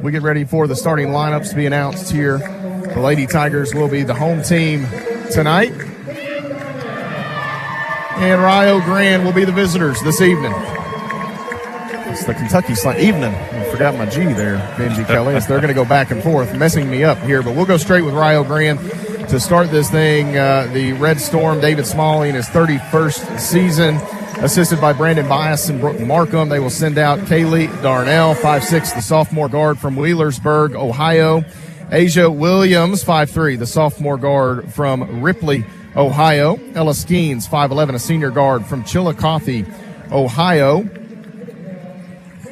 we get ready for the starting lineups to be announced here. The Lady Tigers will be the home team tonight. And Rio Grande will be the visitors this evening. It's the Kentucky evening. I forgot my G there, Benji Kelly. They're going to go back and forth, messing me up here. But we'll go straight with Rio Grande to start this thing. The Red Storm, David Smalley in his 31st season, assisted by Brandon Bias and Brooke Markham. They will send out Kaylee Darnell, 5'6", the sophomore guard from Wheelersburg, Ohio. Asia Williams, 5'3", the sophomore guard from Ripley, Ohio. Ella Skeens, 5'11", a senior guard from Chillicothe, Ohio.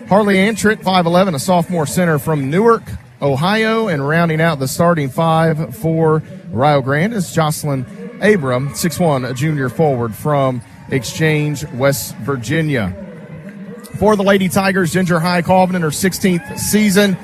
Harley Antritt, 5'11", a sophomore center from Newark, Ohio. And rounding out the starting five for Rio Grande is Jocelyn Abram, 6'1", a junior forward from Exchange, West Virginia. For the Lady Tigers, Ginger High Colvin in her 16th season,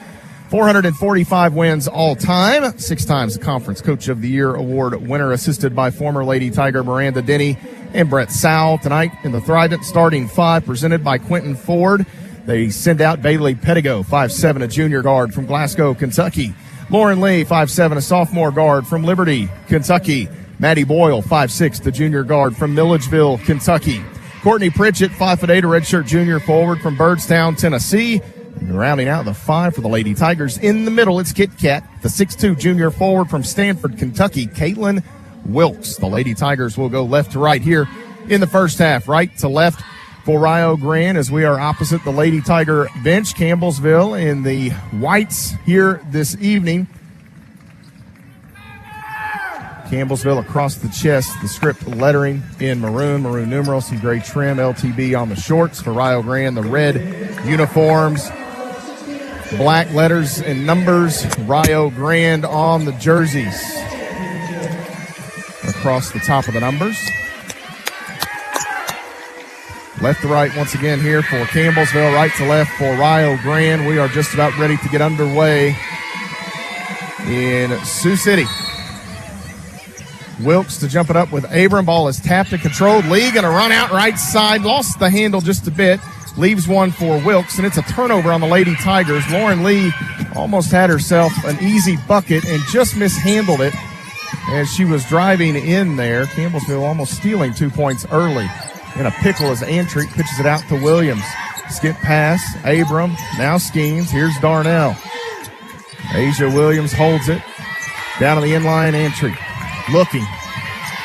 445 wins all time, 6 times the Conference Coach of the Year award winner, assisted by former Lady Tiger Miranda Denny and Brett Sowell. Tonight in the Thrivent starting five, presented by Quentin Ford. They send out Bailey Pettigo, 5'7", a junior guard from Glasgow, Kentucky. Lauren Lee, 5'7", a sophomore guard from Liberty, Kentucky. Maddie Boyle, 5'6", the junior guard from Milledgeville, Kentucky. Courtney Pritchett, 5'8", a redshirt junior forward from Byrdstown, Tennessee. And rounding out the five for the Lady Tigers, in the middle, it's Kit Kat, the 6'2", junior forward from Stanford, Kentucky, Caitlin Wilkes. The Lady Tigers will go left to right here in the first half, right to left for Rio Grande, as we are opposite the Lady Tiger bench. Campbellsville in the whites here this evening. Campbellsville across the chest, the script lettering in maroon numerals, some gray trim, LTB on the shorts. For Rio Grande, the red uniforms, black letters and numbers, Rio Grande on the jerseys. Across the top of the numbers. Left to right once again here for Campbellsville, right to left for Rio Grande. We are just about ready to get underway in Sioux City. Wilkes to jump it up with Abram. Ball is tapped and controlled. Lee going to run out right side. Lost the handle just a bit. Leaves one for Wilkes, and it's a turnover on the Lady Tigers. Lauren Lee almost had herself an easy bucket and just mishandled it as she was driving in there. Campbellsville almost stealing 2 points early. In a pickle as Antritt pitches it out to Williams. Skip pass, Abram, now Skeens. Here's Darnell. Asia Williams holds it. Down to the inline, Antritt. Looking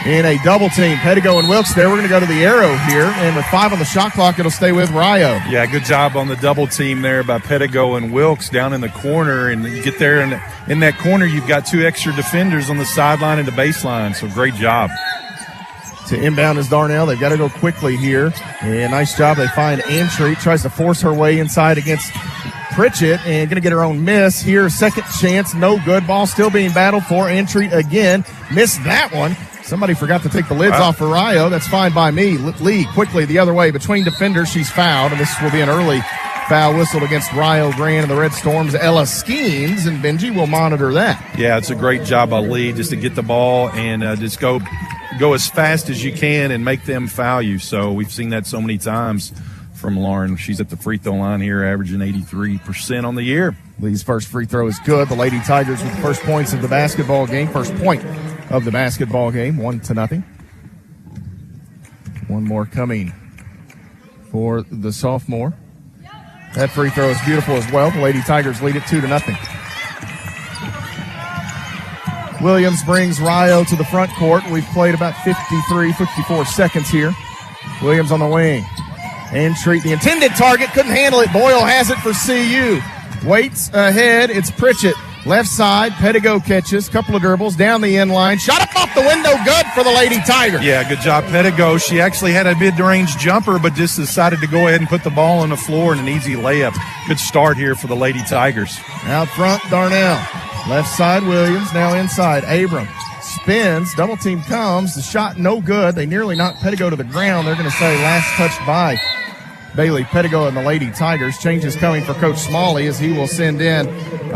in a double team. Pettigo and Wilkes there. We're going to go to the arrow here, and with 5 on the shot clock, it'll stay with Rio. Yeah, good job on the double team there by Pettigo and Wilkes down in the corner. And you get there, and in that corner, you've got 2 extra defenders on the sideline and the baseline. So great job. To inbound is Darnell. They've got to go quickly here. And nice job. They find Antritt. Tries to force her way inside against Pritchett and going to get her own miss here. Second chance, no good. Ball still being battled for Antritt again. Missed that one. Somebody forgot to take the lids off for Rio. That's fine by me. Lee quickly the other way. Between defenders, she's fouled. And this will be an early foul whistled against Rio Grande and the Red Storms. Ella Skeens, and Benji will monitor that. Yeah, it's a great job by Lee just to get the ball and just go as fast as you can and make them foul you. So we've seen that so many times from Lauren. She's at the free throw line here, averaging 83% on the year. Lee's first free throw is good. The Lady Tigers with the first points of the basketball game. First point of the basketball game, 1-0. One more coming for the sophomore. That free throw is beautiful as well. The Lady Tigers lead it 2-0. Williams brings Rio to the front court. We've played about 54 seconds here. Williams on the wing. Antritt, the intended target, couldn't handle it. Boyle has it for CU. Waits ahead. It's Pritchett. Left side, Pettigo catches. Couple of dribbles down the end line. Shot up off the window. Good for the Lady Tigers. Yeah, good job, Pettigo. She actually had a mid-range jumper, but just decided to go ahead and put the ball on the floor in an easy layup. Good start here for the Lady Tigers. Out front, Darnell. Left side, Williams. Now inside, Abram. Spins. Double team comes. The shot no good. They nearly knocked Pettigo to the ground. They're going to say last touched by Bailey Pettigo and the Lady Tigers. Changes coming for Coach Smalley as he will send in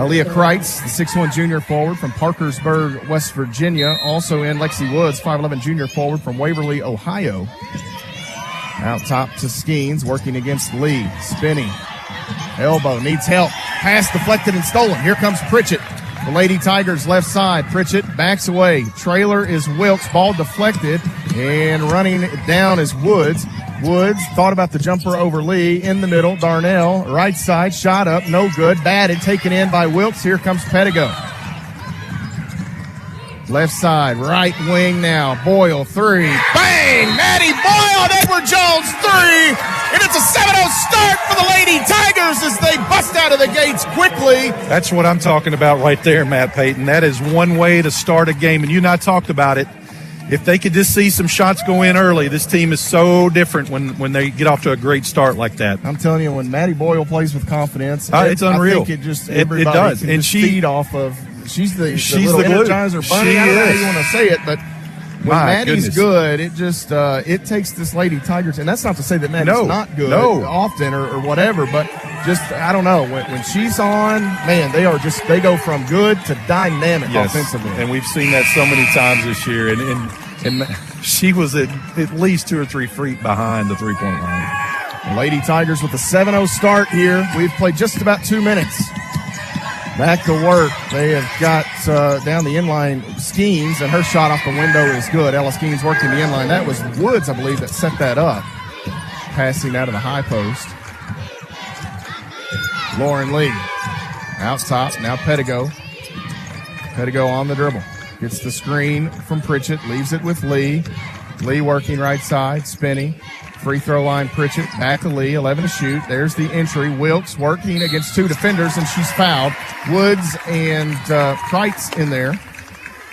Leah Kreitz, the 6'1 junior forward from Parkersburg, West Virginia. Also in Lexi Woods, 5'11 junior forward from Waverly, Ohio. Out top to Skeens, working against Lee. Spinning. Elbow, needs help. pass deflected and stolen. Here comes Pritchett. The Lady Tigers left side. Pritchett backs away. Trailer is Wilkes. Ball deflected, and running down is Woods. Woods thought about the jumper over Lee. In the middle, Darnell. Right side, shot up, no good. Batted, taken in by Wilkes. Here comes Pettigo. Left side, right wing now. Boyle, three. Bang! Maddie Boyle and Edward Jones, three. And it's a 7-0 start for the Lady Tigers as they bust out of the gates quickly. That's what I'm talking about right there, Matt Payton. That is one way to start a game, and you and I talked about it. If they could just see some shots go in early, this team is so different when they get off to a great start like that. I'm telling you, when Maddie Boyle plays with confidence, it's unreal. I think everybody it does. can and just feed off of. She's the little the glue. Energizer bunny. She I don't know how is. you want to say it, but when Maddie's good, it just it takes this Lady Tigers, and that's not to say that Maddie's not good often or whatever, but just I don't know when she's on, man, they go from good to dynamic offensively, and we've seen that so many times this year, and she was at least 2 or 3 feet behind the three-point line. The Lady Tigers with a 7-0 start here. We've played just about 2 minutes. Back to work. They have got down the inline Skeens, and her shot off the window is good. Ella Skeens working the inline. That was Woods, I believe, that set that up. Passing out of the high post. Lauren Lee out top. Now Pettigo. Pettigo on the dribble. Gets the screen from Pritchett. Leaves it with Lee. Lee working right side. Spinning. Free throw line, Pritchett, back to Lee, 11 to shoot. There's the entry. Wilkes working against 2 defenders, and she's fouled. Woods and Kreitz in there.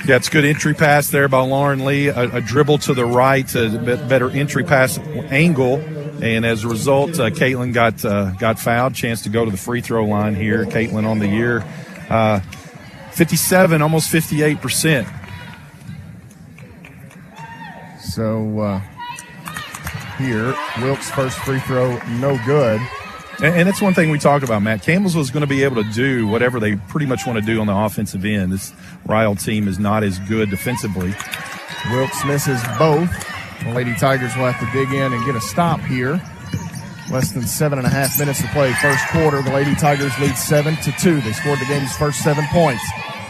Yeah, it's good entry pass there by Lauren Lee. A dribble to the right, a bit better entry pass angle, and as a result, Caitlin got fouled. Chance to go to the free throw line here. Caitlin on the year, 57, almost 58%. So. Here, Wilkes' first free throw, no good. And that's one thing we talk about, Matt. Campbellsville is going to be able to do whatever they pretty much want to do on the offensive end. This Ryle team is not as good defensively. Wilkes misses both. The Lady Tigers will have to dig in and get a stop here. Less than 7.5 minutes to play first quarter. The Lady Tigers lead 7-2. They scored the game's first 7 points.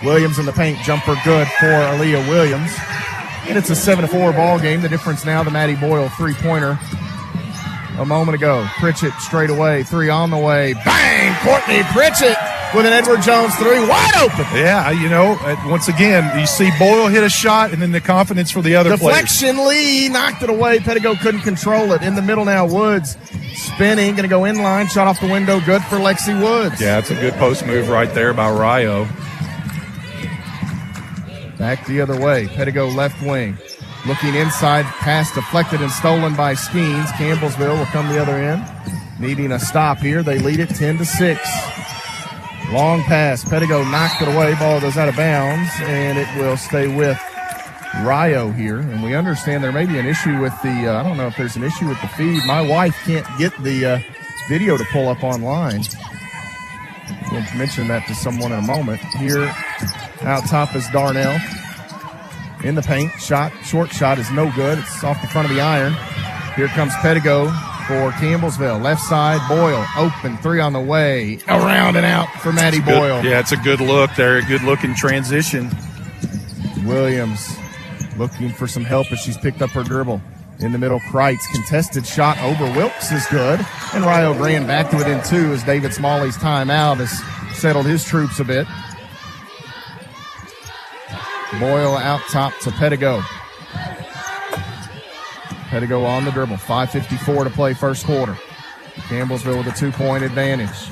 Williams in the paint, jumper good for Aaliyah Williams. And it's a 7-4 ball game. The difference now, the Maddie Boyle three-pointer a moment ago. Pritchett straight away, 3 on the way. Bang! Courtney Pritchett with an Edward Jones 3 wide open. Yeah, once again, you see Boyle hit a shot and then the confidence for the other players. Deflection, Lee knocked it away. Pettigo couldn't control it. In the middle now, Woods spinning, going to go inline, shot off the window, good for Lexi Woods. Yeah, it's a good post move right there by Ryo. Back the other way. Pettigo left wing. Looking inside. Pass deflected and stolen by Skeens. Campbellsville will come the other end. Needing a stop here. They lead it 10-6. Long pass. Pettigo knocked it away. Ball goes out of bounds, and it will stay with Ryo here. And we understand there may be an issue with the, I don't know if there's an issue with the feed. My wife can't get the video to pull up online. We'll mention that to someone in a moment. Here out top is Darnell. In the paint. Short shot is no good. It's off the front of the iron. Here comes Pettigo for Campbellsville. Left side, Boyle. Open, 3 on the way. Around and out for Maddie Boyle. Yeah, it's a good look there. A good look in transition. Williams looking for some help as she's picked up her dribble. In the middle, Kreitz. Contested shot over Wilkes is good. And Rio Grande back to it in 2 as David Smalley's timeout has settled his troops a bit. Boyle out top to Pettigo. Pettigo on the dribble. 5:54 to play first quarter. Campbellsville with a 2-point advantage.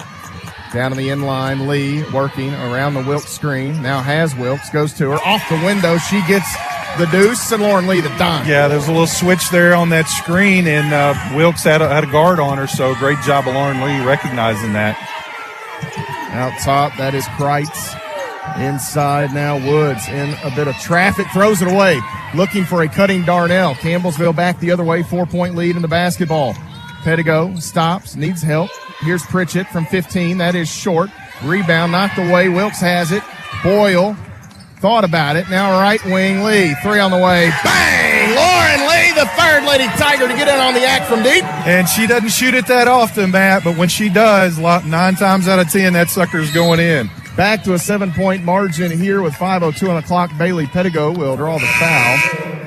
Down in the inline, Lee working around the Wilkes screen. Now has Wilkes, goes to her. Off the window, she gets the deuce, and Lauren Lee the dime. Yeah, there's a little switch there on that screen, and Wilkes had a guard on her, so great job of Lauren Lee recognizing that. Out top, that is Kreitz. Inside now, Woods in a bit of traffic, throws it away. Looking for a cutting Darnell. Campbellsville back the other way, 4-point lead in the basketball. Pettigo stops, needs help. Here's Pritchett from 15. That is short. Rebound knocked away. Wilkes has it. Boyle thought about it. Now right wing, Lee. 3 on the way. Bang! Lauren Kelly, the third Lady Tiger to get in on the act from deep. And she doesn't shoot it that often, Matt, but when she does, 9 times out of 10, that sucker's going in. Back to a 7-point margin here with 5:02 on the clock. Bailey Pettigo will draw the foul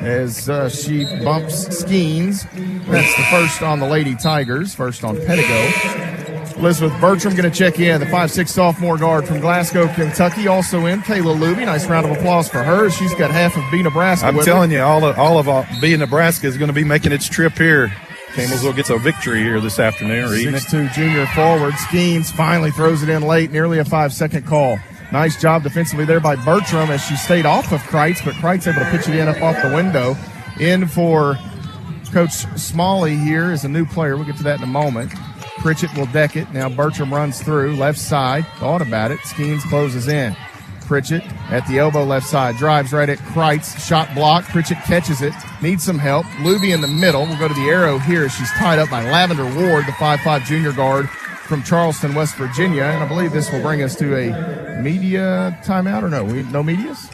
as she bumps Skeens. That's the first on the Lady Tigers, first on Pettigo. Elizabeth Bertram going to check in, the 5'6" sophomore guard from Glasgow, Kentucky. Also in, Kayla Luby. Nice round of applause for her. She's got half of B Nebraska. I'm telling you, all of B Nebraska is going to be making its trip here. Campbellsville gets a victory here this afternoon or evening. 6'2" junior forward. Skeens finally throws it in late, nearly a 5-second call. Nice job defensively there by Bertram as she stayed off of Kreitz, but Kreitz able to pitch it in up off the window. In for Coach Smalley here is a new player. We'll get to that in a moment. Pritchett will deck it. Now Bertram runs through, left side. Thought about it. Skeens closes in. Pritchett at the elbow left side. Drives right at Kreitz. Shot block. Pritchett catches it. Needs some help. Luby in the middle. We'll go to the arrow here. She's tied up by Lavender Ward, the 5'5" junior guard from Charleston, West Virginia. And I believe this will bring us to a media timeout, or no? No medias?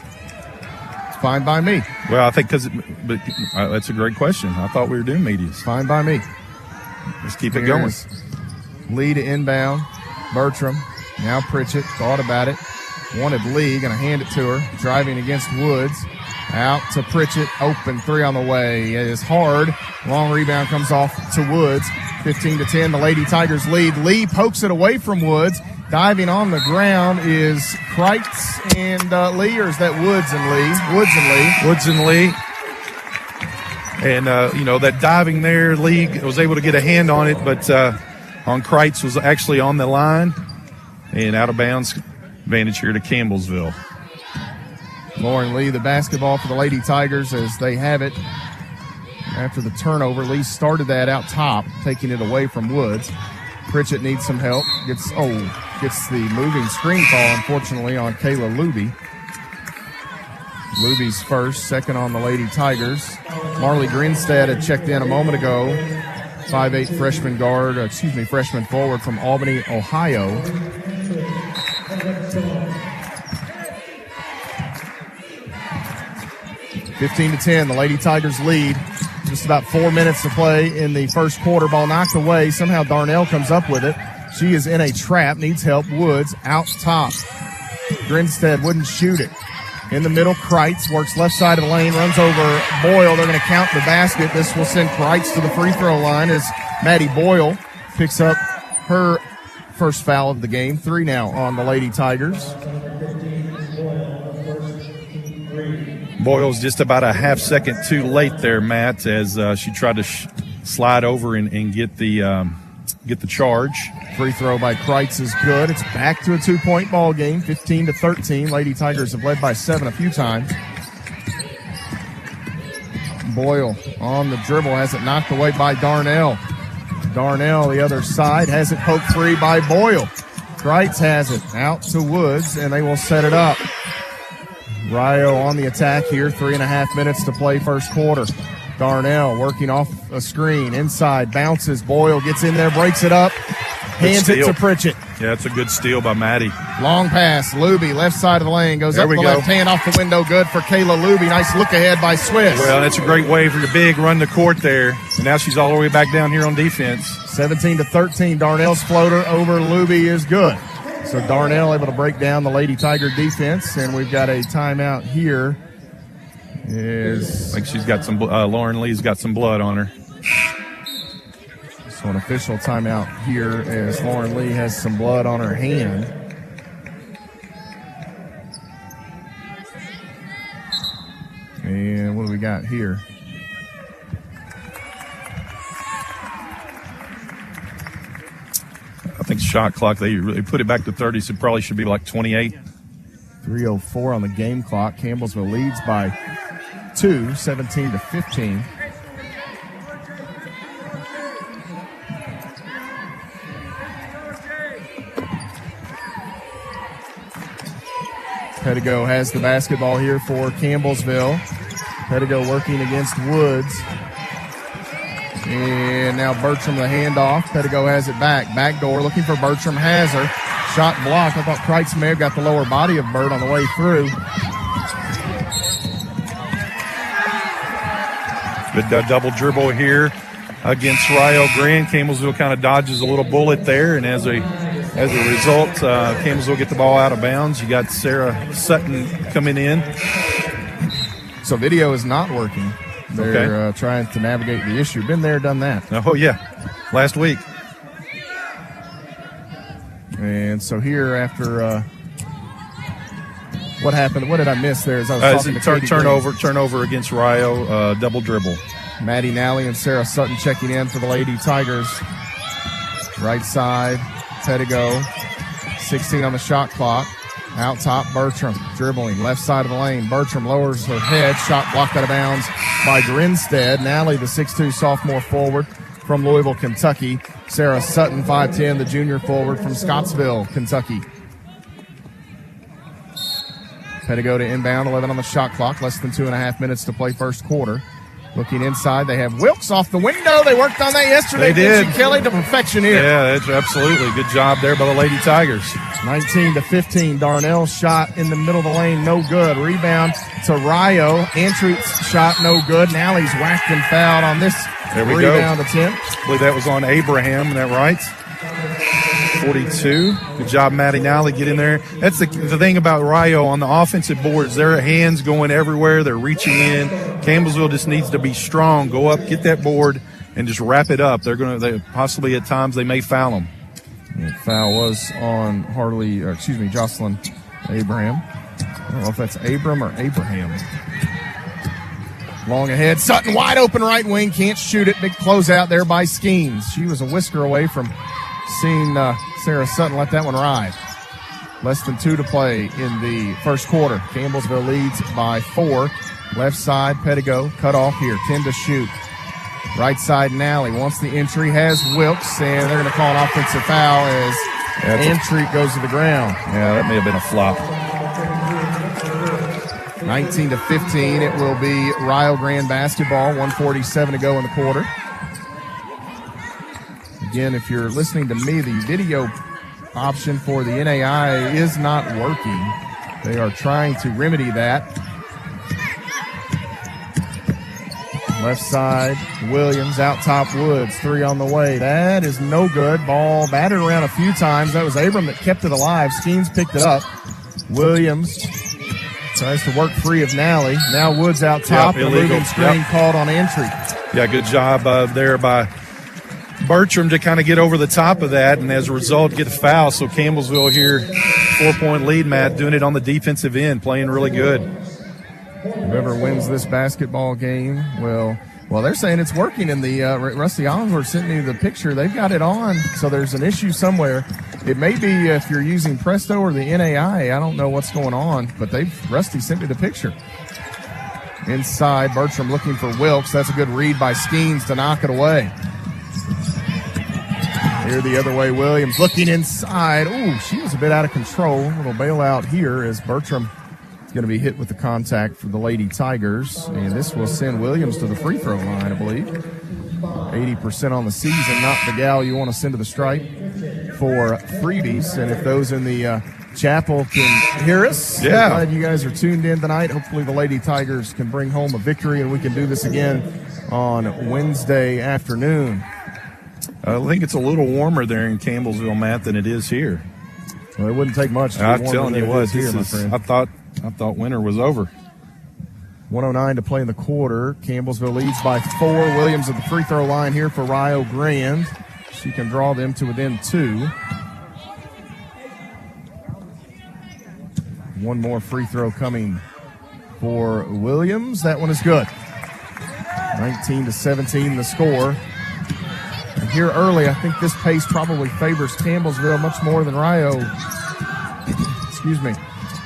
It's fine by me. Well, I think but that's a great question. I thought we were doing medias. Fine by me. Let's keep it going. Lee to inbound. Bertram. Now Pritchett. Thought about it. Wanted Lee. Going to hand it to her. Driving against Woods. Out to Pritchett. Open three on the way. It is hard. Long rebound comes off to Woods. 15-10. The Lady Tigers lead. Lee pokes it away from Woods. Diving on the ground is Kreitz and Lee, or is that Woods and Lee? Woods and Lee. And, that diving there, Lee was able to get a hand on it, but on Kreitz was actually on the line and out of bounds. Advantage here to Campbellsville. Lauren Lee, the basketball for the Lady Tigers as they have it after the turnover. Lee started that out top, taking it away from Woods. Pritchett needs some help. Gets the moving screen call, unfortunately, on Kayla Luby. Luby's first, second on the Lady Tigers. Marley Grinstead had checked in a moment ago. 5'8" freshman forward from Albany, Ohio. (15-10), the Lady Tigers lead. Just about 4 minutes to play in the first quarter. Ball knocked away. Somehow Darnell comes up with it. She is in a trap, needs help. Woods out top. Grinstead wouldn't shoot it. In the middle, Kreitz works left side of the lane, runs over Boyle. They're going to count the basket. This will send Kreitz to the free throw line as Maddie Boyle picks up her first foul of the game. 3 now on the Lady Tigers. Boyle's just about a half second too late there, Matt, as she tried to slide over and get the charge. Free throw by Kreitz is good. It's back to a 2-point ball game, 15-13. Lady Tigers have led by 7 a few times. Boyle on the dribble, has it knocked away by Darnell. Darnell, the other side, has it poked free by Boyle. Kreitz has it out to Woods, and they will set it up. Rio on the attack here, 3.5 minutes to play first quarter. Darnell working off a screen, inside, bounces. Boyle gets in there, breaks it up, hands it to Pritchett. Yeah, it's a good steal by Maddie. Long pass, Luby, left side of the lane, goes up the left hand off the window, good for Kayla Luby. Nice look ahead by Swiss. Well, that's a great way for your big run the court there. And now she's all the way back down here on defense. 17-13, Darnell's floater over Luby is good. So Darnell able to break down the Lady Tiger defense, and we've got a timeout here. I think she's got some. Lauren Lee's got some blood on her. So an official timeout here as Lauren Lee has some blood on her hand. And what do we got here? I think shot clock, they really put it back to 30, so it probably should be like 28. 3:04 on the game clock. Campbellsville leads by 2, 17-15. Pettigo has the basketball here for Campbellsville. Pettigo working against Woods. And now Bertram the handoff. Pettigo has it back. Backdoor looking for Bertram. Has her. Shot blocked. I thought Kreitz may have got the lower body of Bird on the way through. Good double dribble here against Rio Grande. Campbellsville kind of dodges a little bullet there, and as a result, Campbellsville get the ball out of bounds. You got Sarah Sutton coming in. So video is not working. They're trying to navigate the issue. Been there, done that. Oh, yeah. Last week. And so here after what happened? What did I miss there? As I was talking to turnover against Rio, double dribble. Maddie Nally and Sarah Sutton checking in for the Lady Tigers. Right side, Pedigo, 16 on the shot clock. Out top, Bertram dribbling left side of the lane. Bertram lowers her head. Shot blocked out of bounds by Grinstead. Nally, the 6'2 sophomore forward from Louisville, Kentucky. Sarah Sutton, 5'10, the junior forward from Scottsville, Kentucky. Pedigo to inbound, 11 on the shot clock. Less than 2.5 minutes to play first quarter. Looking inside, they have Wilkes off the window. They worked on that yesterday. They did. Kelly to perfection here. Yeah, that's absolutely. Good job there by the Lady Tigers. 19-15. Darnell's shot in the middle of the lane, no good. Rebound to Rio. Antreut's shot, no good. Nally's whacked and fouled on this rebound attempt. I believe that was on Abraham, is that right? 42. Good job, Maddie Nally. Get in there. That's the thing about Rio on the offensive boards. Their hands going everywhere. They're reaching in. Campbellsville just needs to be strong. Go up, get that board, and just wrap it up. They possibly at times they may foul them. The foul was on Jocelyn Abraham. I don't know if that's Abram or Abraham. Long ahead. Sutton wide open right wing. Can't shoot it. Big closeout there by Skeens. She was a whisker away from seeing Sarah Sutton let that one ride. Less than 2 to play in the first quarter. Campbellsville leads by 4. Left side, Pedigo cut off here. 10 to shoot. Right side, Nally wants the entry, has Wilkes, and they're going to call an offensive foul as Antreut goes to the ground. Yeah, that may have been a flop. 19-15. It will be Rio Grande basketball. 1:47 to go in the quarter. Again, if you're listening to me, the video option for the NAIA is not working. They are trying to remedy that. Left side, Williams, out top Woods, 3 on the way. That is no good. Ball batted around a few times. That was Abram that kept it alive. Skeens picked it up. Williams tries to work free of Nally. Now Woods out top. Yep, illegal screen called on entry. Yeah, good job there by Bertram to kind of get over the top of that, and as a result, get a foul. So Campbellsville here, 4-point lead, Matt, doing it on the defensive end, playing really good. Whoever wins this basketball game will, well, they're saying it's working in the Rusty Osborne sent me the picture. They've got it on, so there's an issue somewhere. It may be if you're using Presto or the NAIA. I don't know what's going on, but Rusty sent me the picture. Inside, Bertram looking for Wilkes. That's a good read by Skeens to knock it away. Here the other way, Williams looking inside. Ooh, she was a bit out of control. A little bailout here as Bertram is going to be hit with the contact for the Lady Tigers. And this will send Williams to the free throw line, I believe. 80% on the season, not the gal you want to send to the stripe for freebies. And if those in the chapel can hear us, yeah. I'm glad you guys are tuned in tonight. Hopefully the Lady Tigers can bring home a victory and we can do this again on Wednesday afternoon. I think it's a little warmer there in Campbellsville, Matt, than it is here. Well, it wouldn't take much. I'm telling you what, here, my friend. I thought winter was over. 1:09 to play in the quarter. Campbellsville leads by 4. Williams at the free throw line here for Rio Grande. She can draw them to within 2. One more free throw coming for Williams. That one is good. 19-17 the score. And here early, I think this pace probably favors Campbellsville much more than Rio. Excuse me.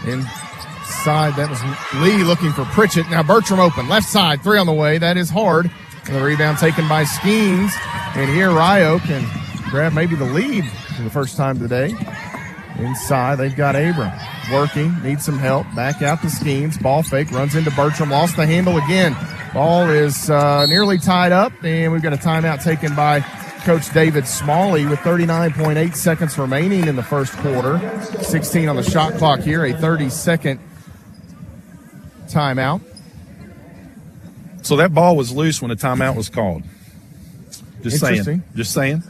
Inside, that was Lee looking for Pritchett. Now Bertram open. Left side, 3 on the way. That is hard. And the rebound taken by Skeens. And here Rio can grab maybe the lead for the first time today. Inside, they've got Abram working, needs some help. Back out to Skeens. Ball fake, runs into Bertram, lost the handle again. Ball is nearly tied up, and we've got a timeout taken by Coach David Smalley with 39.8 seconds remaining in the first quarter. 16 on the shot clock here, a 30-second timeout. So that ball was loose when a timeout was called. Just saying. Just saying.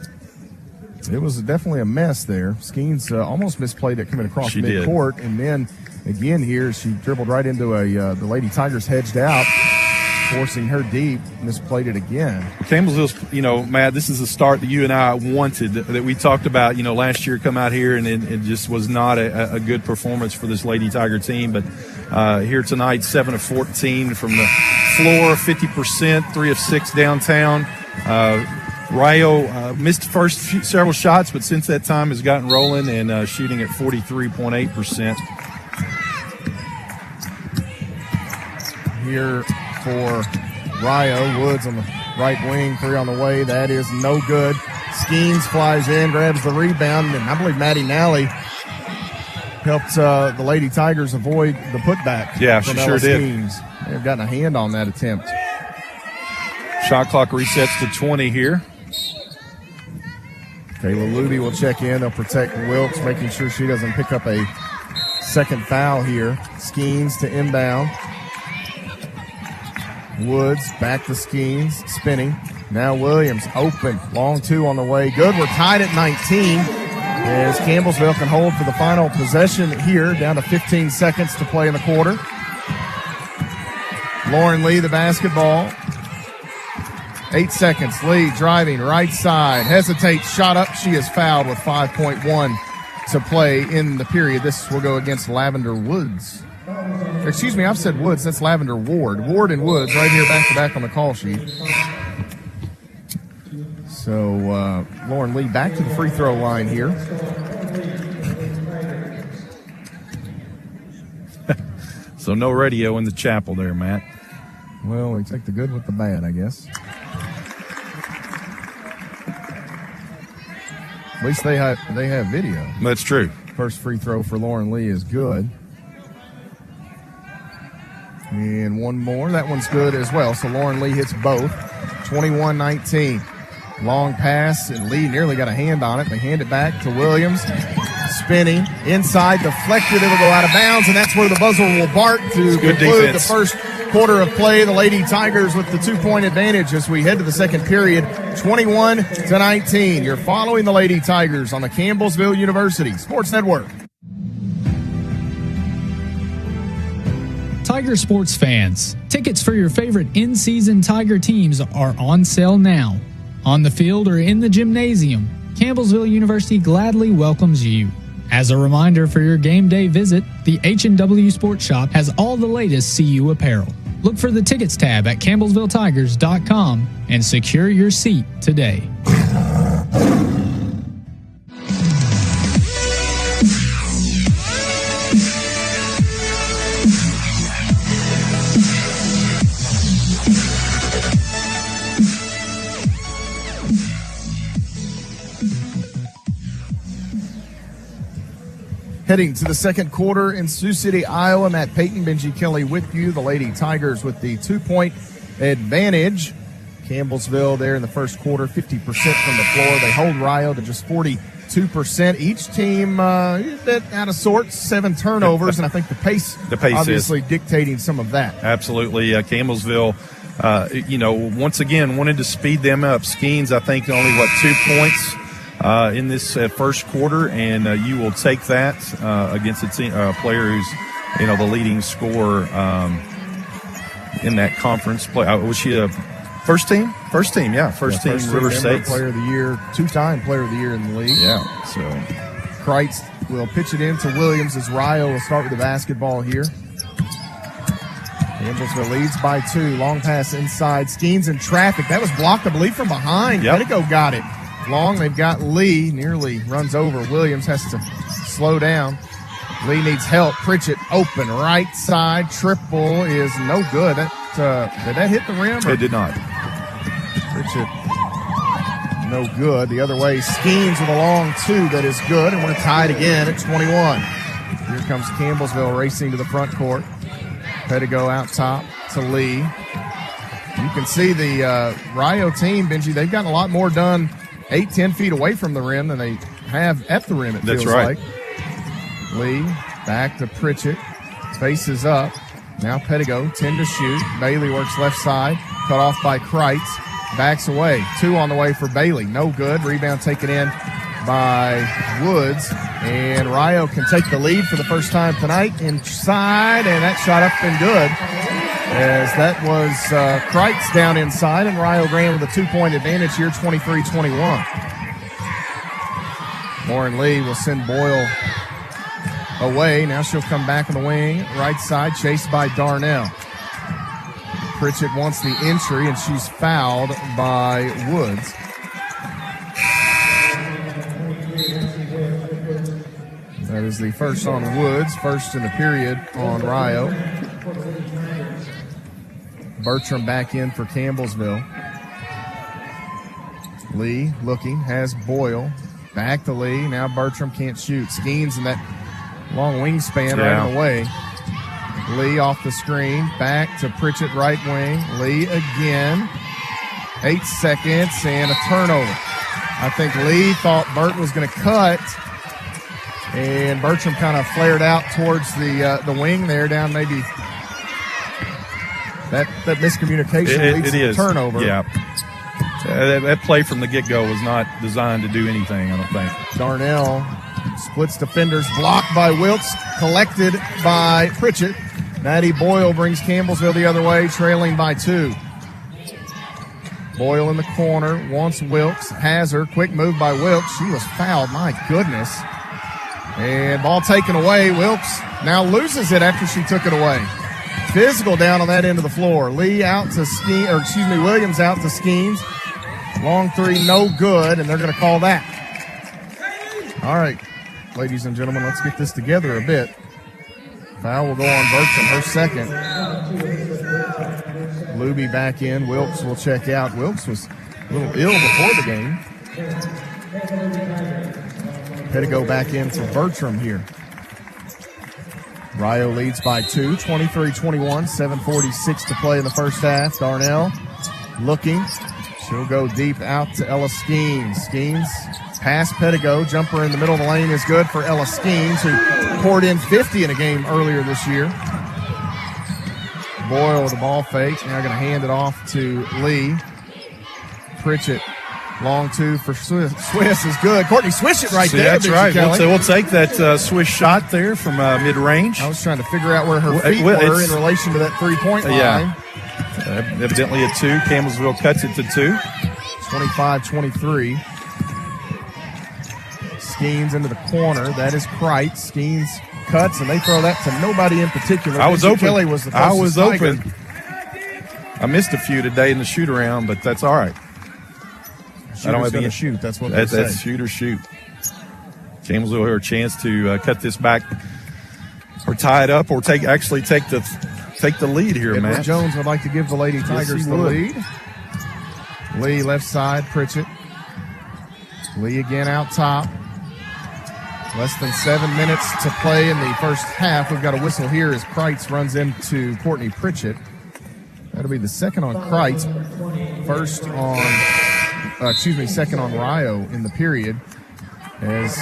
It was definitely a mess there. Skeens almost misplayed it coming across midcourt, and then again here she dribbled right into the Lady Tigers hedged out, forcing her deep, misplayed it again. Campbellsville's, Matt, this is the start that you and I wanted, that we talked about, last year come out here, and it just was not a good performance for this Lady Tiger team. But here tonight, 7 of 14 from the floor, 50%, 3 of 6 downtown. Rayo missed the first several shots, but since that time has gotten rolling and shooting at 43.8%. Here for Rayo, Woods on the right wing, 3 on the way. That is no good. Skeens flies in, grabs the rebound, and I believe Maddie Nally helped the Lady Tigers avoid the putback. Yeah, she sure did. Skeens. They've gotten a hand on that attempt. Shot clock resets to 20 here. Kayla Luby will check in. They'll protect Wilkes, making sure she doesn't pick up a second foul here. Skeens to inbound. Woods back to Skeens, spinning. Now Williams open. Long 2 on the way. Good. We're tied at 19 as Campbellsville can hold for the final possession here. Down to 15 seconds to play in the quarter. Lauren Lee, the basketball. 8 seconds. Lee driving right side. Hesitates. Shot up. She is fouled with 5.1 to play in the period. This will go against Lavender Woods. Excuse me, I've said Woods. That's Lavender Ward. Ward and Woods right here back-to-back on the call sheet. So Lauren Lee back to the free throw line here. So no radio in the chapel there, Matt. Well, we take the good with the bad, I guess. At least they have video. That's true. First free throw for Lauren Lee is good. And one more. That one's good as well. So Lauren Lee hits both. 21-19. Long pass, and Lee nearly got a hand on it. They hand it back to Williams. Spinning. Inside, deflected. It'll go out of bounds, and that's where the buzzer will bark to conclude the first quarter of play. The Lady Tigers with the 2-point advantage as we head to the second period. 21-19. You're following the Lady Tigers on the Campbellsville University Sports Network. Tiger sports fans, tickets for your favorite in-season Tiger teams are on sale now. On the field or in the gymnasium, Campbellsville University gladly welcomes you. As a reminder for your game day visit, the H&W Sports Shop has all the latest CU apparel. Look for the tickets tab at campbellsvilletigers.com and secure your seat today. Heading to the second quarter in Sioux City, Iowa. Matt Payton, Benji Kelly with you. The Lady Tigers with the 2-point advantage. Campbellsville there in the first quarter, 50% from the floor. They hold Rio to just 42%. Each team a bit out of sorts, 7 turnovers, and I think the pace obviously dictating some of that. Absolutely. Campbellsville, once again wanted to speed them up. Skeens, I think, only, 2 points in this first quarter, and you will take that against a player who's, the leading scorer in that conference play. Was she a first team? First team, yeah. First team River State. Player of the year, 2-time player of the year in the league. Yeah. So Kreitz will pitch it in to Williams as Rio will start with the basketball here. Campbellsville leads by 2. Long pass inside. Skeens in traffic. That was blocked, I believe, from behind. Yep. Pettico got it. Long, they've got Lee, nearly runs over. Williams has to slow down. Lee needs help. Pritchett open, right side. Triple is no good. Did that hit the rim? It did not. Pritchett, no good. The other way, Skeens with a long 2 that is good, and we're tied again at 21. Here comes Campbellsville racing to the front court. Pettigo out top to Lee. You can see the Rio team, Benji, they've gotten a lot more done 8-10 feet away from the rim than they have at the rim, it feels like. Lee back to Pritchett. Faces up. Now Pettigo, 10 to shoot. Bailey works left side. Cut off by Kreitz. Backs away. 2 on the way for Bailey. No good. Rebound taken in by Woods. And Rio can take the lead for the first time tonight inside. And that shot up and good. As that was Kreitz down inside. And Rio Grande with a 2-point advantage here, 23-21. Lauren Lee will send Boyle away. Now she'll come back on the wing. Right side, chased by Darnell. Pritchett wants the entry, and she's fouled by Woods. That is the first on Woods, first in the period on Rio. Bertram back in for Campbellsville. Lee looking, has Boyle. Back to Lee. Now Bertram can't shoot. Skeens in that long wingspan right away. Lee off the screen. Back to Pritchett right wing. Lee again. 8 seconds and a turnover. I think Lee thought Burt was going to cut. And Bertram kind of flared out towards the wing there, down maybe. That miscommunication leads to a turnover. Yeah. That play from the get-go was not designed to do anything, I don't think. Darnell splits defenders, blocked by Wilkes, collected by Pritchett. Maddie Boyle brings Campbellsville the other way, trailing by 2. Boyle in the corner, wants Wilkes, has her. Quick move by Wilkes. She was fouled, my goodness. And ball taken away. Wilkes now loses it after she took it away. Physical down on that end of the floor. Williams out to Skeens. Long 3, no good, and they're going to call that. All right, ladies and gentlemen, let's get this together a bit. Foul will go on Bertram, her second. Luby back in. Wilkes will check out. Wilkes was a little ill before the game. Pettigo back in for Bertram here. Rio leads by 2, 23-21, 7:46 to play in the first half. Darnell looking. She'll go deep out to Ella Skeens. Skeens past Pettigo. Jumper in the middle of the lane is good for Ella Skeens, who poured in 50 in a game earlier this year. Boyle with the ball fake. Now going to hand it off to Lee. Pritchett. Long 2 for Swiss is good. Courtney Swish it right there. That's right. We'll take that Swish shot there from mid-range. I was trying to figure out where her feet were in relation to that 3-point line. Yeah. Evidently a 2. Campbellsville cuts it to 2. 25-23. Skeens into the corner. That is Kreitz. Skeens cuts, and they throw that to nobody in particular. I was open. Kelly was the I was Tiger. open. I missed a few today in the shoot-around, but that's all right. I don't have to shoot. That's what they say. That's shoot or shoot. Campbellsville have a chance to cut this back or tie it up or take the lead here, Edward Matt. Jones would like to give the Lady Tigers the lead. Lee left side, Pritchett. Lee again out top. Less than 7 minutes to play in the first half. We've got a whistle here as Kreitz runs into Courtney Pritchett. That'll be the second on Kreitz. Second on Rio in the period. As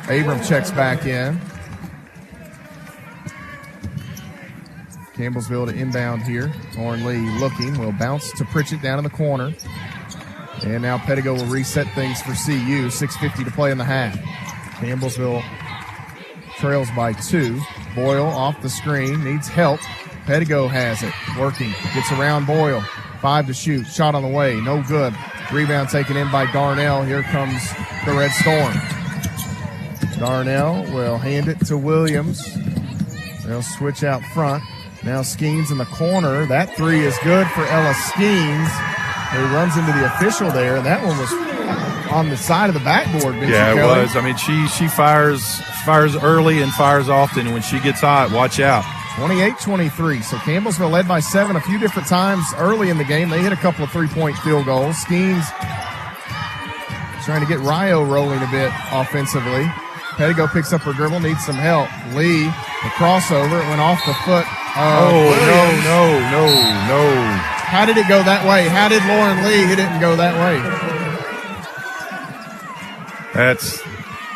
Abram checks back in. Campbellsville to inbound here. Lauren Lee looking. Will bounce to Pritchett down in the corner. And now Pettigo will reset things for CU. 6:50 to play in the half. Campbellsville trails by 2. Boyle off the screen. Needs help. Pettigo has it. Working. Gets around Boyle. 5 to shoot. Shot on the way. No good. Rebound taken in by Darnell. Here comes the Red Storm. Darnell will hand it to Williams. They'll switch out front. Now Skeens in the corner. That 3 is good for Ella Skeens, who runs into the official there. And that one was on the side of the backboard. Yeah, it was. I mean, she fires early and fires often. When she gets hot, watch out. 28-23. So Campbellsville led by 7 a few different times early in the game. They hit a couple of 3-point field goals. Skeens trying to get Rio rolling a bit offensively. Pettigo picks up her dribble, needs some help. Lee, the crossover, it went off the foot. No. How did it go that way? How did Lauren Lee? It didn't go that way.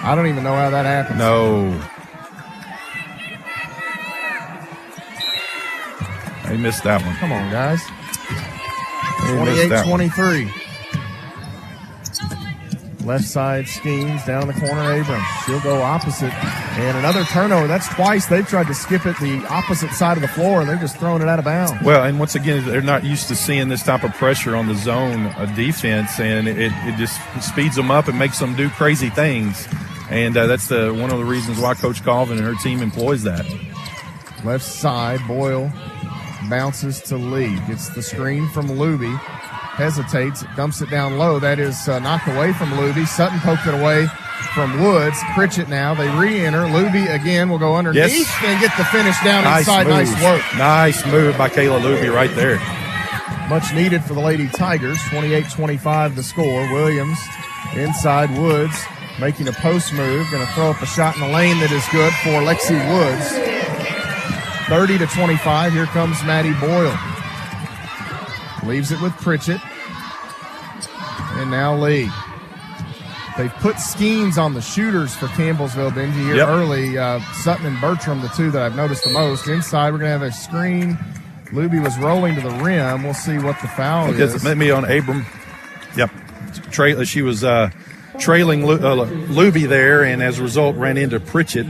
I don't even know how that happened. No. They missed that one. Come on, guys. They missed that one. 28-23. Left side schemes down the corner. Abrams. She'll go opposite. And another turnover. That's twice they've tried to skip it the opposite side of the floor, and they're just throwing it out of bounds. Well, and once again, they're not used to seeing this type of pressure on the zone defense, and it just speeds them up and makes them do crazy things. And that's one of the reasons why Coach Colvin and her team employs that. Left side, Boyle bounces to Lee. Gets the screen from Luby. Hesitates, dumps it down low. That is knocked away from Luby. Sutton poked it away from Woods. Pritchett now. They re-enter. Luby again will go underneath and get the finish down inside. Move. Nice work. Nice move by Kayla Luby right there. Much needed for the Lady Tigers. 28-25 the score. Williams inside. Woods making a post move. Going to throw up a shot in the lane that is good for Lexi Woods. 30-25. Here comes Maddie Boyle. Leaves it with Pritchett. And now Lee. They've put Skeens on the shooters for Campbellsville, Benji, here early. Sutton and Bertram, the two that I've noticed the most. Inside, we're going to have a screen. Luby was rolling to the rim. We'll see what the foul is. It meant me on Abram. Yep. She was trailing Luby there, and as a result ran into Pritchett.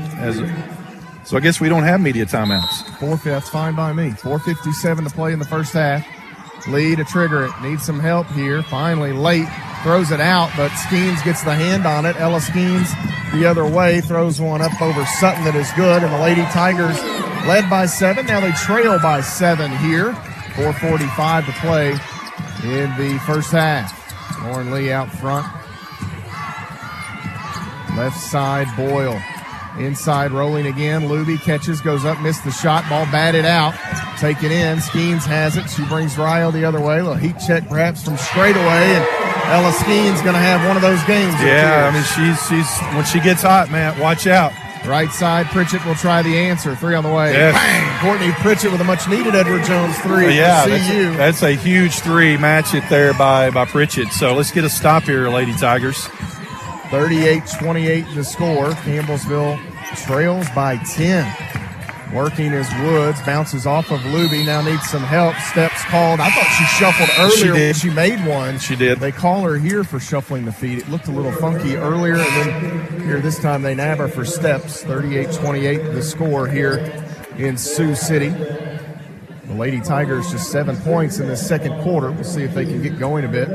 So I guess we don't have media timeouts. That's fine by me. 4:57 to play in the first half. Lee to trigger it. Needs some help here. Finally late. Throws it out, but Skeens gets the hand on it. Ella Skeens the other way. Throws one up over Sutton that is good. And the Lady Tigers led by 7. Now they trail by 7 here. 4:45 to play in the first half. Lauren Lee out front. Left side, Boyle. Inside rolling again. Luby catches, goes up, missed the shot. Ball batted out. Take it in. Skeens has it. She brings Ryo the other way. A little heat check perhaps from straightaway. And Ella Skeens going to have one of those games. Yeah, I mean, she's when she gets hot, man, watch out. Right side, Pritchett will try the answer. 3 on the way. Yes. Bang! Courtney Pritchett with a much-needed Edward Jones 3. Yeah, that's a huge 3. Match it there by Pritchett. So let's get a stop here, Lady Tigers. 38-28 the score. Campbellsville trails by 10. Working as Woods bounces off of Luby. Now needs some help. Steps called. I thought she shuffled earlier when she made one. She did. They call her here for shuffling the feet. It looked a little funky earlier, and then here this time they nab her for steps. 38-28 the score here in Sioux City. The Lady Tigers just 7 points in the second quarter. We'll see if they can get going a bit.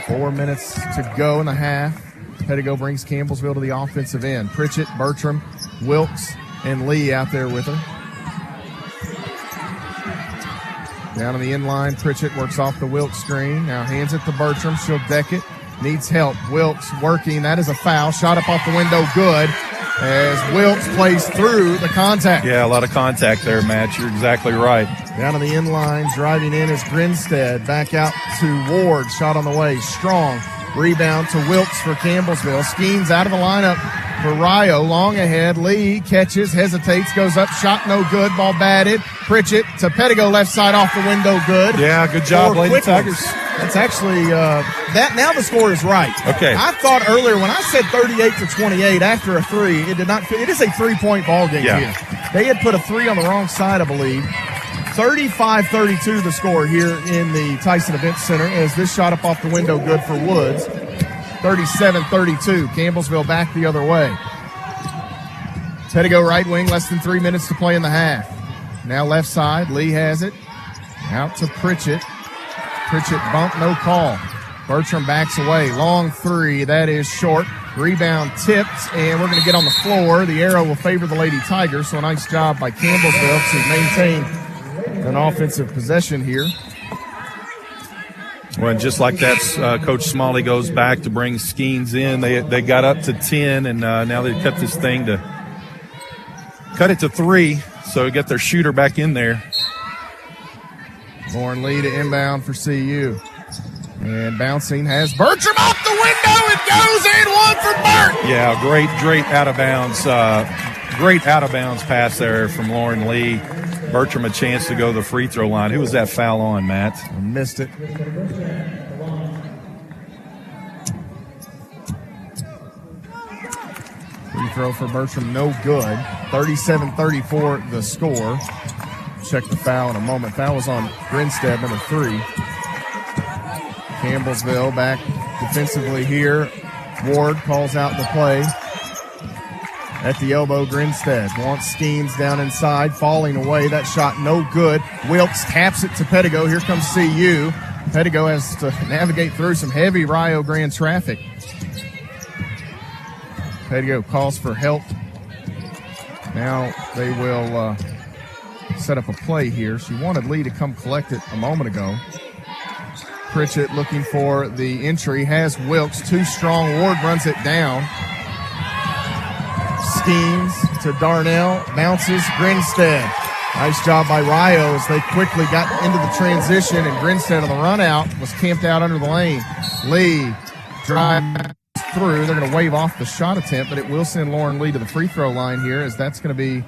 4 minutes to go in the half. Pettigo brings Campbellsville to the offensive end. Pritchett, Bertram, Wilkes, and Lee out there with her. Down on the end line, Pritchett works off the Wilkes screen. Now hands it to Bertram. She'll deck it. Needs help. Wilkes working. That is a foul. Shot up off the window. Good. As Wilkes plays through the contact. Yeah, a lot of contact there, Matt. You're exactly right. Down on the end line, driving in is Grinstead. Back out to Ward. Shot on the way. Strong. Rebound to Wilkes for Campbellsville. Skeens out of the lineup for Ryo. Long ahead. Lee catches, hesitates, goes up. Shot no good. Ball batted. Pritchett to Pettigo, left side off the window. Good. Yeah, good job, Lady Tigers. That's actually that. Now the score is right. Okay. I thought earlier when I said 38-28 after a 3, it did not. It is a 3-point ball game here. They had put a 3 on the wrong side, I believe. 35-32 the score here in the Tyson Event Center as this shot up off the window good for Woods. 37-32. Campbellsville back the other way. Pettigo right wing, less than 3 minutes to play in the half. Now left side, Lee has it. Out to Pritchett. Pritchett bump, no call. Bertram backs away. Long 3, that is short. Rebound tipped, and we're going to get on the floor. The arrow will favor the Lady Tigers, so a nice job by Campbellsville to maintain an offensive possession here. Well, and just like that, Coach Smalley goes back to bring Skeens in. They got up to 10, and now they've cut this thing to cut it to 3, so get their shooter back in there. Lauren Lee to inbound for CU. And bouncing has Bertram off the window. It goes in. 1 for Bert. Yeah, great out of bounds. Great out of bounds pass there from Lauren Lee. Bertram a chance to go to the free throw line. Who was that foul on, Matt? I missed it. Free throw for Bertram, no good. 37-34 the score. Check the foul in a moment. Foul was on Grinstead, number 3. Campbellsville back defensively here. Ward calls out the play. At the elbow, Grinstead wants Skeens down inside, falling away. That shot no good. Wilkes taps it to Pettigo. Here comes CU. Pettigo has to navigate through some heavy Rio Grande traffic. Pettigo calls for help. Now they will set up a play here. She wanted Lee to come collect it a moment ago. Pritchett looking for the entry. Has Wilkes. Too strong. Ward runs it down. Skeens to Darnell. Bounces. Grinstead. Nice job by Rio as they quickly got into the transition, and Grinstead on the run out was camped out under the lane. Lee drives through. They're going to wave off the shot attempt, but it will send Lauren Lee to the free throw line here, as that's going to be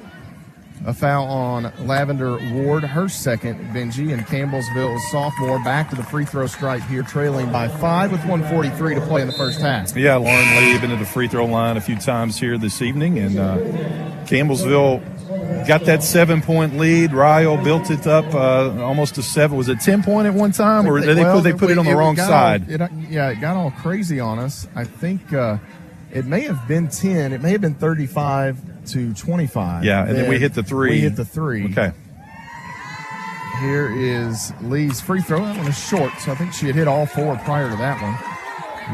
a foul on Lavender Ward, her second, Benji, and Campbellsville, sophomore, back to the free throw stripe here, trailing by 5 with 1:43 to play in the first half. Yeah, Lauren Lee been to the free throw line a few times here this evening, and Campbellsville got that 7-point lead. Rio built it up almost to 7. Was it 10-point at one time, or they put it on the wrong side? It got all crazy on us. I think it may have been 10. It may have been 35-25. Yeah, and then we hit the 3. We hit the 3. Okay. Here is Lee's free throw. That one is short, so I think she had hit all 4 prior to that one.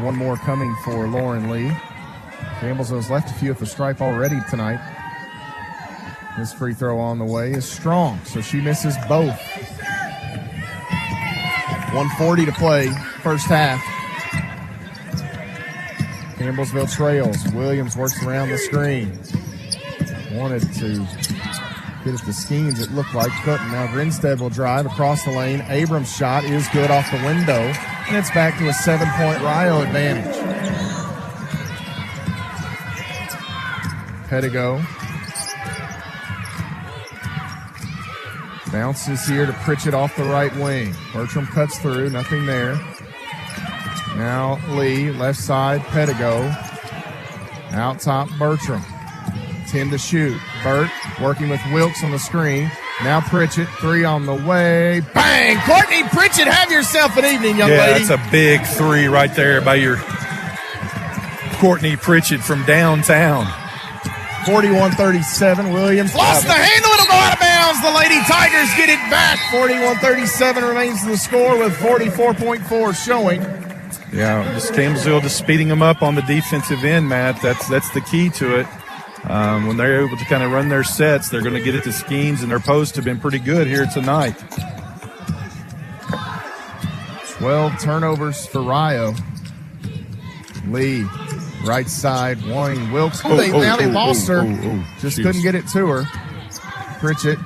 One more coming for Lauren Lee. Campbellsville's left a few at the stripe already tonight. This free throw on the way is strong, so she misses both. 1:40 to play, first half. Campbellsville trails. Williams works around the screen. Wanted to get it to Skeens, it looked like. Couldn't. Now Grinstead will drive across the lane. Abrams' shot is good off the window, and it's back to a 7-point Rio advantage. Pettigo bounces here to Pritchett off the right wing. Bertram cuts through, nothing there. Now Lee, left side, Pettigo. Out top, Bertram. 10 to shoot. Burt working with Wilkes on the screen. Now Pritchett, 3 on the way. Bang! Courtney Pritchett, have yourself an evening, young lady. Yeah, that's a big 3 right there by your Courtney Pritchett from downtown. 41-37, Williams lost the handle. It'll go out of bounds. The Lady Tigers get it back. 41-37 remains the score with 44.4 showing. Yeah, just Campbellsville just speeding them up on the defensive end, Matt. That's the key to it. When they're able to kind of run their sets, they're going to get it to Skeens, and their posts have been pretty good here tonight. 12 turnovers for Rio. Lee, right side, wanting Wilkes. They lost her. Just couldn't get it to her. Pritchett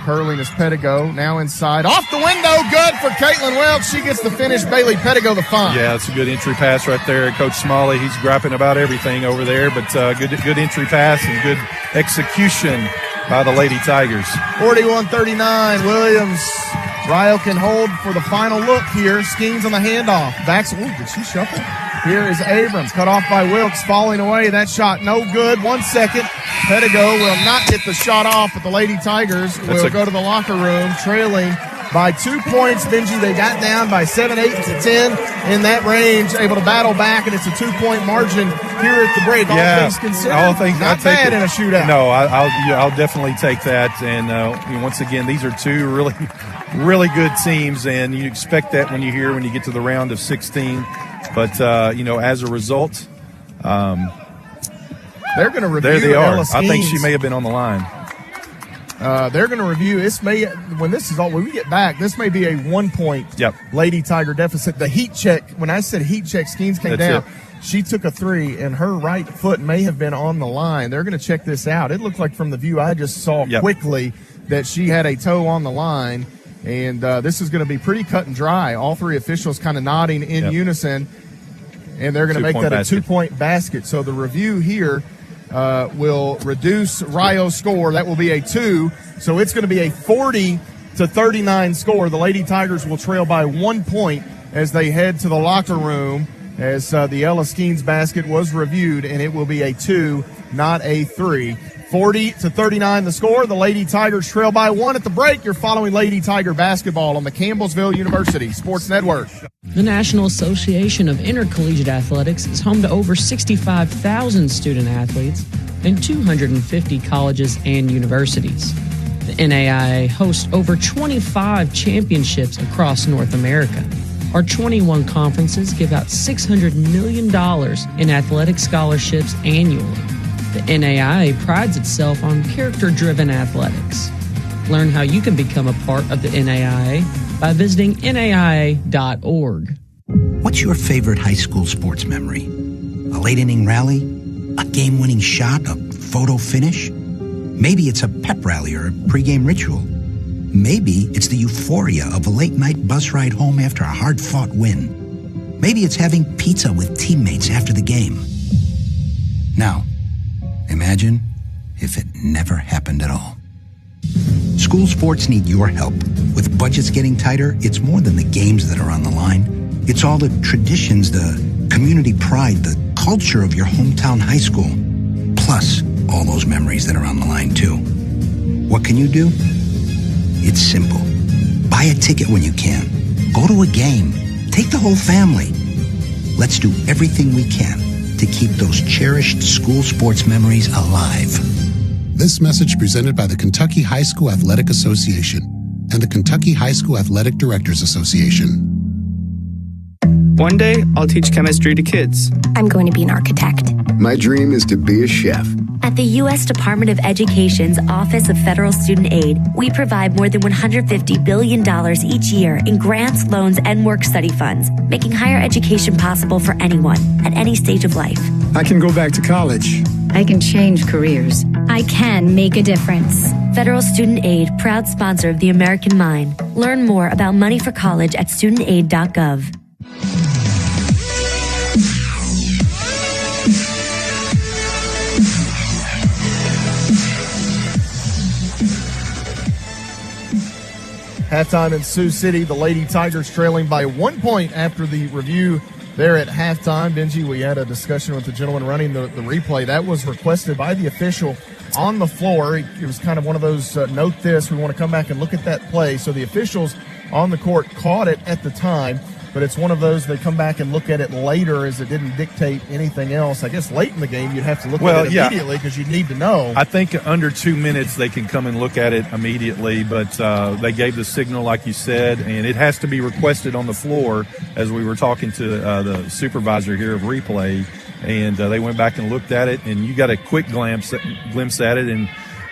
curling is Pettigo. Now inside. Off the window. Good for Caitlin Wilkes. She gets the finish. Bailey Pettigo the find. Yeah, it's a good entry pass right there. Coach Smalley, he's griping about everything over there, but good entry pass and good execution by the Lady Tigers. 41-39. Williams. Rio can hold for the final look here. Skeens on the handoff. Backs. Ooh, did she shuffle? Here is Abrams. Cut off by Wilkes. Falling away. That shot no good. 1 second. Pettigo will not get the shot off, but the Lady Tigers will go to the locker room trailing by 2 points. Benji, they got down by 7, 8 to 10 in that range, able to battle back, and it's a 2-point margin here at the break. All things considered, not bad in a shootout. No, I'll definitely take that. And once again, these are 2 really, really good teams, and you expect that when you get to the round of 16. But as a result, they're going to review. There they are. Ella Skeens. I think she may have been on the line. They're going to review. When we get back, this may be a 1-point Lady Tiger deficit. The heat check. When I said heat check, Skeens came down. She took a 3, and her right foot may have been on the line. They're going to check this out. It looked like from the view I just saw quickly that she had a toe on the line, and this is going to be pretty cut and dry. All 3 officials kind of nodding in unison, and they're going to make that a 2-point basket. So the review here will reduce Rio's score. That will be a 2. So it's going to be a 40-39 score. The Lady Tigers will trail by 1 point as they head to the locker room. as the Ella Skeens basket was reviewed, and it will be a 2, not a 3. 40-39 the score. The Lady Tigers trail by 1 at the break. You're following Lady Tiger basketball on the Campbellsville University Sports Network. The National Association of Intercollegiate Athletics is home to over 65,000 student athletes in 250 colleges and universities. The NAIA hosts over 25 championships across North America. Our 21 conferences give out $600 million in athletic scholarships annually. The NAIA prides itself on character-driven athletics. Learn how you can become a part of the NAIA by visiting NAIA.org. What's your favorite high school sports memory? A late-inning rally? A game-winning shot? A photo finish? Maybe it's a pep rally or a pregame ritual. Maybe it's the euphoria of a late-night bus ride home after a hard-fought win. Maybe it's having pizza with teammates after the game. Now, imagine if it never happened at all. School sports need your help. With budgets getting tighter, it's more than the games that are on the line. It's all the traditions, the community pride, the culture of your hometown high school. Plus, all those memories that are on the line, too. What can you do? It's simple. Buy a ticket when you can. Go to a game. Take the whole family. Let's do everything we can to keep those cherished school sports memories alive. This message presented by the Kentucky High School Athletic Association and the Kentucky High School Athletic Directors Association. One day, I'll teach chemistry to kids. I'm going to be an architect. My dream is to be a chef. At the U.S. Department of Education's Office of Federal Student Aid, we provide more than $150 billion each year in grants, loans, and work-study funds, making higher education possible for anyone at any stage of life. I can go back to college. I can change careers. I can make a difference. Federal Student Aid, proud sponsor of the American Mind. Learn more about money for college at studentaid.gov. Halftime in Sioux City, the Lady Tigers trailing by 1 point after the review there at halftime. Benji, we had a discussion with the gentleman running the replay. That was requested by the official on the floor. It was kind of one of those, note this, we want to come back and look at that play. So the officials on the court caught it at the time, but it's one of those they come back and look at it later as it didn't dictate anything else. I guess late in the game you'd have to look at it immediately because you'd need to know. I think under 2 minutes they can come and look at it immediately, but they gave the signal like you said, and it has to be requested on the floor as we were talking to the supervisor here of replay, and they went back and looked at it, and you got a quick glimpse at it, and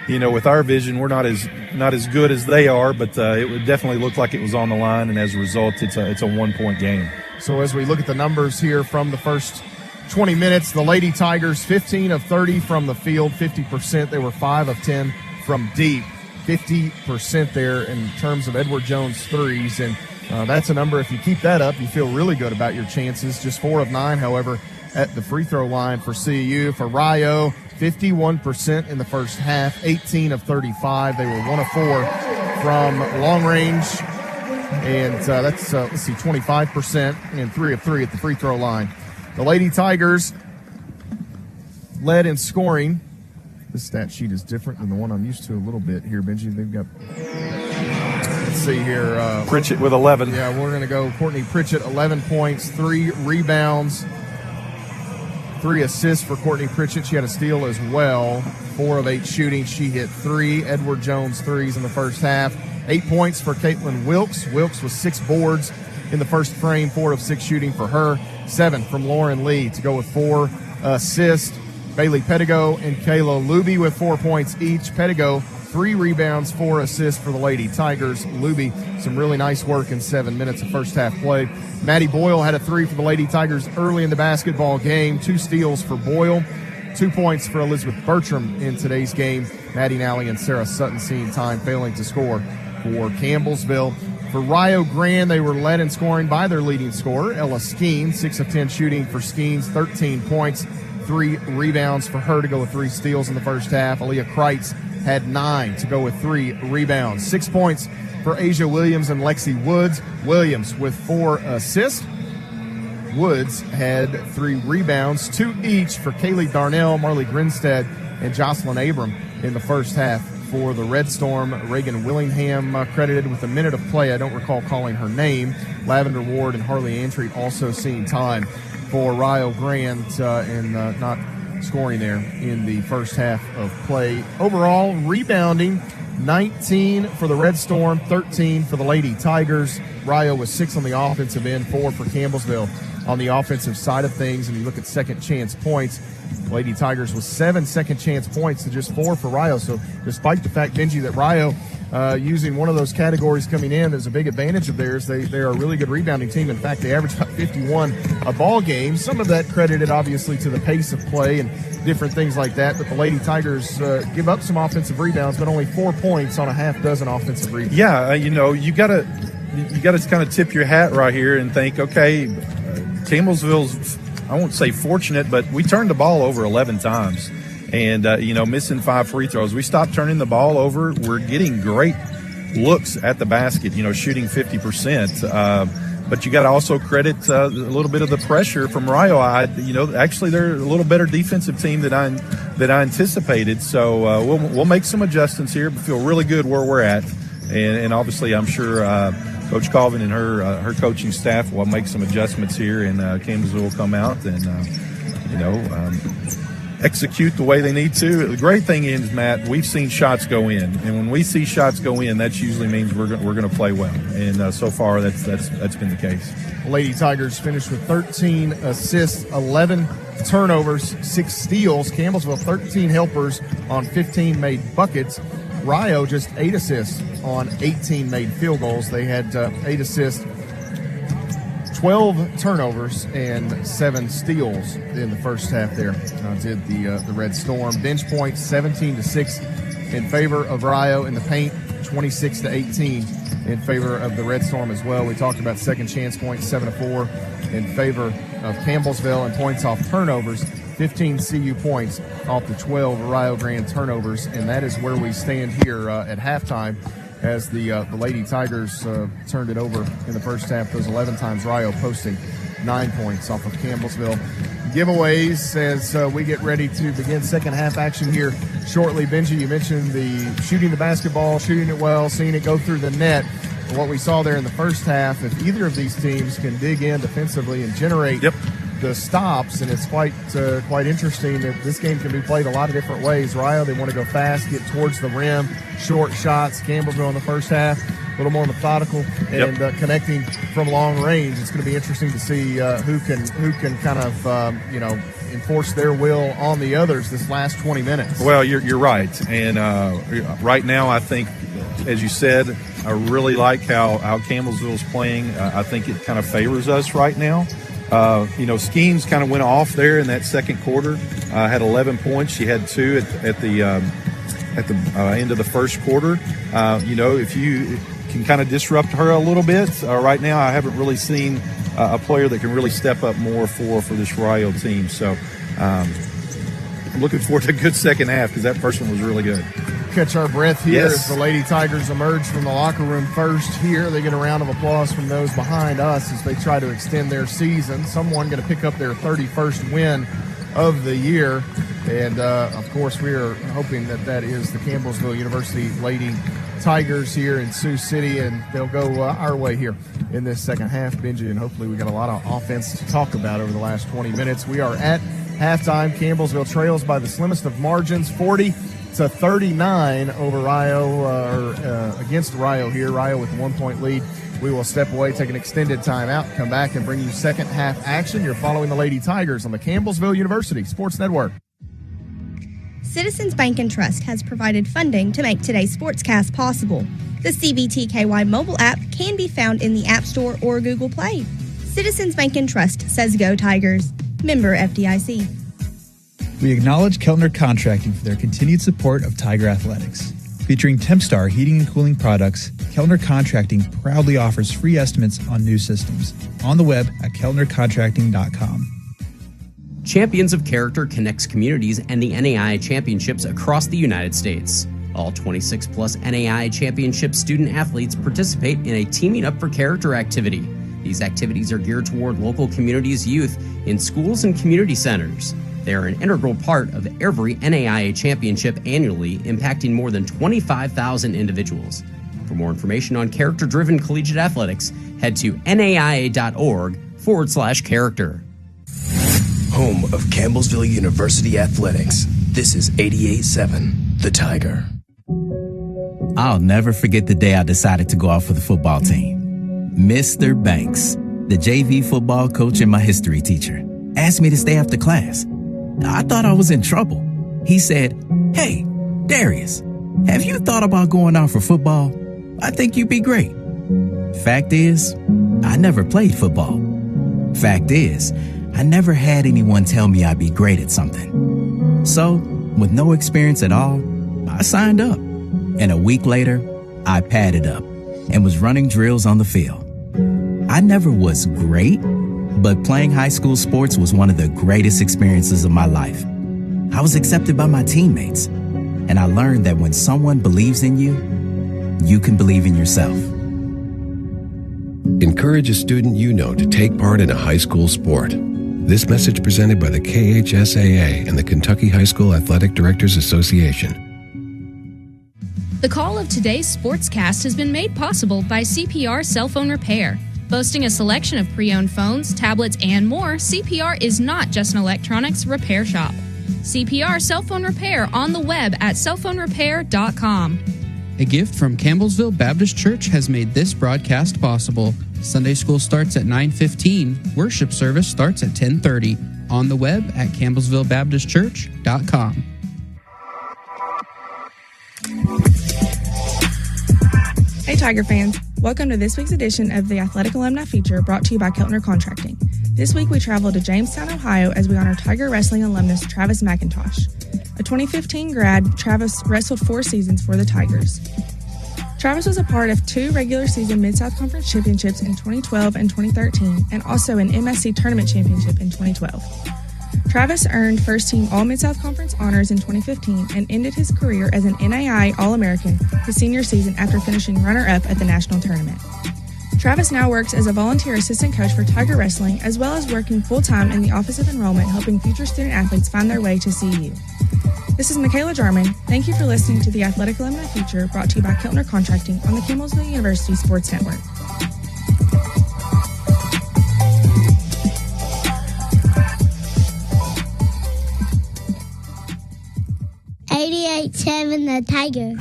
you know, with our vision, we're not as good as they are, but it would definitely look like it was on the line, and as a result, it's a 1 point game. So as we look at the numbers here from the first 20 minutes, the Lady Tigers 15 of 30 from the field, 50%. They were 5 of 10 from deep, 50% there in terms of Edward Jones threes, and that's a number. If you keep that up, you feel really good about your chances. Just 4 of 9, however, at the free throw line for CU. For Rio, 51% in the first half, 18 of 35. They were 1 of 4 from long range, and that's 25%, and 3 of 3 at the free throw line. The Lady Tigers led in scoring. This stat sheet is different than the one I'm used to a little bit here, Benji. They've got, let's see here. Pritchett with 11. Yeah, we're going to go Courtney Pritchett, 11 points, 3 rebounds, 3 assists for Courtney Pritchett. She had a steal as well. 4 of 8 shooting. She hit 3 Edward Jones threes in the first half. 8 points for Caitlin Wilkes. Wilkes with 6 boards in the first frame. 4 of 6 shooting for her. 7 from Lauren Lee to go with 4 assists. Bailey Pettigo and Kayla Luby with 4 points each. Pettigo, 3 rebounds, 4 assists for the Lady Tigers. Luby, some really nice work in 7 minutes of first half play. Maddie Boyle had a 3 for the Lady Tigers early in the basketball game. 2 steals for Boyle. 2 points for Elizabeth Bertram in today's game. Maddie Nally and Sarah Sutton seeing time, failing to score for Campbellsville. For Rio Grande, they were led in scoring by their leading scorer, Ella Skeens. 6 of 10 shooting for Skeens, 13 points, 3 rebounds for her to go with 3 steals in the first half. Aaliyah Kreitz had 9 to go with 3 rebounds. 6 points for Asia Williams and Lexi Woods. Williams with 4 assists. Woods had 3 rebounds, 2 each for Kaylee Darnell, Marley Grinstead, and Jocelyn Abram in the first half. For the Red Storm, Reagan Willingham credited with a minute of play. I don't recall calling her name. Lavender Ward and Harley Antreat also seeing time for Rio Grande and not scoring there in the first half of play. Overall, rebounding, 19 for the Red Storm, 13 for the Lady Tigers. Rio was 6 on the offensive end, 4 for Campbellsville on the offensive side of things. And you look at second chance points, Lady Tigers with 7 second chance points to just 4 for Rio. So despite the fact, Benji, that Rio using one of those categories coming in is a big advantage of theirs, they are a really good rebounding team. In fact, they average about 51 a ball game. Some of that credited obviously to the pace of play and different things like that. But the Lady Tigers give up some offensive rebounds, but only 4 points on a half dozen offensive rebounds. Yeah, you got to kind of tip your hat right here and think, okay, Campbellsville's, I won't say fortunate, but we turned the ball over 11 times and, missing 5 free throws. We stopped turning the ball over. We're getting great looks at the basket, shooting 50%. But you got to also credit a little bit of the pressure from Rio. Actually, they're a little better defensive team than I anticipated. So we'll make some adjustments here, but feel really good where we're at. And obviously, I'm sure Coach Colvin and her coaching staff will make some adjustments here, and Campbellsville will come out and execute the way they need to. The great thing is, Matt, we've seen shots go in, and when we see shots go in, that usually means we're going to play well. And so far, that's been the case. Lady Tigers finished with 13 assists, 11 turnovers, 6 steals. Campbellsville 13 helpers on 15 made buckets. Rio just 8 assists on 18 made field goals. They had 8 assists, 12 turnovers, and 7 steals in the first half there. Did the Red Storm. Bench points 17-6 in favor of Rio. In the paint, 26-18 in favor of the Red Storm as well. We talked about second chance points, 7-4 in favor of Campbellsville, and points off turnovers, 15 CU points off the 12 Rio Grande turnovers, and that is where we stand here at halftime as the Lady Tigers turned it over in the first half. Those 11 times, Rio posting 9 points off of Campbellsville. Giveaways as we get ready to begin second half action here shortly. Benji, you mentioned the shooting the basketball, shooting it well, seeing it go through the net. And what we saw there in the first half, if either of these teams can dig in defensively and generate the stops, and it's quite interesting that this game can be played a lot of different ways. Rio, they want to go fast, get towards the rim, short shots. Campbellsville in the first half, a little more methodical and connecting from long range. It's going to be interesting to see who can kind of enforce their will on the others this last 20 minutes. Well, you're right, and right now I think, as you said, I really like how Campbellsville's playing. I think it kind of favors us right now. Schemes kind of went off there in that second quarter. Had 11 points. She had 2 at the end of the first quarter. If you can kind of disrupt her a little bit, right now I haven't really seen a player that can really step up more for this Rio team. So I'm looking forward to a good second half because that first one was really good. Catch our breath here as the Lady Tigers emerge from the locker room first here. They get a round of applause from those behind us as they try to extend their season. Someone going to pick up their 31st win of the year. And, of course, we are hoping that is the Campbellsville University Lady Tigers here in Sioux City, and they'll go our way here in this second half, Benji, and hopefully we got a lot of offense to talk about over the last 20 minutes. We are at halftime. Campbellsville trails by the slimmest of margins, 40-39 over Rio, against Rio here. Rio with a 1-point lead. We will step away, take an extended timeout, come back and bring you second half action. You're following the Lady Tigers on the Campbellsville University Sports Network. Citizens Bank and Trust has provided funding to make today's sportscast possible. The CBTKY mobile app can be found in the App Store or Google Play. Citizens Bank and Trust says go Tigers. Member FDIC. We acknowledge Keltner Contracting for their continued support of Tiger Athletics. Featuring Tempstar heating and cooling products, Keltner Contracting proudly offers free estimates on new systems on the web at keltnercontracting.com. Champions of Character connects communities and the NAIA championships across the United States. All 26-plus NAIA championship student athletes participate in a Teaming Up for Character activity. These activities are geared toward local communities' youth in schools and community centers. They are an integral part of every NAIA championship annually, impacting more than 25,000 individuals. For more information on character-driven collegiate athletics, head to naia.org/character. Home of Campbellsville University Athletics. This is 88.7, The Tiger. I'll never forget the day I decided to go out for the football team. Mr. Banks, the JV football coach and my history teacher, asked me to stay after class. I thought I was in trouble. He said, "Hey, Darius, have you thought about going out for football? I think you'd be great." Fact is, I never played football. Fact is, I never had anyone tell me I'd be great at something. So, with no experience at all, I signed up. And a week later, I padded up and was running drills on the field. I never was great, but playing high school sports was one of the greatest experiences of my life. I was accepted by my teammates, and I learned that when someone believes in you, you can believe in yourself. Encourage a student you know to take part in a high school sport. This message presented by the KHSAA and the Kentucky High School Athletic Directors Association. The call of today's sportscast has been made possible by CPR Cell Phone Repair. Boasting a selection of pre-owned phones, tablets, and more, CPR is not just an electronics repair shop. CPR Cell Phone Repair on the web at cellphonerepair.com. A gift from Campbellsville Baptist Church has made this broadcast possible. Sunday school starts at 9:15. Worship service starts at 10:30. On the web at campbellsvillebaptistchurch.com. Hey Tiger fans, welcome to this week's edition of the Athletic Alumni Feature brought to you by Keltner Contracting. This week we travel to Jamestown, Ohio as we honor Tiger Wrestling alumnus Travis McIntosh. A 2015 grad, Travis wrestled 4 seasons for the Tigers. Travis was a part of 2 regular season Mid-South Conference championships in 2012 and 2013, and also an MSC tournament championship in 2012. Travis earned first-team All-Mid-South Conference honors in 2015 and ended his career as an NAIA All-American his senior season after finishing runner-up at the national tournament. Travis now works as a volunteer assistant coach for Tiger Wrestling, as well as working full-time in the Office of Enrollment, helping future student athletes find their way to CU. This is Michaela Jarman. Thank you for listening to the Athletic Alumni Feature brought to you by Keltner Contracting on the Campbellsville University Sports Network. The Tiger.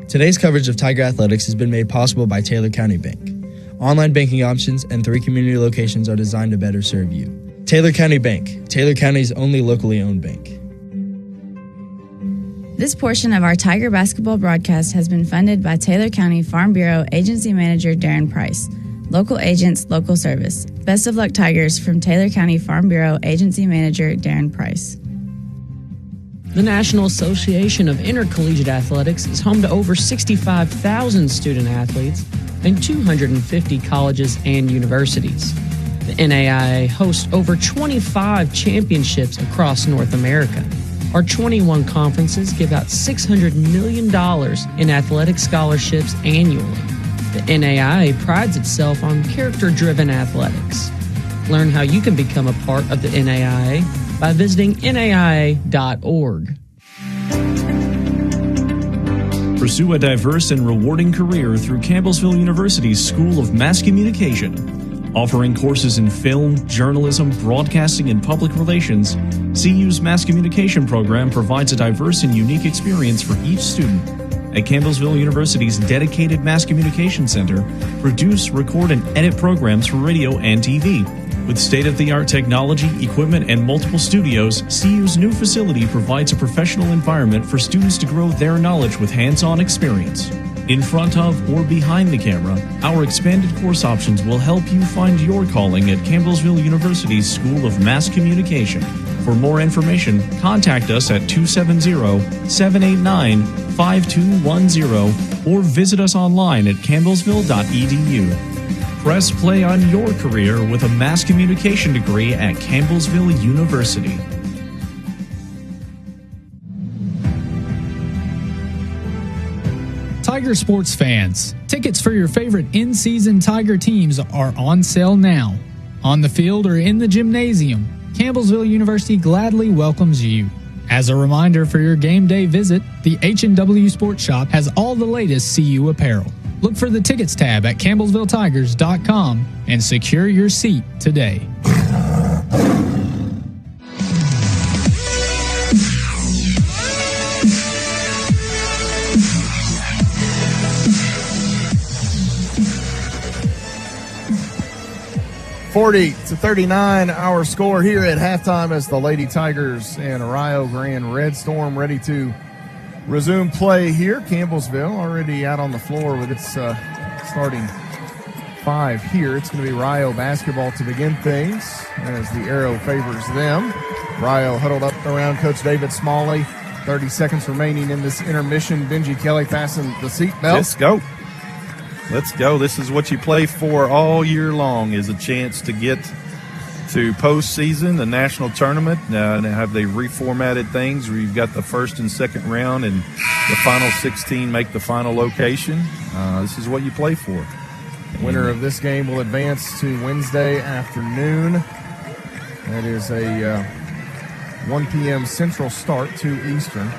Today's coverage of Tiger Athletics has been made possible by Taylor County Bank. Online banking options and 3 community locations are designed to better serve you. Taylor County Bank, Taylor County's only locally owned bank. This portion of our Tiger basketball broadcast has been funded by Taylor County Farm Bureau Agency Manager Darren Price. Local agents, local service. Best of luck, Tigers, from Taylor County Farm Bureau Agency Manager Darren Price. The National Association of Intercollegiate Athletics is home to over 65,000 student athletes and 250 colleges and universities. The NAIA hosts over 25 championships across North America. Our 21 conferences give out $600 million in athletic scholarships annually. The NAIA prides itself on character-driven athletics. Learn how you can become a part of the NAIA by visiting naia.org. Pursue a diverse and rewarding career through Campbellsville University's School of Mass Communication. Offering courses in film, journalism, broadcasting, and public relations, CU's Mass Communication program provides a diverse and unique experience for each student. At Campbellsville University's dedicated Mass Communication Center, produce, record, and edit programs for radio and TV. With state-of-the-art technology, equipment, and multiple studios, CU's new facility provides a professional environment for students to grow their knowledge with hands-on experience. In front of or behind the camera, our expanded course options will help you find your calling at Campbellsville University's School of Mass Communication. For more information, contact us at 270-789-5210 or visit us online at campbellsville.edu. Press play on your career with a mass communication degree at Campbellsville University. Tiger sports fans, tickets for your favorite in-season Tiger teams are on sale now. On the field or in the gymnasium, Campbellsville University gladly welcomes you. As a reminder for your game day visit, the H&W Sports Shop has all the latest CU apparel. Look for the tickets tab at campbellsvilletigers.com and secure your seat today. (40-39) our score here at halftime as the Lady Tigers and Rio Grande Red Storm ready to resume play here. Campbellsville already out on the floor with its starting five here. It's going to be Rio basketball to begin things as the arrow favors them. Rio huddled up around Coach David Smalley. 30 seconds remaining in this intermission. Benji Kelly fastened the seatbelt. Let's go. Let's go. This is what you play for all year long, is a chance to get to postseason, the national tournament. Now have they reformatted things where you've got the first and second round and the final 16 make the final location. This is what you play for. Winner of this game will advance to Wednesday afternoon. That is a 1 p.m. Central start, 2 Eastern.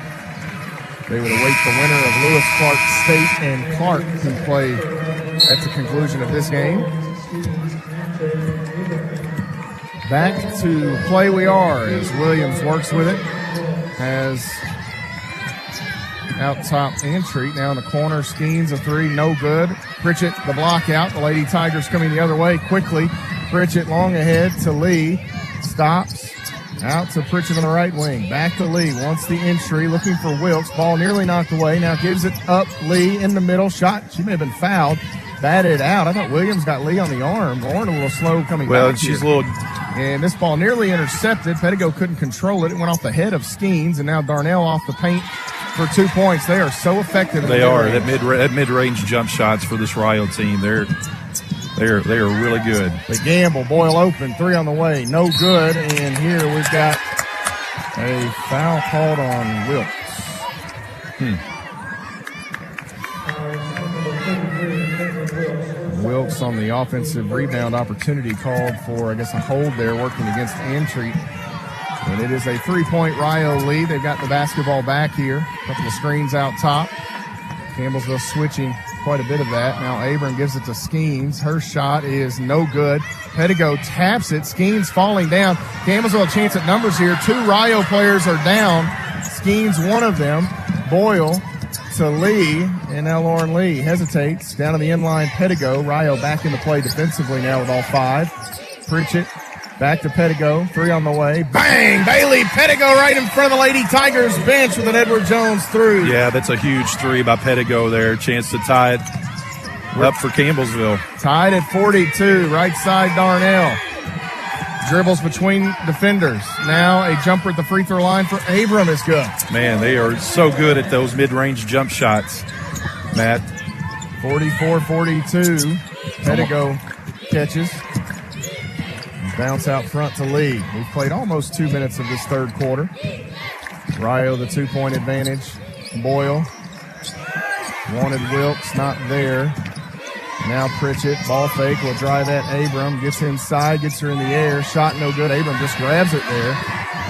They would await the winner of Lewis Clark State and Clark, who play at the conclusion of this game. Back to play we are as Williams works with it. Has out top Antreat. Now in the corner, Skeens a three, no good. Pritchett the block out. The Lady Tigers coming the other way quickly. Pritchett long ahead to Lee. Stops. Out to Pritchett on the right wing. Back to Lee. Wants the entry. Looking for Wilkes. Ball nearly knocked away. Now gives it up. Lee in the middle. Shot. She may have been fouled. Batted out. I thought Williams got Lee on the arm. Lauren a little slow coming back. Well, she's a little. And this ball nearly intercepted. Pettigo couldn't control it. It went off the head of Skeens. And now Darnell off the paint for 2 points. They are so effective. They are. That mid-range jump shots for this Rio team. They are really good. They gamble. Boyle open. Three on the way. No good. And here we've got a foul called on Wilkes. Wilkes on the offensive rebound opportunity called for, I guess, a hold there working against Antreat. And it is a 3-point Rio lead. They've got the basketball back here. A couple of screens out top. Campbellsville switching quite a bit of that. Now Abram gives it to Skeens. Her shot is no good. Pettigo taps it. Skeens falling down. Campbellsville a chance at numbers here. 2 Rio players are down. Skeens one of them. Boyle to Lee, and now Lauren Lee hesitates. Down to the inline, Pettigo. Rio back into play defensively now with all 5. Pritchett back to Pettigo. 3 on the way. Bang! Bailey Pettigo right in front of the Lady Tigers bench with an Edward Jones through. Yeah, that's a huge 3 by Pettigo there. Chance to tie it up for Campbellsville. Tied at 42. Right side, Darnell. Dribbles between defenders. Now a jumper at the free throw line for Abram is good. Man, they are so good at those mid-range jump shots, Matt. 44-42. Pettigo catches. Bounce out front to Lee. We've played almost 2 minutes of this third quarter. Rio the 2-point advantage. Boyle. Wanted Wilkes, not there. Now Pritchett, ball fake, will drive at Abram, gets inside, gets her in the air, shot no good. Abram just grabs it there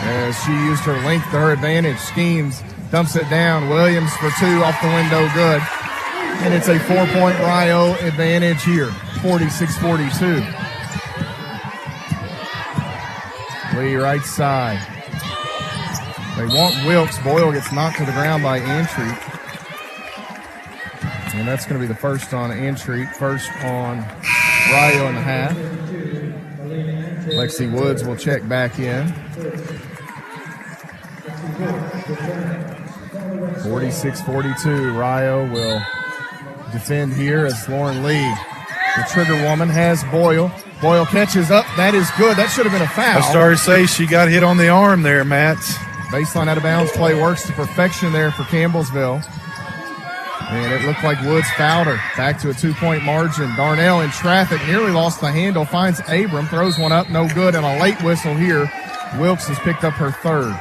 as she used her length to her advantage. Skeens dumps it down. Williams for 2 off the window, good. And it's a 4-point Rio advantage here, 46-42. Lee right side. They want Wilkes. Boyle gets knocked to the ground by Antreat. And that's going to be the first on Antreat, first on Rio in the half. Lexi Woods will check back in. 46-42. Rio will defend here as Lauren Lee, the trigger woman, has Boyle. Boyle catches up. That is good. That should have been a foul. I started to say she got hit on the arm there, Matt. Baseline out of bounds play works to perfection there for Campbellsville. And it looked like Woods fouled her. Back to a 2-point margin. Darnell in traffic, nearly lost the handle, finds Abram, throws one up, no good, and a late whistle here. Wilkes has picked up her 3rd.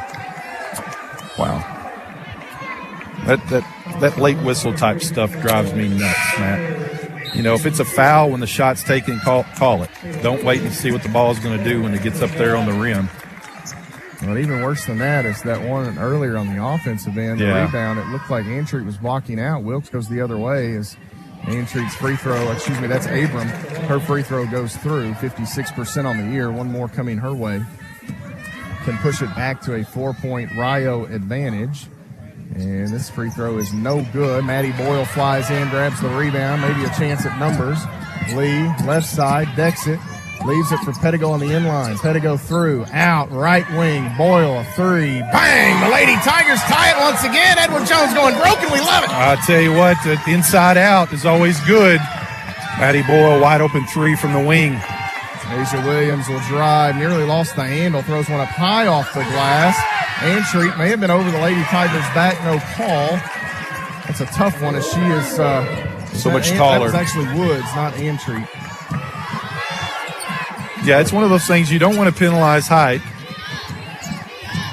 Wow. that late whistle type stuff drives me nuts, Matt. You know, if it's a foul when the shot's taken, call it. Don't wait and see what the ball's going to do when it gets up there on the rim. Well, even worse than that is that one earlier on the offensive end, the rebound. It looked like Antreat was blocking out. Wilkes goes the other way as Antreat's free throw, that's Abram. Her free throw goes through, 56% on the year. One more coming her way. Can push it back to a 4-point Rio advantage. And this free throw is no good. Maddie Boyle flies in, grabs the rebound, maybe a chance at numbers. Lee, left side, decks it. Leaves it for Pettigo on the inline. Pettigo through, out, right wing. Boyle, a three. Bang! The Lady Tigers tie it once again. Edward Jones going broken. We love it. I tell you what, the inside out is always good. Maddie Boyle, wide open three from the wing. Asia Williams will drive. Nearly lost the handle. Throws one up high off the glass. Antreat may have been over the Lady Tigers' back. No call. That's a tough one as she is so much taller. That was actually Woods, not Antreat. Yeah, it's one of those things you don't want to penalize height.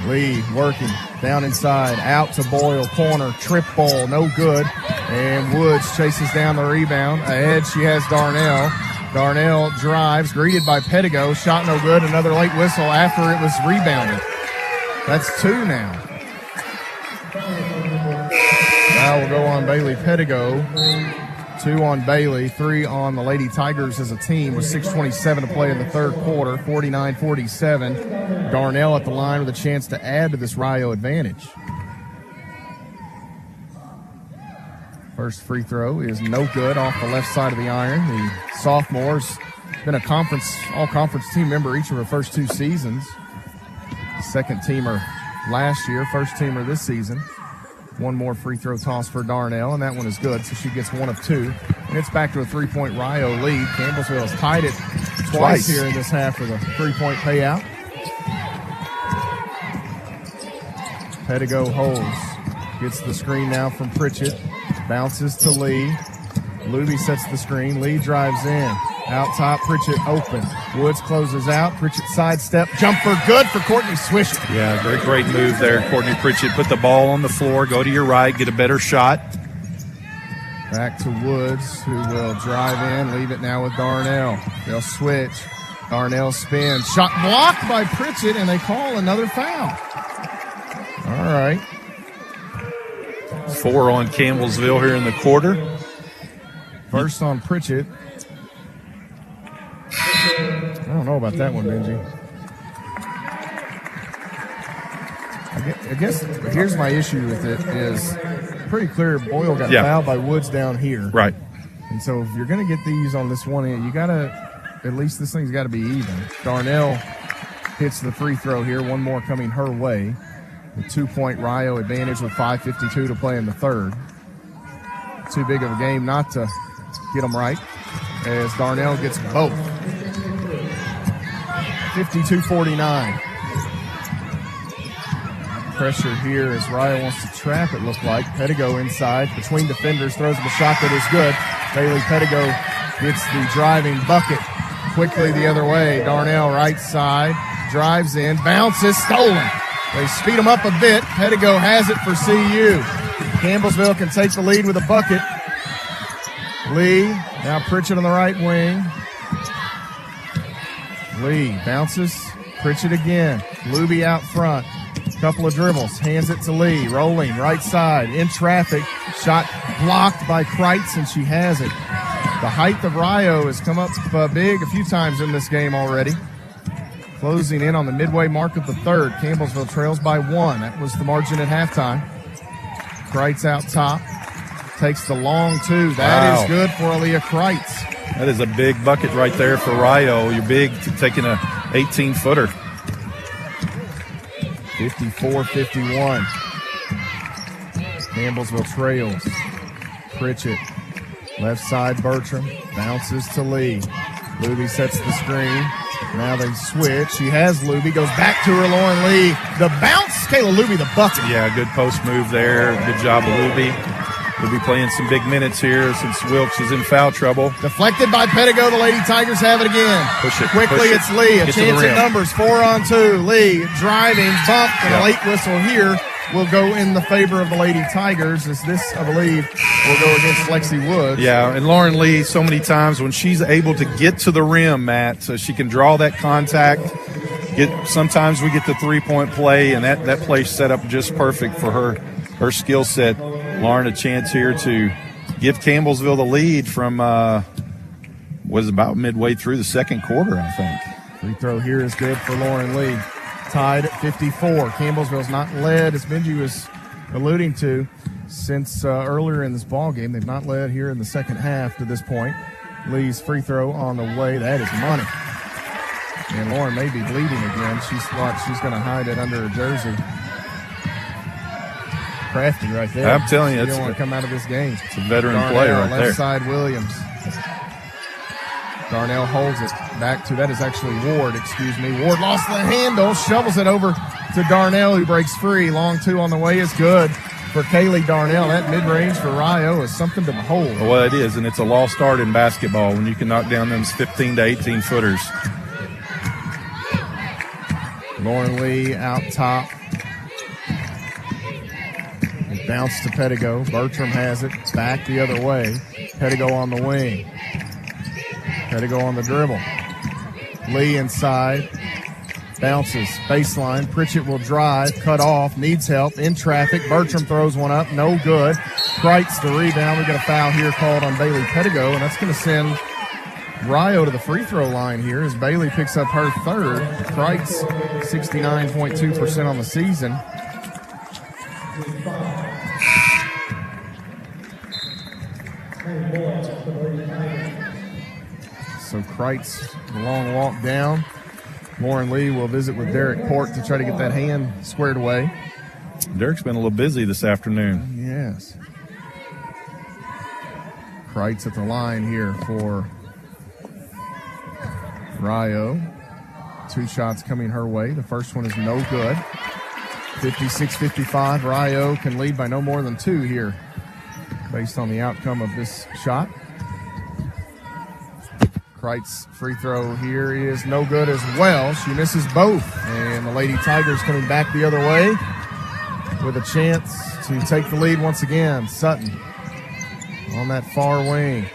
Lee working down inside, out to Boyle, corner, trip ball, no good. And Woods chases down the rebound. Ahead she has Darnell. Darnell drives, greeted by Pettigo. Shot no good, another late whistle after it was rebounded. That's two now. Foul will go on Bailey Pettigo. 2 on Bailey, 3 on the Lady Tigers as a team with 6:27 to play in the third quarter, 49-47. Darnell at the line with a chance to add to this Rio advantage. First free throw is no good off the left side of the iron. The sophomore's been a all-conference team member each of her first 2 seasons. Second teamer last year, first teamer this season. One more free throw toss for Darnell, and that one is good, so she gets 1 of 2. And it's back to a 3-point Rio lead. Campbellsville has tied it twice here in this half with a 3-point payout. Pettigo holds. Gets the screen now from Pritchett. Bounces to Lee. Luby sets the screen. Lee drives in. Out top, Pritchett open. Woods closes out. Pritchett sidestep. Jumper good for Courtney Swisher. Yeah, great move there. Courtney Pritchett put the ball on the floor. Go to your right. Get a better shot. Back to Woods, who will drive in. Leave it now with Darnell. They'll switch. Darnell spins. Shot blocked by Pritchett, and they call another foul. All right. 4 on Campbellsville here in the quarter. First on Pritchett. I don't know about that one, Benji. I guess here's my issue with it is pretty clear Boyle got fouled by Woods down here. Right. And so if you're going to get these on this one end, you got to, at least this thing's got to be even. Darnell hits the free throw here. One more coming her way. The 2-point Rio advantage with 5:52 to play in the third. Too big of a game not to get them right as Darnell gets both. 52-49. Pressure here as Rio wants to trap, it looked like. Pettigo inside, between defenders, throws the shot that is good. Bailey Pettigo gets the driving bucket. Quickly the other way. Darnell right side, drives in, bounces, stolen. They speed him up a bit. Pettigo has it for CU. Campbellsville can take the lead with a bucket. Lee, now Pritchett on the right wing. Lee bounces, Pritchett again. Luby out front. Couple of dribbles, hands it to Lee. Rolling, right side, in traffic. Shot blocked by Kreitz, and she has it. The height of Rio has come up big a few times in this game already. Closing in on the midway mark of the third. Campbellsville trails by 1. That was the margin at halftime. Kreitz out top. Takes the long 2. That is good for Aaliyah Kreitz. That is a big bucket right there for Rio. You're big taking a 18-footer. 54-51. Campbellsville trails. Pritchett. Left side, Bertram. Bounces to Lee. Luby sets the screen. Now they switch. She has Luby. Goes back to her, Lauren Lee. The bounce. Kayla Luby, the bucket. Yeah, good post move there. Good job, Luby. We'll be playing some big minutes here since Wilkes is in foul trouble. Deflected by Pettigo. The Lady Tigers have it again. Push it. Quickly, push it. It's Lee. A Get chance at numbers. 4 on 2. Lee driving, bump, and a late whistle here will go in the favor of the Lady Tigers, as this, I believe, will go against Lexi Woods. Yeah, and Lauren Lee, so many times when she's able to get to the rim, Matt, so she can draw that contact. Sometimes we get the three-point play, and that play's set up just perfect for her skill set. Lauren, a chance here to give Campbellsville the lead from was about midway through the second quarter, I think. Free throw here is good for Lauren Lee. Tied at 54. Campbellsville's not led, as Benji was alluding to, since earlier in this ball game. They've not led here in the second half to this point. Lee's free throw on the way. That is money. And Lauren may be bleeding again. She's going to hide it under her jersey. Crafty right there. I'm telling you, you don't want to come out of this game. It's a veteran Darnell, player right left there. Side Williams. Darnell holds it back to, that is actually Ward, excuse me. Ward lost the handle, shovels it over to Darnell, who breaks free. Long two on the way is good for Kaylee Darnell. That mid-range for Rio is something to behold. Well, it is, and it's a lost art in basketball when you can knock down them 15 to 18 footers. Lauren Lee out top. It bounced to Pettigo. Bertram has it back the other way. Pettigo on the wing. Pettigo on the dribble. Lee inside. Bounces. Baseline. Pritchett will drive. Cut off. Needs help. In traffic. Bertram throws one up. No good. Kreitz the rebound. We got a foul here called on Bailey Pettigo, and that's going to send Rio to the free throw line here as Bailey picks up her third. Kreitz 69.2% on the season. So Kreitz, the long walk down. Lauren Lee will visit with Derek Port to try to get that hand squared away. Derek's been a little busy this afternoon. Yes. Kreitz at the line here for Rio. Two shots coming her way. The first one is no good. 56-55. Rio can lead by no more than two here based on the outcome of this shot. Kreitz free throw here is no good as well. She misses both. And the Lady Tigers coming back the other way with a chance to take the lead once again. Sutton on that far wing.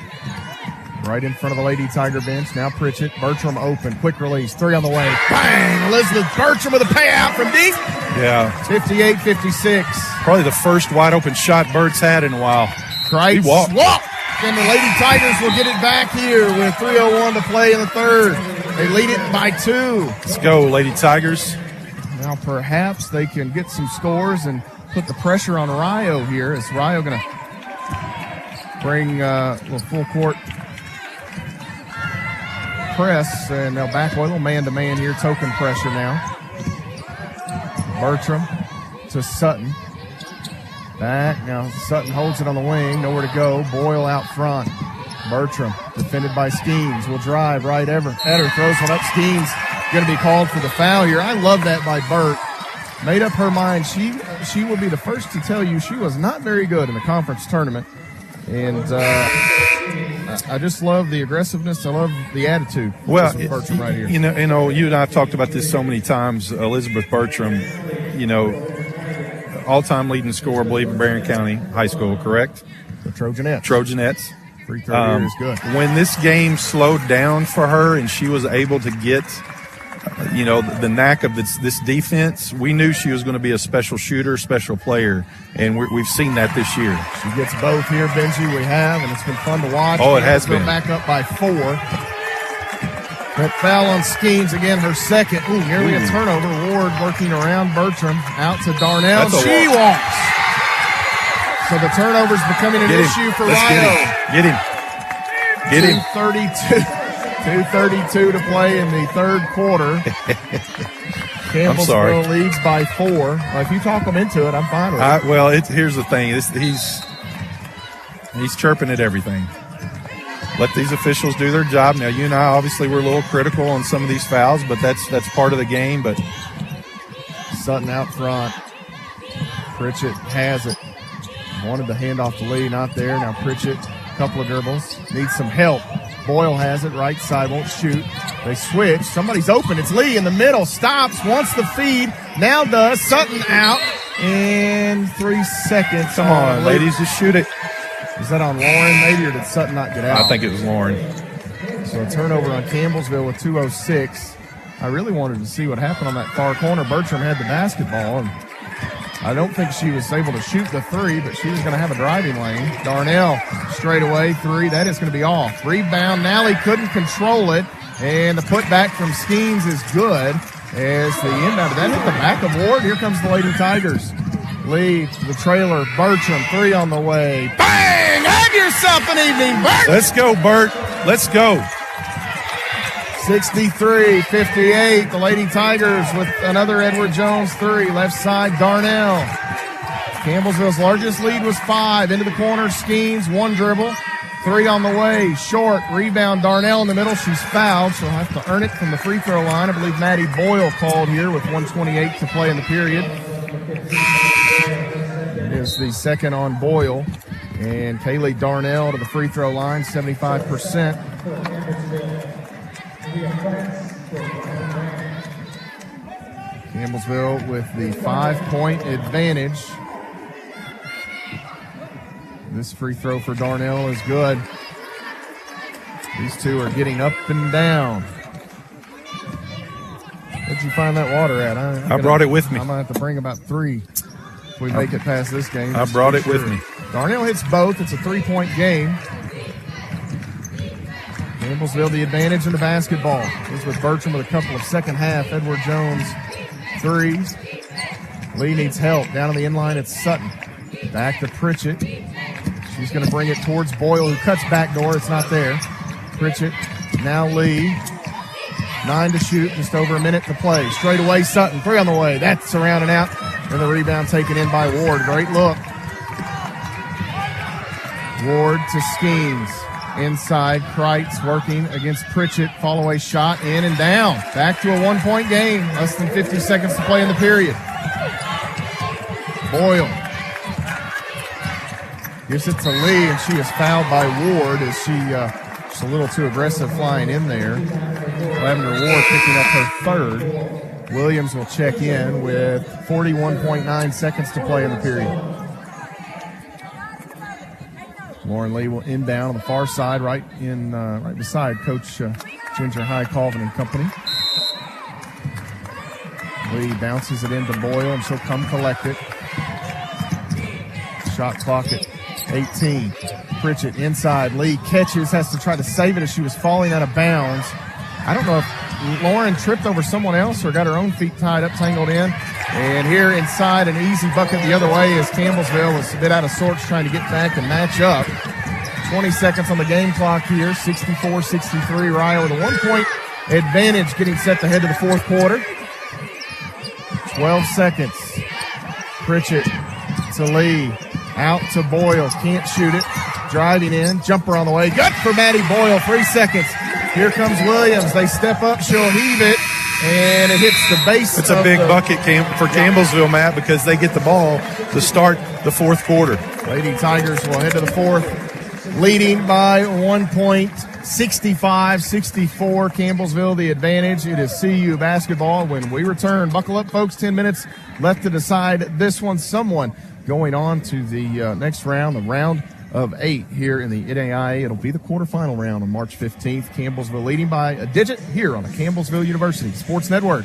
Right in front of the Lady Tiger bench. Now Pritchett. Bertram open. Quick release. Three on the way. Bang! Elizabeth Bertram with a payout from deep. Yeah. 58-56. Probably the first wide open shot Bird's had in a while. Kreitz walk. And the Lady Tigers will get it back here with 3:01 to play in the third. They lead it by two. Let's go, Lady Tigers. Now perhaps they can get some scores and put the pressure on Rio here. Is Rio going to bring a full court press? And they'll back a little man-to-man here. Token pressure now. Bertram to Sutton. Back. Now Sutton holds it on the wing. Nowhere to go. Boyle out front. Bertram defended by Skeens. Will drive right at her. Throws one up. Skeens going to be called for the foul here. I love that by Burt. Made up her mind. She will be the first to tell you she was not very good in the conference tournament. And I just love the aggressiveness. I love the attitude. Well, Bertram right here. You know, you and I have talked about this so many times. Elizabeth Bertram, all-time leading scorer, I believe, in Barron County High School, correct? The Trojanettes. Free throw here is good. When this game slowed down for her and she was able to get, the knack of this defense, we knew she was going to be a special shooter, special player, and we've seen that this year. She gets both here, Benji. We have, and it's been fun to watch. Oh, it has been. Back up by 4. That foul on Skeens, again, her second. Nearly a turnover. Ward working around Bertram. Out to Darnell. She walks. So the turnover's becoming an issue for Rio. Get him. 2:32 to play in the third quarter. Campbellsville leads by 4. Well, if you talk them into it, I'm fine with it. Well, here's the thing. He's chirping at everything. Let these officials do their job. Now, you and I, obviously, we're a little critical on some of these fouls, but that's part of the game. But Sutton out front. Pritchett has it. Wanted the handoff to Lee, not there. Now Pritchett, couple of dribbles. Needs some help. Boyle has it, right side, won't shoot. They switch. Somebody's open. It's Lee in the middle. Stops, wants the feed. Now does. Sutton out. And 3 seconds. Come on, ladies, just shoot it. Is that on Lauren maybe, or did Sutton not get out? I think it was Lauren. So a turnover on Campbellsville with 2:06. I really wanted to see what happened on that far corner. Bertram had the basketball, and I don't think she was able to shoot the three, but she was going to have a driving lane. Darnell straight away three. That is going to be off. Rebound. Nally couldn't control it, and the putback from Skeens is good. As the inbound, that hit the back of Ward. Here comes the Lady Tigers. Lead to the trailer. Bertram, three on the way. Bang! Have yourself an evening, Bert! Let's go, Bert. Let's go. 63-58. The Lady Tigers with another Edward Jones three. Left side, Darnell. Campbellsville's largest lead was 5. Into the corner, Skeens, one dribble. Three on the way, short, rebound, Darnell in the middle. She's fouled. She'll have to earn it from the free throw line. I believe Maddie Boyle called here with 1:28 to play in the period. It is the second on Boyle. And Kaylee Darnell to the free throw line, 75%. Campbellsville with the 5-point advantage. This free throw for Darnell is good. These two are getting up and down. Where'd you find that water at? I brought it with me. I'm going to have to bring about 3 if we make it past this game. I brought it with me. Darnell hits both. It's a 3-point game. Campbellsville the advantage in the basketball. This with Bertram with a couple of second half. Edward Jones threes. Lee needs help. Down on the inline, it's Sutton. Back to Pritchett. She's going to bring it towards Boyle, who cuts back door. It's not there. Pritchett, now Lee. 9 to shoot, just over a minute to play. Straight away, Sutton, three on the way. That's around and out. And the rebound taken in by Ward. Great look. Ward to Skeens. Inside, Kreitz working against Pritchett. Fall away shot, in and down. Back to a 1-point game. Less than 50 seconds to play in the period. Boyle gives it to Lee, and she is fouled by Ward as she's a little too aggressive flying in there. Lavender Ward picking up her third. Williams will check in with 41.9 seconds to play in the period. Lauren Lee will inbound on the far side, right beside Coach Ginger High Colvin and company. Lee bounces it into Boyle, and she'll come collect it. Shot clock at 18. Pritchett inside. Lee catches, has to try to save it as she was falling out of bounds. I don't know if Lauren tripped over someone else or got her own feet tied up, tangled in. And here inside, an easy bucket the other way as Campbellsville was a bit out of sorts trying to get back and match up. 20 seconds on the game clock here. 64-63. Ryle with a 1-point advantage getting set to head to the fourth quarter. 12 seconds. Pritchett to Lee. Out to Boyle. Can't shoot it. Driving in. Jumper on the way. Good for Maddie Boyle. 3 seconds. Here comes Williams. They step up. She'll heave it. And it hits the base. It's a big bucket for Campbellsville, Matt, because they get the ball to start the fourth quarter. Lady Tigers will head to the fourth, leading by 1 point, 65-64. Campbellsville the advantage. It is CU basketball when we return. Buckle up, folks. 10 minutes left to decide this one. Someone going on to the next round, the round of 8 here in the NAIA. It'll be the quarterfinal round on March 15th. Campbellsville leading by a digit here on the Campbellsville University Sports Network.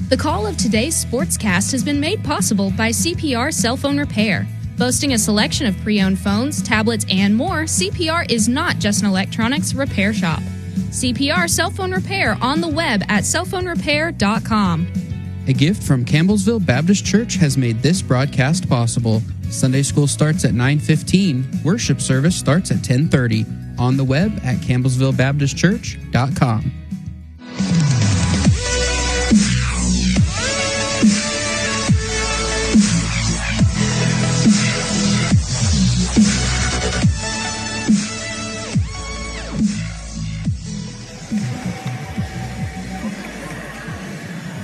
The call of today's sportscast has been made possible by CPR Cell Phone Repair. Boasting a selection of pre-owned phones, tablets, and more, CPR is not just an electronics repair shop. CPR Cell Phone Repair on the web at cellphonerepair.com. A gift from Campbellsville Baptist Church has made this broadcast possible. Sunday school starts at 9:15. Worship service starts at 10:30. On the web at campbellsvillebaptistchurch.com.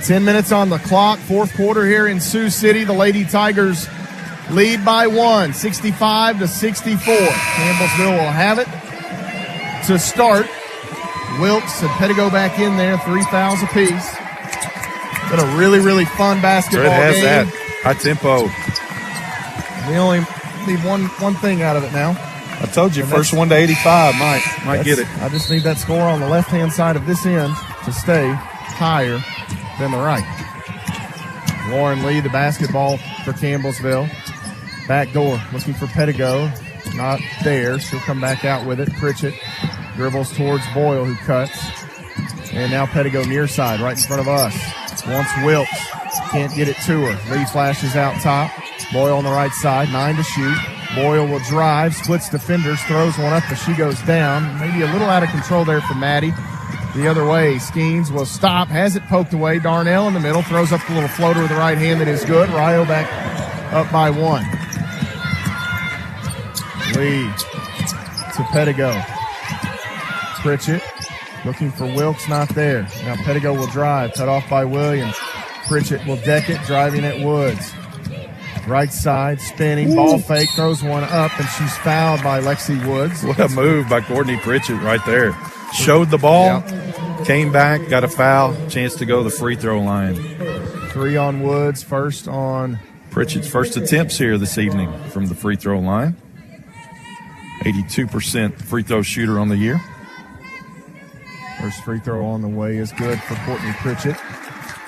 Ten minutes on the clock. Fourth quarter here in Sioux City. The Lady Tigers lead by 1, 65-64. Campbellsville will have it to start. Wilkes and Pettigo back in there, 3 fouls apiece. Been a really, really fun basketball game. High tempo. We only need one thing out of it now. I told you, first one to 85 might get it. I just need that score on the left-hand side of this end to stay higher than the right. Lauren Lee, the basketball for Campbellsville. Back door, looking for Pettigo. Not there. She'll come back out with it. Pritchett dribbles towards Boyle, who cuts. And now Pettigo near side, right in front of us. Wants Wilkes. Can't get it to her. Lee flashes out top. Boyle on the right side, 9 to shoot. Boyle will drive, splits defenders, throws one up, but she goes down. Maybe a little out of control there for Maddie. The other way, Skeens will stop, has it poked away. Darnell in the middle, throws up the little floater with the right hand that is good. Rio back up by 1. Lee to Pettigo. Pritchett looking for Wilkes, not there. Now Pettigo will drive, cut off by Williams. Pritchett will deck it, driving at Woods. Right side, spinning, ball fake, throws one up, and she's fouled by Lexi Woods. What a move by Courtney Pritchett right there. Showed the ball, came back, got a foul, chance to go to the free throw line. 3 on Woods, first on Pritchett's first attempts here this evening from the free throw line. 82% free throw shooter on the year. First free throw on the way is good for Courtney Pritchett.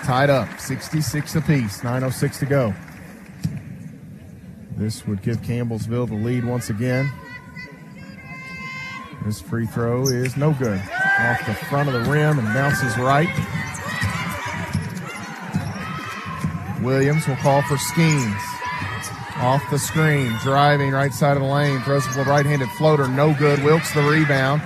Tied up, 66 apiece, 9:06 to go. This would give Campbellsville the lead once again. This free throw is no good. Off the front of the rim and bounces right. Williams will call for Skeens. Off the screen, driving right side of the lane, throws a right-handed floater, no good. Wilkes the rebound.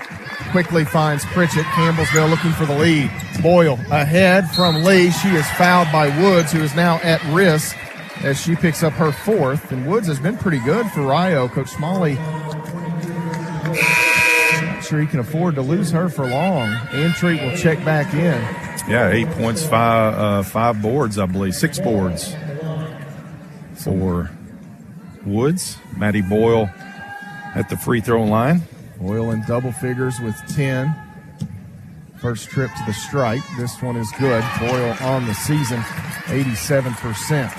Quickly finds Pritchett. Campbellsville looking for the lead. Boyle ahead from Lee. She is fouled by Woods, who is now at risk as she picks up her 4th. And Woods has been pretty good for Rio. Coach Smalley, not sure he can afford to lose her for long. Antreat will check back in. Yeah, 8 points, 5 boards, I believe. 6 boards for Woods. Maddie Boyle at the free throw line. Boyle in double figures with 10. First trip to the stripe. This one is good. Boyle on the season, 87%.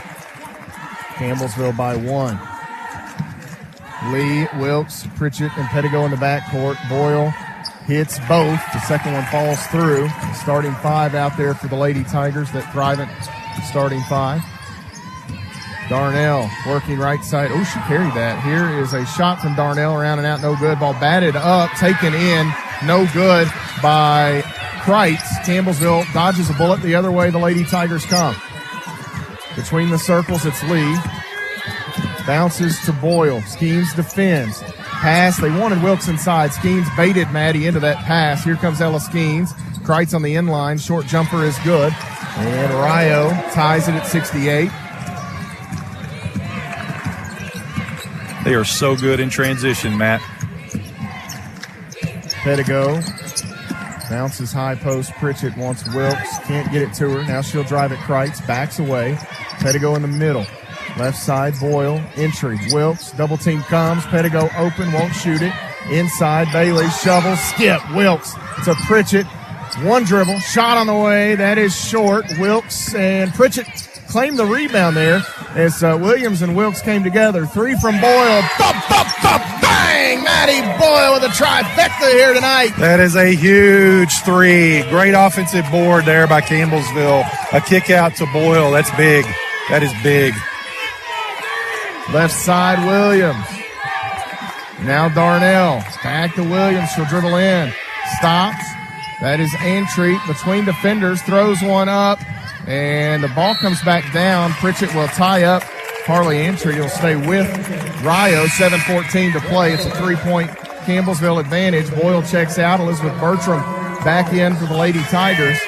Campbellsville by 1. Lee, Wilkes, Pritchett, and Pettigo in the backcourt. Boyle hits both. The second one falls through. Starting 5 out there for the Lady Tigers. That Thrivent starting 5. Darnell working right side. Oh, she carried that. Here is a shot from Darnell, around and out, no good. Ball batted up, taken in, no good by Kreitz. Campbellsville dodges a bullet the other way. The Lady Tigers come. Between the circles, it's Lee. Bounces to Boyle. Skeens defends. Pass. They wanted Wilkes inside. Skeens baited Maddie into that pass. Here comes Ella Skeens. Kreitz on the end line. Short jumper is good. And Rio ties it at 68. They are so good in transition, Matt. Pettigo bounces high post. Pritchett wants Wilkes. Can't get it to her. Now she'll drive at Kreitz. Backs away. Pettigo in the middle. Left side, Boyle. Entry. Wilkes. Double team comes. Pettigo open. Won't shoot it. Inside, Bailey. Shovel. Skip. Wilkes to Pritchett. One dribble. Shot on the way. That is short. Wilkes and Pritchett claimed the rebound there as Williams and Wilkes came together. 3 from Boyle. Bump, bump, bump, bang! Maddie Boyle with a trifecta here tonight. That is a huge 3. Great offensive board there by Campbellsville. A kick out to Boyle. That's big. That is big. Left side, Williams. Now Darnell. Back to Williams. She'll dribble in. Stops. That is Antreat between defenders. Throws one up. And the ball comes back down. Pritchett will tie up. Harley Antreat will stay with Rio. 7:14 to play. It's a 3-point Campbellsville advantage. Boyle checks out. Elizabeth Bertram back in for the Lady Tigers.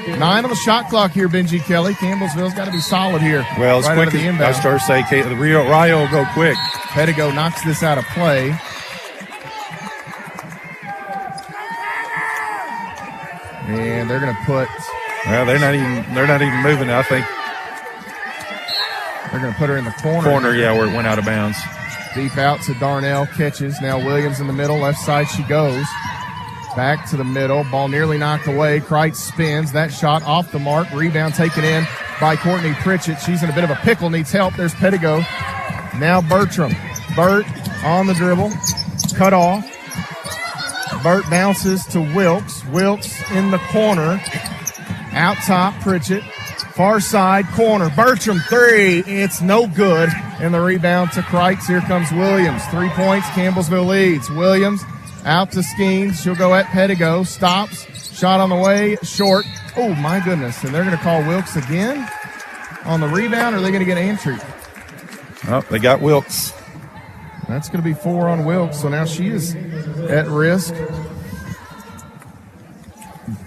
9 on the shot clock here, Benji Kelly. Campbellsville's got to be solid here. Well, it's right quick. out of the inbound. I start to say Rio will go quick. Pettigo knocks this out of play. And they're going to put. Well, they're not even moving. I think they're going to put her in the corner. Yeah, where it went out of bounds. Deep out to Darnell, catches. Now Williams in the middle, left side she goes. Back to the middle, ball nearly knocked away. Kreitz spins, that shot off the mark. Rebound taken in by Courtney Pritchett. She's in a bit of a pickle, needs help. There's Pettigo. Now Bertram. Burt on the dribble. Cut off. Burt bounces to Wilkes. Wilkes in the corner. Out top, Pritchett. Far side corner. Bertram, three. It's no good. And the rebound to Kreitz. Here comes Williams. 3 points. Campbellsville leads. Williams out to Skeens. She'll go at Pettigo. Stops. Shot on the way. Short. Oh, my goodness. And they're going to call Wilkes again on the rebound, or are they going to get Antry? Oh, they got Wilkes. That's going to be 4 on Wilkes. So now she is at risk.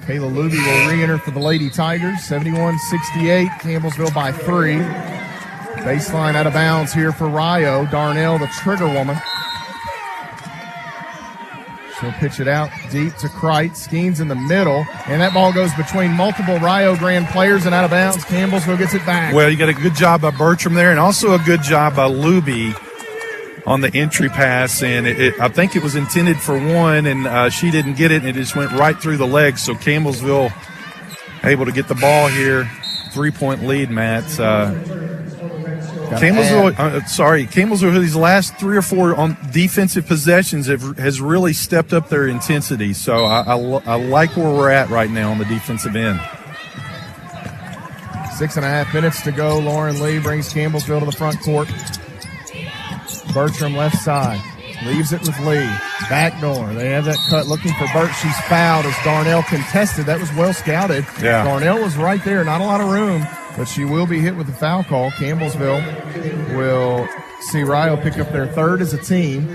Kayla Luby will re-enter for the Lady Tigers. 71-68. Campbellsville by 3. Baseline out of bounds here for Rio. Darnell, the trigger woman. She'll pitch it out deep to Kreitz. Skeens in the middle. And that ball goes between multiple Rio Grande players and out of bounds. Campbellsville gets it back. Well, you got a good job by Bertram there, and also a good job by Luby on the entry pass, and I think it was intended for one, and she didn't get it, and it just went right through the legs. So Campbellsville able to get the ball here. 3-point lead, Matt. Campbellsville these last 3 or 4 on defensive possessions has really stepped up their intensity. So I like where we're at right now on the defensive end. 6.5 minutes to go. Lauren Lee brings Campbellsville to the front court. Bertram left side. Leaves it with Lee. Back door. They have that cut looking for Burt. She's fouled as Darnell contested. That was well scouted. Yeah. Darnell was right there. Not a lot of room, but she will be hit with a foul call. Campbellsville will see Rio pick up their third as a team.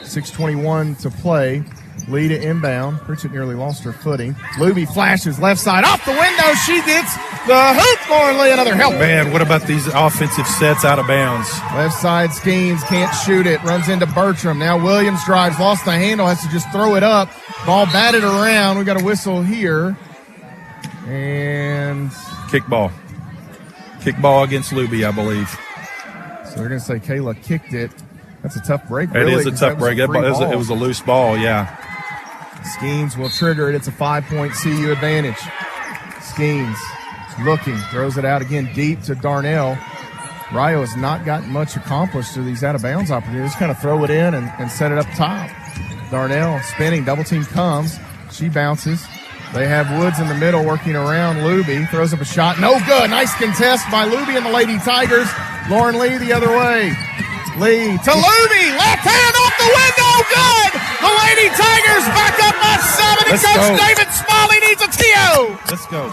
6:21 to play. Lee to inbound. Pritchett nearly lost her footing. Luby flashes left side off the window. She gets the hoop. Lauren Lee, another help. Man, what about these offensive sets out of bounds? Left side Skeens can't shoot it. Runs into Bertram. Now Williams drives. Lost the handle. Has to just throw it up. Ball batted around. We got a whistle here. And kickball. Kickball against Luby, I believe. So they're going to say Kayla kicked it. That's a tough break. It is a tough break. It was a loose ball, yeah. Skeens will trigger it. It's a 5-point CU advantage. Skeens looking, throws it out again deep to Darnell. Rio has not gotten much accomplished through these out-of-bounds opportunities. Kind of throw it in and set it up top. Darnell spinning, double team comes. She bounces. They have Woods in the middle working around Luby. Throws up a shot. No good. Nice contest by Luby and the Lady Tigers. Lauren Lee the other way. Lee to Luby. Left hand off the window. Good. The Lady Tigers back up by 7. And Coach David Smalley needs a TO. Let's go.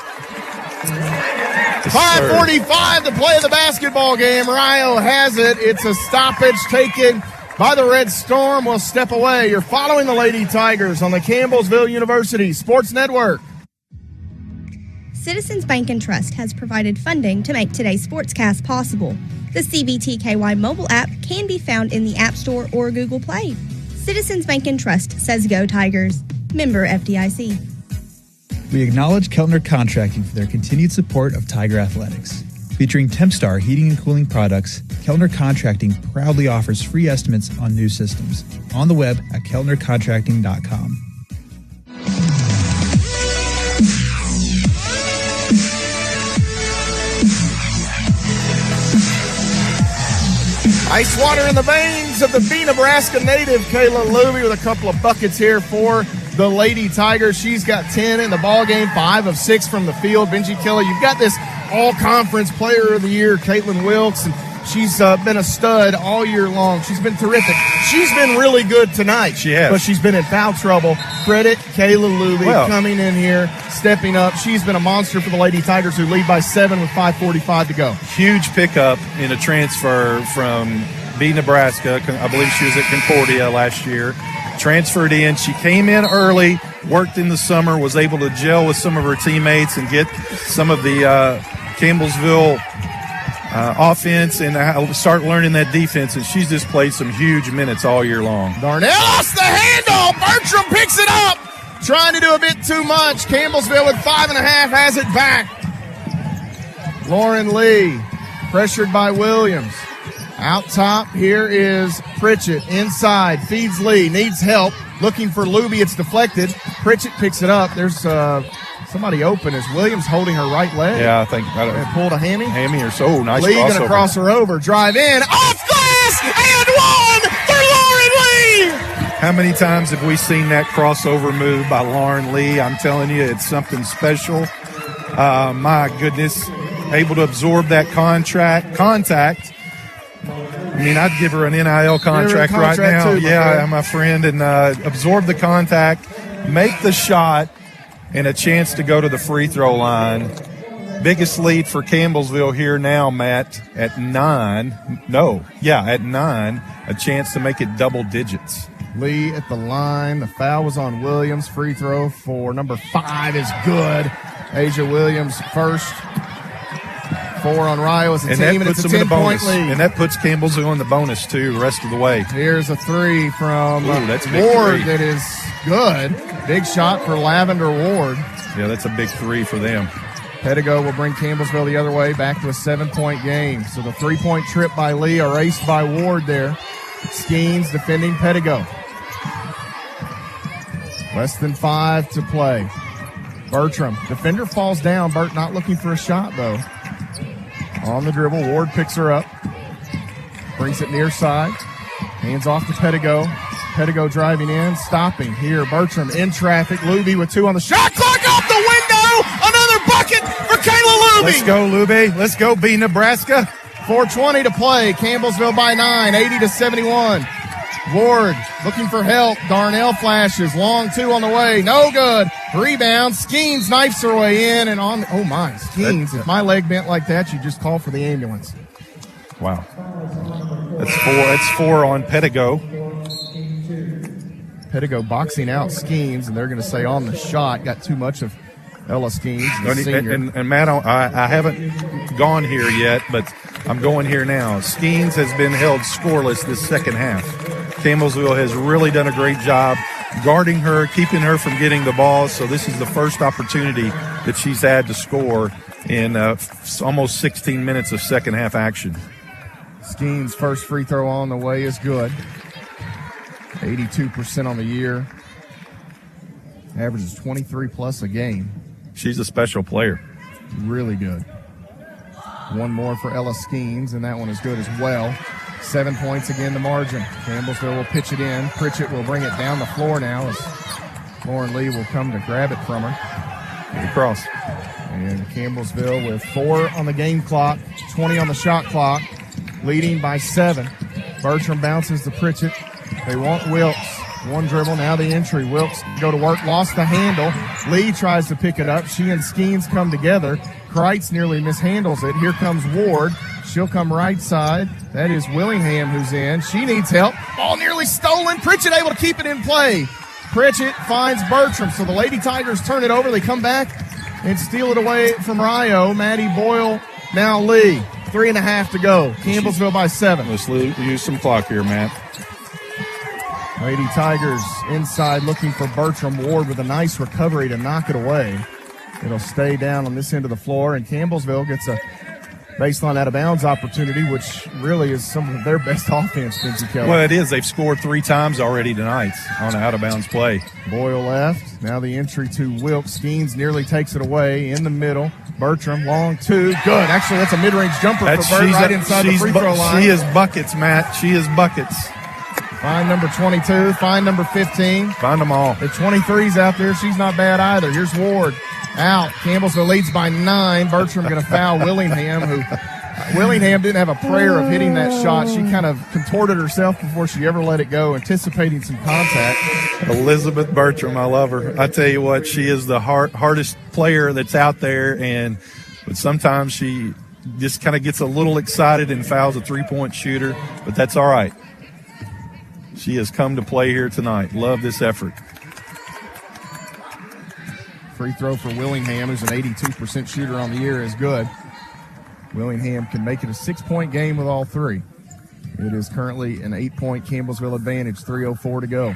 5:45 to play the basketball game. Rio has it. It's a stoppage taken by the Red Storm. Will step away. You're following the Lady Tigers on the Campbellsville University Sports Network. Citizens Bank and Trust has provided funding to make today's sportscast possible. The CBTKY mobile app can be found in the App Store or Google Play. Citizens Bank and Trust says go Tigers. Member FDIC. We acknowledge Keltner Contracting for their continued support of Tiger Athletics. Featuring Tempstar heating and cooling products, Keltner Contracting proudly offers free estimates on new systems on the web at keltnercontracting.com. Ice water in the veins of the Nebraska native Kayla Luby with a couple of buckets here for the Lady Tigers. She's got 10 in the ball game, 5 of 6 from the field. Benji Kelly, you've got this all-conference player of the year, Caitlin Wilkes, and she's been a stud all year long. She's been terrific. She's been really good tonight. She has. But she's been in foul trouble. Credit Kayla Luby coming in here, stepping up. She's been a monster for the Lady Tigers, who lead by 7 with 5:45 to go. Huge pickup in a transfer from Nebraska. I believe she was at Concordia last year. Transferred in. She came in early, worked in the summer, was able to gel with some of her teammates and get some of the Campbellsville offense and start learning that defense, and she's just played some huge minutes all year long. Darnell lost the handle. Bertram picks it up. Trying to do a bit too much. Campbellsville with 5.5 has it back. Lauren Lee pressured by Williams. Out top, here is Pritchett. Inside, feeds Lee, needs help. Looking for Luby, it's deflected. Pritchett picks it up. There's some somebody open. Is Williams holding her right leg? Yeah, I think. And pulled a hammy? Hammy or so. Nice Lee crossover. going to cross her over. Drive in. Off glass! And one for Lauren Lee! How many times have we seen that crossover move by Lauren Lee? I'm telling you, it's something special. My goodness. Able to absorb that contact. I mean, I'd give her an NIL contract right now. Too, my friend, and absorb the contact, make the shot, and a chance to go to the free throw line. Biggest lead for Campbellsville here now, Matt, at 9. At 9. A chance to make it double digits. Lee at the line. The foul was on Williams. Free throw for number 5 is good. Asia Williams first. 4 on Rio as a team, and it's a 10-point lead. And that puts Campbellsville in the bonus, too, the rest of the way. Here's a 3 from that's Ward that is good. Big shot for Lavender Ward. Yeah, that's a big 3 for them. Pedigo will bring Campbellsville the other way, back to a 7-point game. So the 3-point trip by Lee, erased by Ward there. Skeens defending Pedigo. Less than 5 to play. Bertram, defender falls down. Bert not looking for a shot, though. On the dribble, Ward picks her up. Brings it near side. Hands off to Pedigo. Pedigo driving in, stopping here. Bertram in traffic. Luby with 2 on the shot clock, off the window. Another bucket for Kayla Luby. Let's go, Luby. Let's go, B Nebraska. 4:20 to play. Campbellsville by 9, 80-71. Ward looking for help. Darnell flashes. Long 2 on the way. No good. Rebound. Skeens knifes her way in and on. Oh, my. Skeens. If my leg bent like that, you just call for the ambulance. Wow. That's 4 on Pedigo. Pedigo boxing out Skeens, and they're going to say on the shot. Got too much of Ella Skeens, the senior. And Matt, I haven't gone here yet, but I'm going here now. Skeens has been held scoreless this second half. Campbellsville has really done a great job guarding her, keeping her from getting the ball. So this is the first opportunity that she's had to score in almost 16 minutes of second half action. Skeens' first free throw on the way is good. 82% on the year. Averages 23 plus a game. She's a special player. Really good. 1 more for Ella Skeens, and that one is good as well. 7 points again, the margin. Campbellsville will pitch it in. Pritchett will bring it down the floor now as Lauren Lee will come to grab it from her. Good cross. And Campbellsville with 4 on the game clock, 20 on the shot clock, leading by 7. Bertram bounces to Pritchett. They want Wilkes. 1 dribble, now the entry. Wilkes go to work, lost the handle. Lee tries to pick it up. She and Skeens come together. Kreitz nearly mishandles it. Here comes Ward. She'll come right side. That is Willingham who's in. She needs help. Ball nearly stolen. Pritchett able to keep it in play. Pritchett finds Bertram. So the Lady Tigers turn it over. They come back and steal it away from Rio. Maddie Boyle, now Lee. 3.5 to go. Campbellsville by 7. Let's use some clock here, Matt. Lady Tigers inside looking for Bertram. Ward with a nice recovery to knock it away. It'll stay down on this end of the floor, and Campbellsville gets a baseline out of bounds opportunity, which really is some of their best offense, Benji Kelly. Well, it is. They've scored 3 times already tonight on an out of bounds play. Boyle left. Now the entry to Wilkes. Skeens nearly takes it away in the middle. Bertram, long 2. Good. Actually, that's a mid-range jumper for Bert right inside the free throw line. She is buckets, Matt. She is buckets. Find number 22. Find number 15. Find them all. The 23's out there. She's not bad either. Here's Ward. Out. Campbellsville leads by 9. Bertram going to foul Willingham, who Willingham didn't have a prayer of hitting that shot. She kind of contorted herself before she ever let it go, anticipating some contact. Elizabeth Bertram, I love her. I tell you what, she is the hardest player that's out there, but sometimes she just kind of gets a little excited and fouls a 3-point shooter, but that's all right. She has come to play here tonight. Love this effort. Free throw for Willingham, who's an 82% shooter on the year, is good. Willingham can make it a 6-point game with all 3. It is currently an 8-point Campbellsville advantage, 3:04 to go.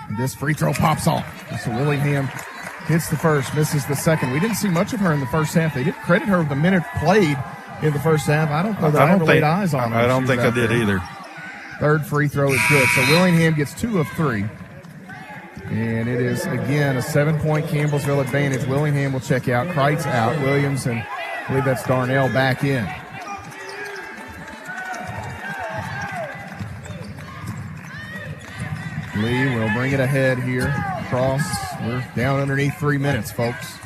And this free throw pops off. So Willingham hits the first, misses the second. We didn't see much of her in the first half. They didn't credit her with the minute played in the first half. I don't know that I ever laid eyes on her. I don't think I did either. Third free throw is good. So Willingham gets 2 of 3. And it is, again, a 7-point Campbellsville advantage. Willingham will check out. Kreitz out. Williams and I believe that's Darnell back in. Lee will bring it ahead here. Cross. We're down underneath 3 minutes, folks.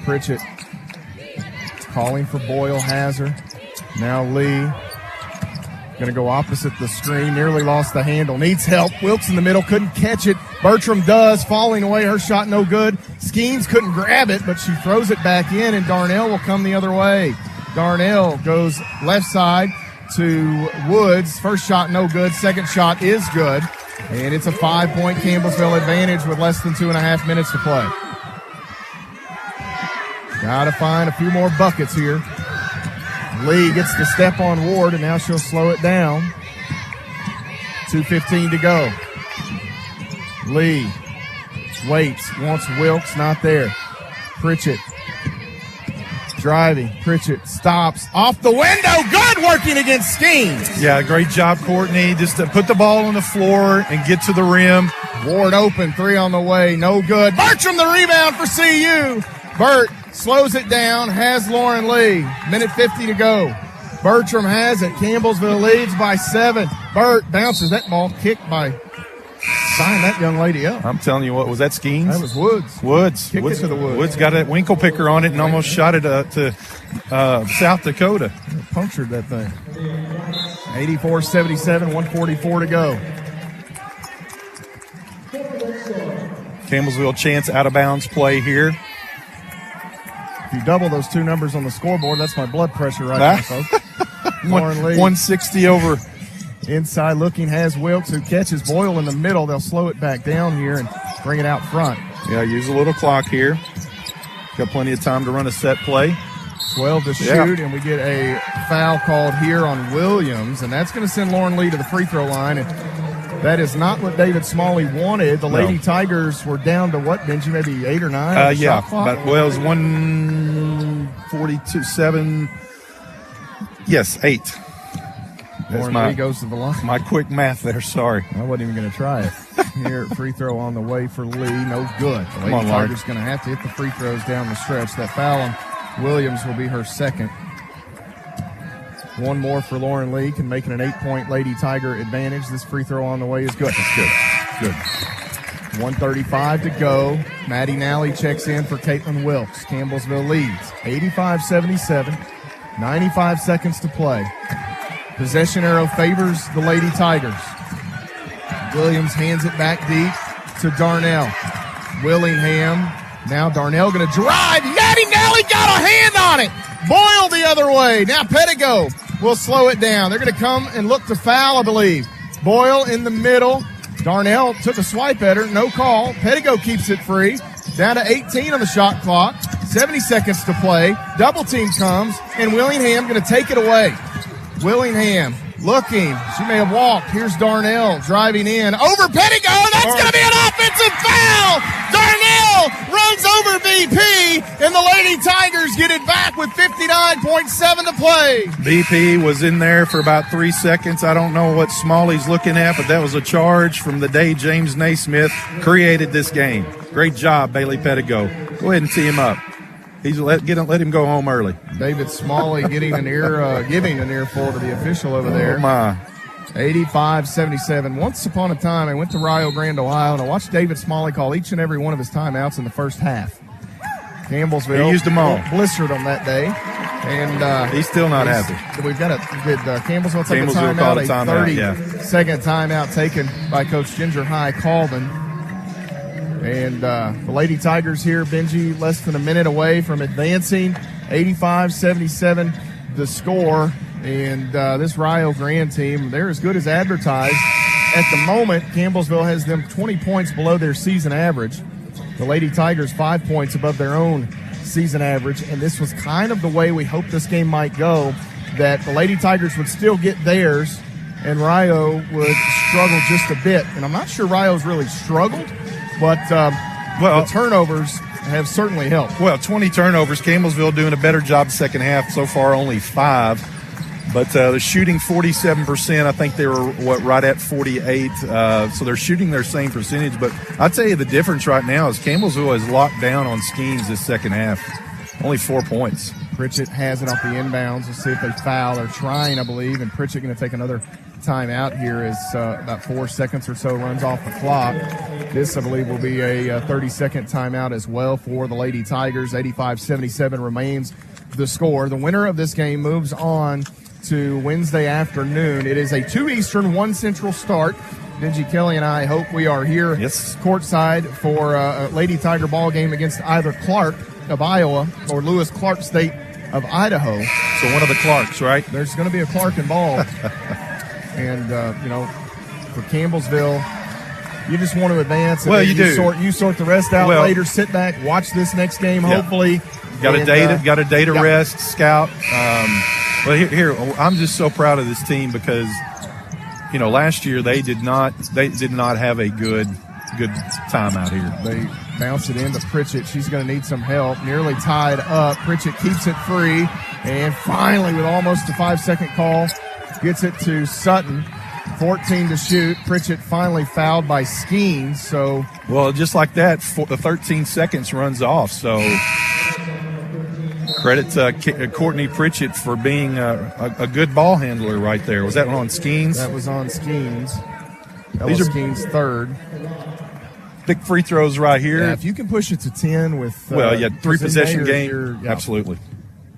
Pritchett calling for Boyle. Has her. Now Lee. Going to go opposite the screen. Nearly lost the handle. Needs help. Wilkes in the middle. Couldn't catch it. Bertram does. Falling away. Her shot no good. Skeens couldn't grab it, but she throws it back in, and Darnell will come the other way. Darnell goes left side to Woods. First shot no good. Second shot is good. And it's a 5-point Campbellsville advantage with less than 2.5 minutes to play. Got to find a few more buckets here. Lee gets the step on Ward, and now she'll slow it down. 2:15 to go. Lee waits, wants Wilkes, not there. Pritchett driving. Pritchett stops off the window. Good working against Skeens. Yeah, great job, Courtney. Just to put the ball on the floor and get to the rim. Ward open, 3 on the way, no good. Bertram the rebound for CU. Bert slows it down, has Lauren Lee. Minute 50 to go. Bertram has it. Campbellsville leads by 7. Bert bounces that ball, kicked by, sign that young lady up. I'm telling you what, was that Skeens? That was Woods. Woods. Kicked it to the Woods. Woods got a winkle picker on it and almost shot it to South Dakota. Punctured that thing. 84-77, 144 to go. Campbellsville chance out of bounds play here. If you double those two numbers on the scoreboard, that's my blood pressure right now, folks. Lauren Lee. 160 over. Inside looking has Wilkes, who catches Boyle in the middle. They'll slow it back down here and bring it out front. Yeah, use a little clock here. Got plenty of time to run a set play. 12 to shoot, and we get a foul called here on Williams, and that's going to send Lauren Lee to the free throw line. And that is not what David Smalley wanted. The Lady Tigers were down to what, Benji, maybe 8 or 9? Yeah, but it was 142, 7. Yes, 8. Lauren Lee goes to the line. My quick math there, sorry. I wasn't even going to try it. Here, free throw on the way for Lee. No good. The Lady Tigers going to have to hit the free throws down the stretch. That foul on Williams will be her second. One more for Lauren Lee, can make it an 8-point Lady Tiger advantage. This free throw on the way is good. That's good. Good. 1:35 to go. Maddie Nally checks in for Caitlin Wilkes. Campbellsville leads 85-77. 95 seconds to play. Possession arrow favors the Lady Tigers. Williams hands it back deep to Darnell. Willingham. Now Darnell going to drive. Maddie Nally got a hand on it. Boyle the other way. Now Pettigo will slow it down. They're going to come and look to foul, I believe. Boyle in the middle. Darnell took a swipe at her. No call. Pettigo keeps it free. Down to 18 on the shot clock. 70 seconds to play. Double team comes, and Willingham going to take it away. Willingham looking. She may have walked. Here's Darnell driving in. Over Pettigo. That's going to be an offensive foul. Darnell runs over BP, and the Lady Tigers get it back with 59.7 to play. BP was in there for about 3 seconds. I don't know what Smalley's looking at, but that was a charge from the day James Naismith created this game. Great job, Bailey Pettigo. Go ahead and tee him up. Let him go home early. David Smalley giving an earful to the official over there. Oh my. 85-77. Once upon a time, I went to Rio Grande, Ohio, and I watched David Smalley call each and every one of his timeouts in the first half. Campbellsville he used them all. Blistered on that day. And he's still not happy. We've got Campbellsville take a timeout, a 30-second timeout taken by Coach Ginger High Colvin. And the Lady Tigers here, Benji, less than a minute away from advancing. 85-77 the score. And this Rio Grande team, they're as good as advertised. At the moment, Campbellsville has them 20 points below their season average. The Lady Tigers 5 points above their own season average. And this was kind of the way we hoped this game might go, that the Lady Tigers would still get theirs and Rio would struggle just a bit. And I'm not sure Rio's really struggled, but the turnovers have certainly helped. Well, 20 turnovers. Campbellsville doing a better job second half. So far, only 5. But they're shooting 47%. I think they were, right at 48. So they're shooting their same percentage. But I'll tell you the difference right now is Campbellsville is locked down on Skeens this second half. Only 4 points. Pritchett has it off the inbounds. Let's see if they foul. They're trying, I believe, and Pritchett going to take another timeout here as about 4 seconds or so runs off the clock. This, I believe, will be a 30-second timeout as well for the Lady Tigers. 85-77 remains the score. The winner of this game moves on to Wednesday afternoon. It is a 2 Eastern, 1 Central start. Benji Kelly and I hope we are here courtside for a Lady Tiger ball game against either Clark of Iowa or Lewis Clark State of Idaho. So one of the Clarks, right? There's going to be a Clark involved. And, for Campbellsville, you just want to advance. Well, you do. You sort the rest out later. Sit back, watch this next game, hopefully. Got a day to rest, scout. But here, I'm just so proud of this team because, last year they did not have a good time out here. They bounce it into Pritchett. She's going to need some help. Nearly tied up. Pritchett keeps it free, and finally, with almost a 5-second call, gets it to Sutton. 14 to shoot. Pritchett finally fouled by Skeens. So, well, just like that, the 13 seconds runs off. So, credit to Courtney Pritchett for being a good ball handler right there. Was that on Skeens? That was on Skeens. These are Skeens' third. Big free throws right here. Yeah, if you can push it to 10 with 3-possession game, absolutely.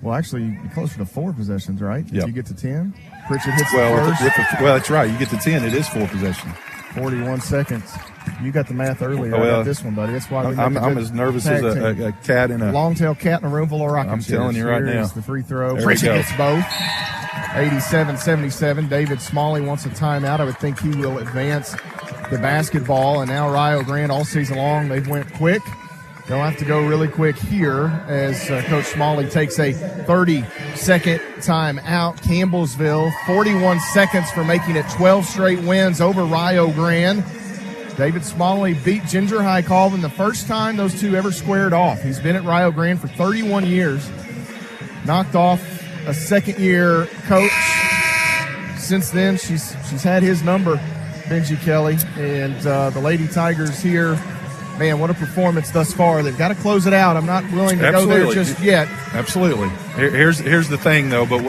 Well, actually, you're closer to 4 possessions, right? Yeah. You get to 10. Pritchett hits the first. Well, that's right. You get to 10. It is 4 possessions. 41 seconds. You got the math earlier. I got this one, buddy. That's why I'm as nervous as a cat in a long-tailed cat in a room full of rocking chairs. I'm telling you right now. The free throw. There Pritchett gets both. 87-77. David Smalley wants a timeout. I would think he will advance the basketball. And now Rio Grande all season long, they've went quick. They'll have to go really quick here as Coach Smalley takes a 30-second timeout. Campbellsville, 41 seconds for making it 12 straight wins over Rio Grande. David Smalley beat Ginger High Colvin the first time those two ever squared off. He's been at Rio Grande for 31 years. Knocked off a second-year coach. Since then, she's had his number, Benji Kelly. And the Lady Tigers here, man, what a performance thus far. They've got to close it out. I'm not willing to go there just yet. Absolutely. Here's the thing, though. But,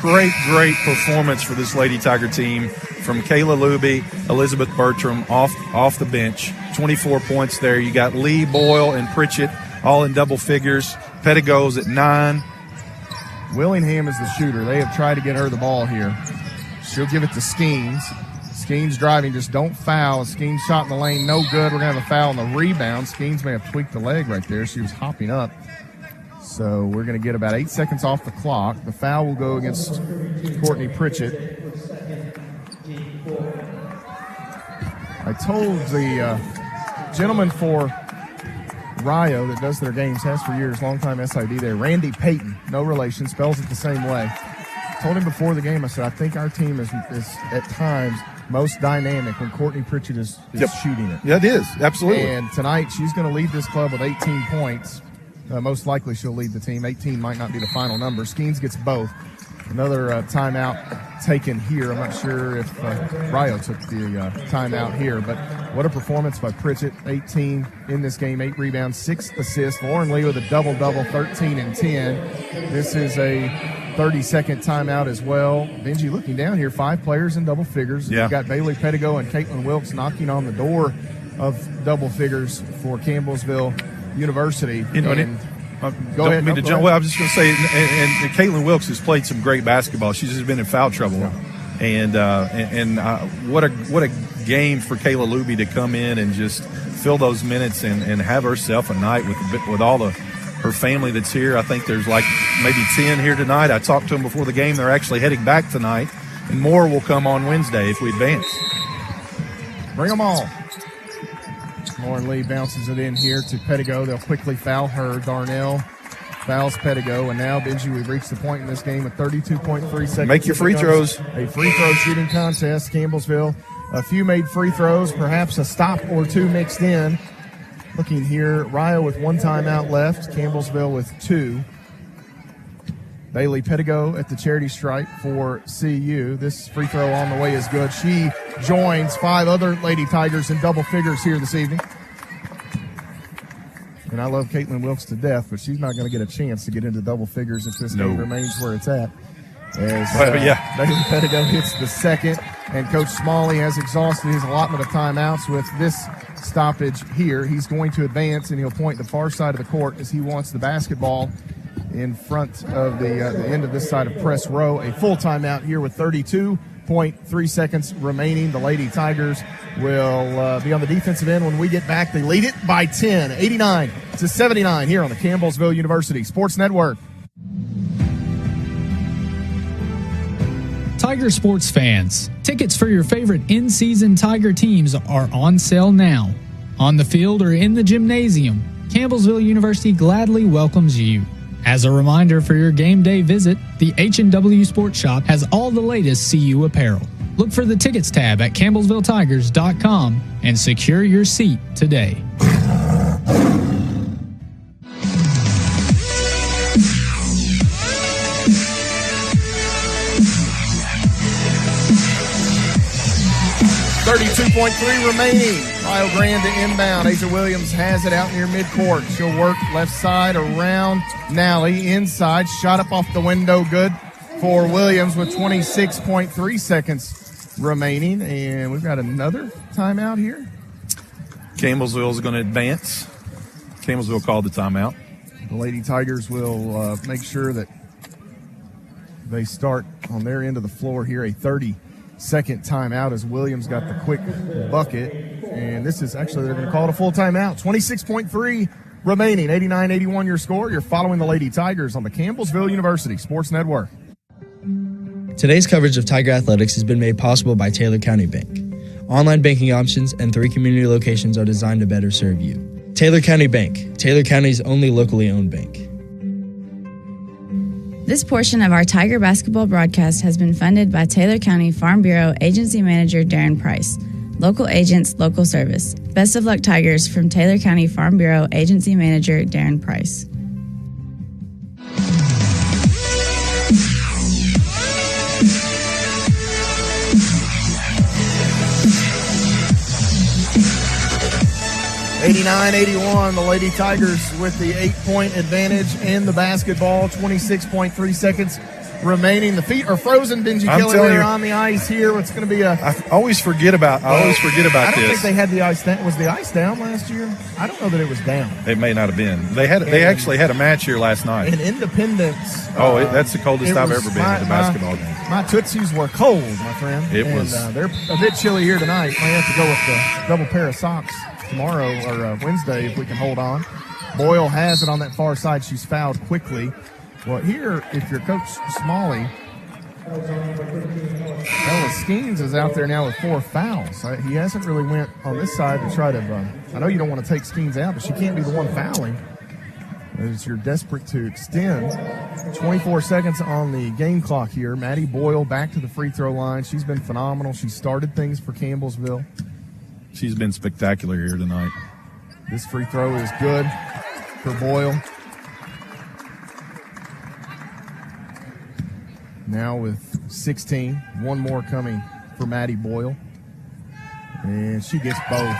great performance for this Lady Tiger team from Kayla Luby, Elizabeth Bertram off the bench. 24 points there. You got Lee, Boyle, and Pritchett all in double figures. Pettigo's at 9. Willingham is the shooter. They have tried to get her the ball here. She'll give it to Skeens. Skeens driving, just don't foul. Skeens shot in the lane, no good. We're going to have a foul on the rebound. Skeens may have tweaked the leg right there. She was hopping up. So we're going to get about 8 seconds off the clock. The foul will go against Courtney Pritchett. I told the gentleman for Rio that does their games, has for years, longtime SID there, Randy Payton, no relation, spells it the same way. Told him before the game, I said, I think our team is at times most dynamic when Courtney Pritchett is shooting it. Yeah, it is. Absolutely. And tonight she's going to lead this club with 18 points. Most likely she'll lead the team. 18 might not be the final number. Skeens gets both. Another timeout taken here. I'm not sure if Rio took the timeout here, but what a performance by Pritchett. 18 in this game, 8 rebounds, 6 assists. Lauren Lee with a double-double, 13 and 10. This is a 30-second timeout as well. Benji, looking down here, 5 players in double figures. Yeah. We've got Bailey Pettigo and Caitlin Wilkes knocking on the door of double figures for Campbellsville University. Go ahead. Well, I was just going to say, and Caitlin Wilkes has played some great basketball. She's just been in foul trouble, and what a game for Kayla Luby to come in and just fill those minutes and have herself a night with all her family that's here. I think there's like maybe 10 here tonight. I talked to them before the game. They're actually heading back tonight, and more will come on Wednesday if we advance. Bring them all. Lauren Lee bounces it in here to Pettigo. They'll quickly foul her. Darnell fouls Pettigo. And now, Benji, we've reached the point in this game with 32.3 seconds. Make your free throws. A free throw shooting contest. Campbellsville, a few made free throws, perhaps a stop or two mixed in. Looking here, Rio with 1 timeout left. Campbellsville with 2. Bailey Pettigo at the charity stripe for CU. This free throw on the way is good. She joins 5 other Lady Tigers in double figures here this evening. And I love Caitlin Wilkes to death, but she's not going to get a chance to get into double figures if this game remains where it's at. As Bailey Pettigo hits the second, and Coach Smalley has exhausted his allotment of timeouts with this stoppage here. He's going to advance, and he'll point the far side of the court as he wants the basketball in front of the end of this side of press row. A full timeout here with 32.3 seconds remaining. The Lady Tigers will be on the defensive end when we get back. They lead it by 10, 89-79 here on the Campbellsville University Sports Network. Tiger sports fans, tickets for your favorite in-season Tiger teams are on sale now. On the field or in the gymnasium, Campbellsville University gladly welcomes you. As a reminder for your game day visit, the H&W Sports Shop has all the latest CU apparel. Look for the tickets tab at campbellsvilletigers.com and secure your seat today. .3 remaining. Rio Grande to inbound. Asia Williams has it out near midcourt. She'll work left side around Nally. Inside. Shot up off the window. Good for Williams with 26.3 seconds remaining. And we've got another timeout here. Campbellsville is going to advance. Campbellsville called the timeout. The Lady Tigers will make sure that they start on their end of the floor here. A 30-second timeout as Williams got the quick bucket. And this is actually, they're going to call it a full timeout. 26.3 remaining. 89-81 your score. You're following the Lady Tigers on the Campbellsville University Sports Network. Today's coverage of Tiger Athletics has been made possible by Taylor County Bank. Online banking options and 3 community locations are designed to better serve you. Taylor County Bank, Taylor County's only locally owned bank. This portion of our Tiger basketball broadcast has been funded by Taylor County Farm Bureau Agency Manager Darren Price. Local agents, local service. Best of luck, Tigers, from Taylor County Farm Bureau Agency Manager Darren Price. '89-81, the Lady Tigers with the 8-point advantage in the basketball. 26.3 seconds remaining. The feet are frozen. Benji Kelly, they're on the ice here. It's going to be I always forget about this. I don't think they had the ice down. Was the ice down last year? I don't know that it was down. It may not have been. They actually had a match here last night. In Independence. That's the coldest I've ever been at a basketball game. My Tootsies were cold, my friend. They're a bit chilly here tonight. Might have to go with the double pair of socks tomorrow or Wednesday if we can hold on. Boyle has it on that far side. She's fouled quickly. Well, here, if you're Coach Smalley, Skeens is out there now with 4 fouls. He hasn't really went on this side to try to I know you don't want to take Skeens out, but she can't be the one fouling as you're desperate to extend. 24 seconds on the game clock here. Maddie Boyle back to the free throw line. She's been phenomenal. She started things for Campbellsville. She's been spectacular here tonight. This free throw is good for Boyle. Now with 16, one more coming for Maddie Boyle. And she gets both.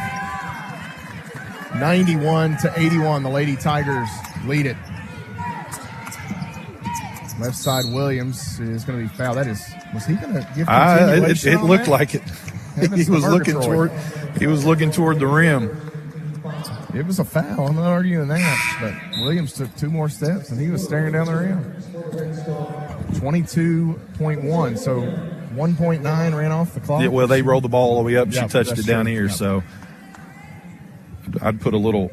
91-81, the Lady Tigers lead it. Left side Williams is going to be fouled. Was he going to give continuation? It looked like it. He was looking toward the rim. It was a foul. I'm not arguing that. But Williams took 2 more steps, and he was staring down the rim. 22.1, so 1.9 ran off the clock. Yeah, well, they rolled the ball all the way up. She touched it down here, so I'd put a little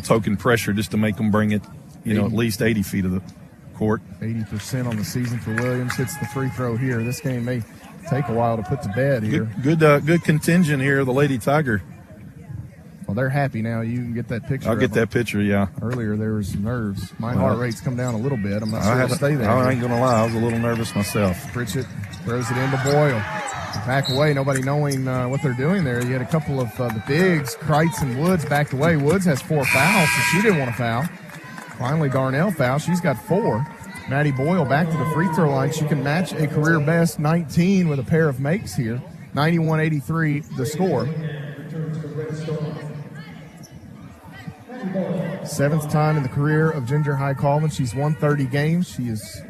token pressure just to make them bring it, at least 80 feet of the court. 80% on the season for Williams. Hits the free throw here. This game may take a while to put to bed here. Good contingent here, the Lady Tiger. Well, they're happy now. You can get that picture. I'll get that picture, yeah. Earlier there was some nerves. My heart rate's come down a little bit. I'm not sure it'll stay there. I ain't going to lie. I was a little nervous myself. Pritchett throws it into Boyle. Back away, nobody knowing what they're doing there. You had a couple of the bigs, Kreitz and Woods, backed away. Woods has 4 fouls, so she didn't want to foul. Finally, Darnell fouled. She's got 4. Maddie Boyle back to the free throw line. She can match a career best 19 with a pair of makes here. 91-83 the score. 7th time in the career of Ginger High Colvin. She's won 30 games. She is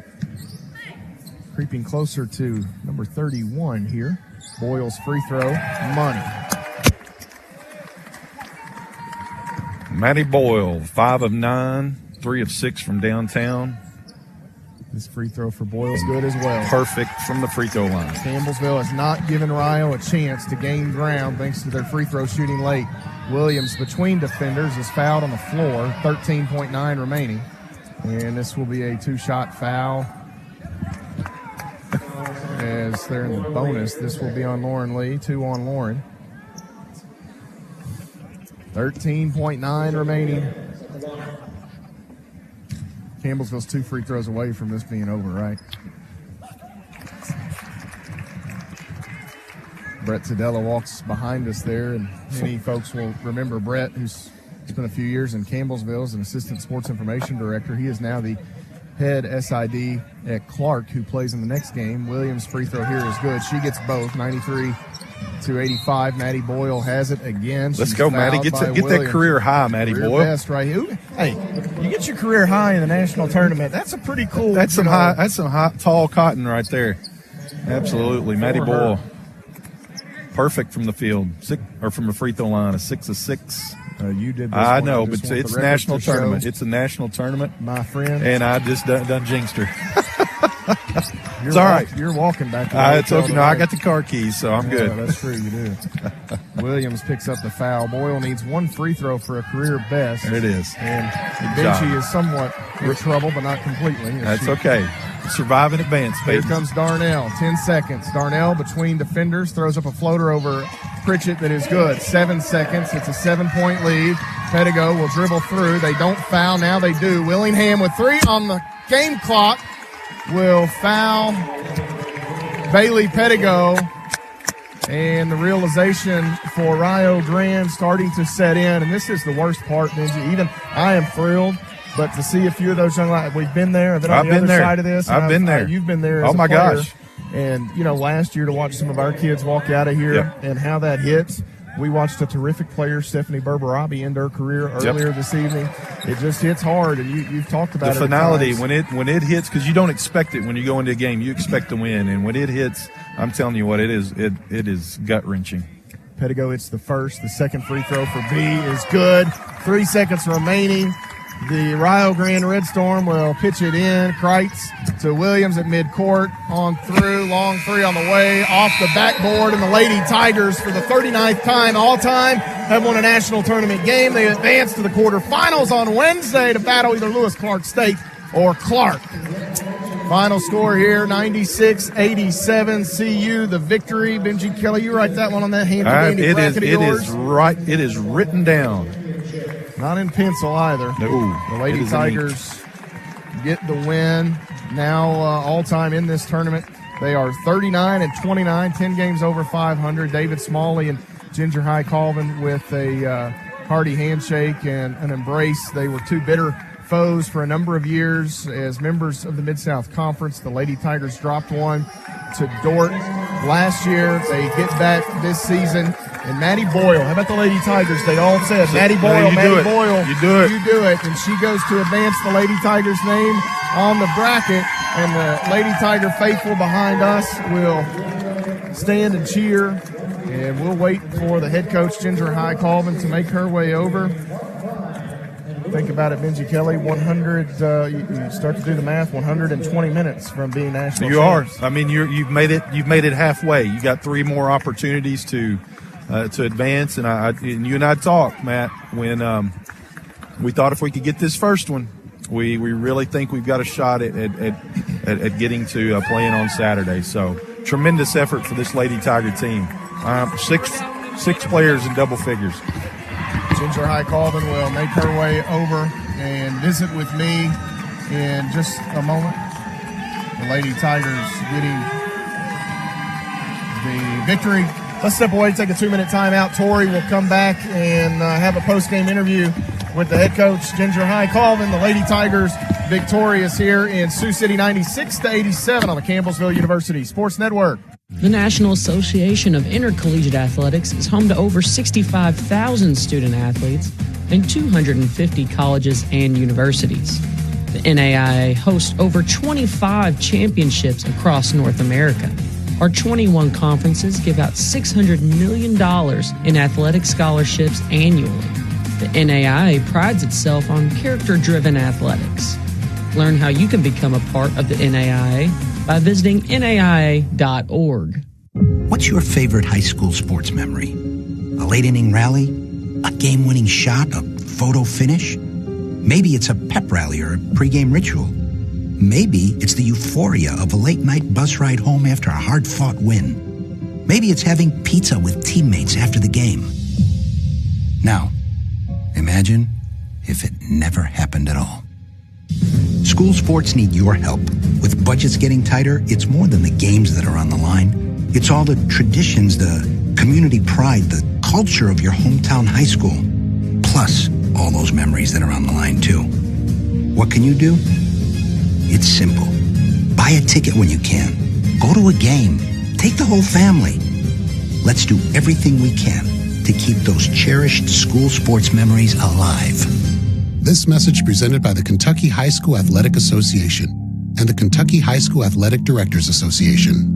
creeping closer to number 31 here. Boyle's free throw, money. Maddie Boyle, 5 of 9, 3 of 6 from downtown. This free throw for Boyle is good as well. Perfect from the free throw line. Campbellsville has not given Rio a chance to gain ground thanks to their free throw shooting late. Williams, between defenders, is fouled on the floor. 13.9 remaining. And this will be a 2-shot foul. As they're in the bonus, this will be on Lauren Lee. 2 on Lauren. 13.9 remaining. Campbellsville's 2 free throws away from this being over, right? Brett Tadella walks behind us there, and many folks will remember Brett, who's spent a few years in Campbellsville as an assistant sports information director. He is now the head SID at Clark, who plays in the next game. Williams' free throw here is good. She gets both, 93-85. Maddie Boyle has it again. Let's go, Maddie. Get that career high, Maddie Boyle. Best right here. Hey, you get your career high in the national tournament. That's a pretty cool. That's some high, tall cotton right there. Absolutely, Maddie Boyle. Perfect from the field, from the free throw line. A 6 of 6. You did this I know, but it's a national tournament. It's a national tournament, my friend. And I just done jinxed her. It's all right. You're walking back. It's okay. No, I got the car keys, so I'm good. That's true. You do. Williams picks up the foul. Boyle needs 1 free throw for a career best. There it is. And Benji is somewhat in trouble, but not completely. That's okay. Survive in advance, baby. Here comes Darnell. 10 seconds. Darnell between defenders throws up a floater over Pritchett that is good. 7 seconds. It's a 7-point lead. Pedigo will dribble through. They don't foul. Now they do. Willingham with 3 on the game clock will foul Bailey Pedigo. And the realization for Rio Grande starting to set in. And this is the worst part, Benji. Even I am thrilled. But to see a few of those young lions, we've been there. I've been on the other side of this. I've been there. You've been there as a player. Gosh. And, last year to watch some of our kids walk out of here and how that hits. We watched a terrific player, Stephanie Berberabi, end her career earlier this evening. It just hits hard, and you've talked about the finality when it hits, because you don't expect it when you go into a game. You expect to win, and when it hits, I'm telling you what, it is gut-wrenching. Pedigo hits the first. The second free throw for B is good. 3 seconds remaining. The Rio Grande Red Storm will pitch it in. Kreitz to Williams at midcourt. On through. Long 3 on the way. Off the backboard. And the Lady Tigers, for the 39th time all time, have won a national tournament game. They advance to the quarterfinals on Wednesday to battle either Lewis Clark State or Clark. Final score here, 96-87. CU, the victory. Benji Kelly, you write that one on that handy-dandy bracket of yours. It is right. It is written down. Not in pencil either. No. The Lady Tigers get the win. Now all-time in this tournament. They are 39-29, 10 games over 500. David Smalley and Ginger High Colvin with a hearty handshake and an embrace. They were 2 bitter foes for a number of years as members of the Mid-South Conference. The Lady Tigers dropped one to Dort last year. They get back this season. And Maddie Boyle, how about the Lady Tigers? They all said, Maddie Boyle, Maddie Boyle. You do it. You do it. And she goes to advance the Lady Tigers name on the bracket. And the Lady Tiger faithful behind us will stand and cheer. And we'll wait for the head coach, Ginger High Colvin, to make her way over. Think about it, Benji Kelly, 100, you start to do the math, 120 minutes from being national champs. I mean, you've made it halfway. You got 3 more opportunities to advance, and you and I talked, Matt, when we thought if we could get this first one, we really think we've got a shot at getting to playing on Saturday. So tremendous effort for this Lady Tiger team. 6 players in double figures. Ginger High Colvin will make her way over and visit with me in just a moment. The Lady Tigers getting the victory. Let's step away, take a 2-minute timeout. Tori will come back and have a post-game interview with the head coach, Ginger High Colvin. The Lady Tigers victorious here in Sioux City, 96-87 on the Campbellsville University Sports Network. The National Association of Intercollegiate Athletics is home to over 65,000 student athletes and 250 colleges and universities. The NAIA hosts over 25 championships across North America. Our 21 conferences give out $600 million in athletic scholarships annually. The NAIA prides itself on character-driven athletics. Learn how you can become a part of the NAIA by visiting NAIA.org. What's your favorite high school sports memory? A late inning rally? A game-winning shot? A photo finish? Maybe it's a pep rally or a pregame ritual. Maybe it's the euphoria of a late-night bus ride home after a hard-fought win. Maybe it's having pizza with teammates after the game. Now, imagine if it never happened at all. School sports need your help. With budgets getting tighter, it's more than the games that are on the line. It's all the traditions, the community pride, the culture of your hometown high school. Plus, all those memories that are on the line, too. What can you do? It's simple. Buy a ticket when you can. Go to a game. Take the whole family. Let's do everything we can to keep those cherished school sports memories alive. This message presented by the Kentucky High School Athletic Association and the Kentucky High School Athletic Directors Association.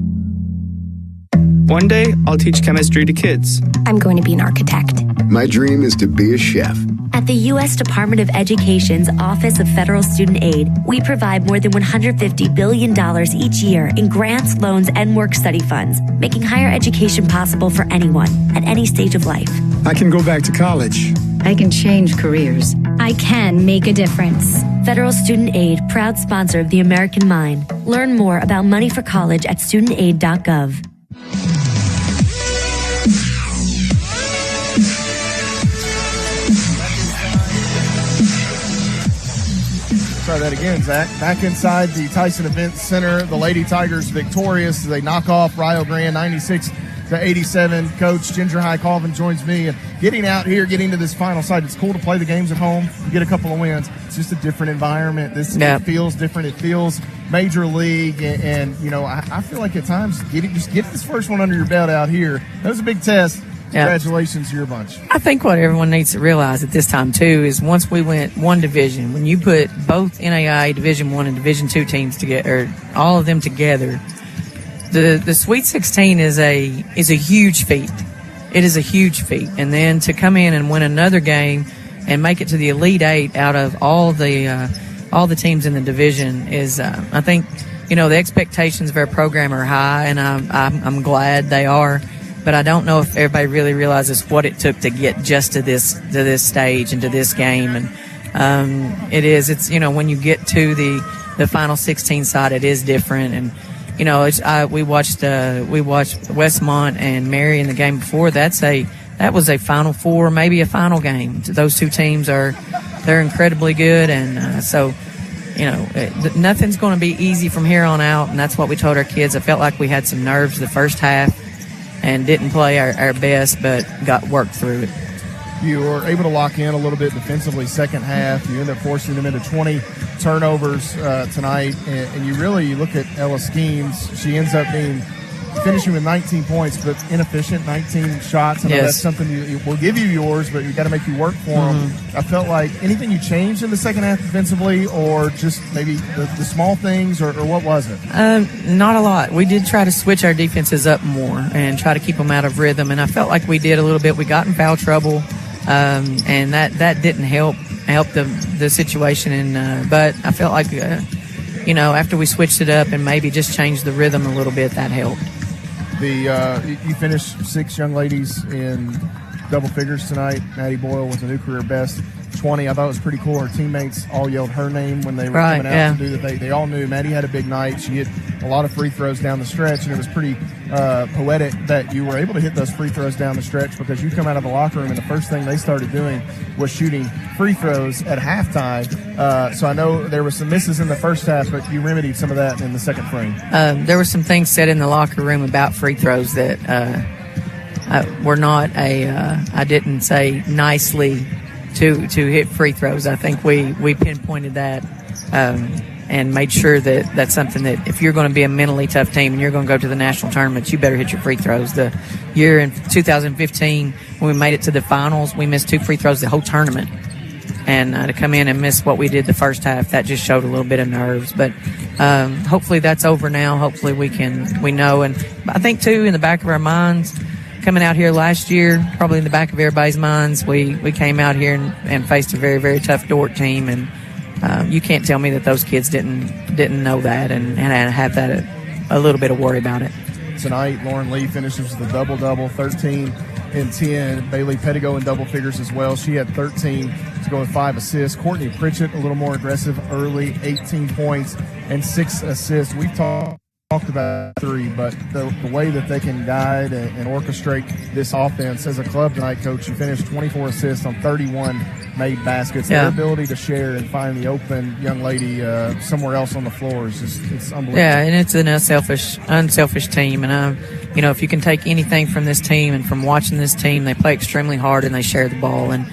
One day, I'll teach chemistry to kids. I'm going to be an architect. My dream is to be a chef. At the U.S. Department of Education's Office of Federal Student Aid, we provide more than $150 billion each year in grants, loans, and work study funds, making higher education possible for anyone at any stage of life. I can go back to college. I can change careers. I can make a difference. Federal Student Aid, proud sponsor of the American Mind. Learn more about money for college at studentaid.gov. Try that again, Zach. Back inside the Tyson Event Center, the Lady Tigers victorious. They knock off Rio Grande 96-87. Coach Ginger High Colvin joins me. And getting out here, getting to this final side, it's cool to play the games at home. You get a couple of wins. It's just a different environment. It feels different. It feels major league. And you know, I feel like at times, just get this first one under your belt out here. That was a big test. Congratulations to your bunch. I think what everyone needs to realize at this time, too, is once we went one division, when you put both NAIA Division I and Division II teams together, or all of them together, the Sweet 16 is a huge feat. It is a huge feat. And then to come in and win another game and make it to the Elite Eight out of all the teams in the division is, I think, you know, the expectations of our program are high, and I'm glad they are. But I don't know if everybody really realizes what it took to get just to this stage and to this game. And it's you know, when you get to the final 16 side, it is different. And you know, we watched Westmont and Mary in the game before. That was a Final Four, maybe a final game. Those two teams they're incredibly good, and so you know, nothing's going to be easy from here on out. And that's what we told our kids. I felt like we had some nerves the first half and didn't play our best, but got worked through it. You were able to lock in a little bit defensively second half. You ended up forcing them into 20 turnovers tonight. And you look at Ella Schemes. She ends up finishing with 19 points, but inefficient, 19 shots. I know that's something we'll give you yours, but you've got to make you work for them. I felt like anything you changed in the second half defensively, or just maybe the small things, or what was it? Not a lot. We did try to switch our defenses up more and try to keep them out of rhythm, and I felt like we did a little bit. We got in foul trouble, and that didn't help the situation. And but I felt like you know, after we switched it up and maybe just changed the rhythm a little bit, that helped. You finished 6 young ladies in double figures tonight. Maddie Boyle was a new career best, 20. I thought it was pretty cool. Her teammates all yelled her name when they were coming out to do that. They all knew Maddie had a big night. She hit a lot of free throws down the stretch, and it was pretty poetic that you were able to hit those free throws down the stretch, because you come out of the locker room and the first thing they started doing was shooting free throws at halftime. So I know there were some misses in the first half, but you remedied some of that in the second frame. There were some things said in the locker room about free throws that were not I didn't say nicely to hit free throws. I think we pinpointed that and made sure that that's something that if you're going to be a mentally tough team and you're going to go to the national tournaments, you better hit your free throws. The year in 2015 when we made it to the finals, we missed 2 free throws the whole tournament. And to come in and miss what we did the first half, that just showed a little bit of nerves. But hopefully that's over now. Hopefully we know. And I think, too, in the back of our minds, coming out here last year, probably in the back of everybody's minds, we came out here and faced a very, very tough Dordt team. And you can't tell me that those kids didn't know that and have that a little bit of worry about it. Tonight, Lauren Lee finishes the double-double, 13 and 10. Bailey Pettigo in double figures as well. She had 13 to go with 5 assists. Courtney Pritchett, a little more aggressive early, 18 points and 6 assists. We've talked about 3, but the way that they can guide and orchestrate this offense as a club tonight, Coach, you finished 24 assists on 31 made baskets. Yeah. Their ability to share and find the open young lady somewhere else on the floor is just, it's unbelievable. Yeah, and it's an unselfish team. And, if you can take anything from this team and from watching this team, they play extremely hard and they share the ball. And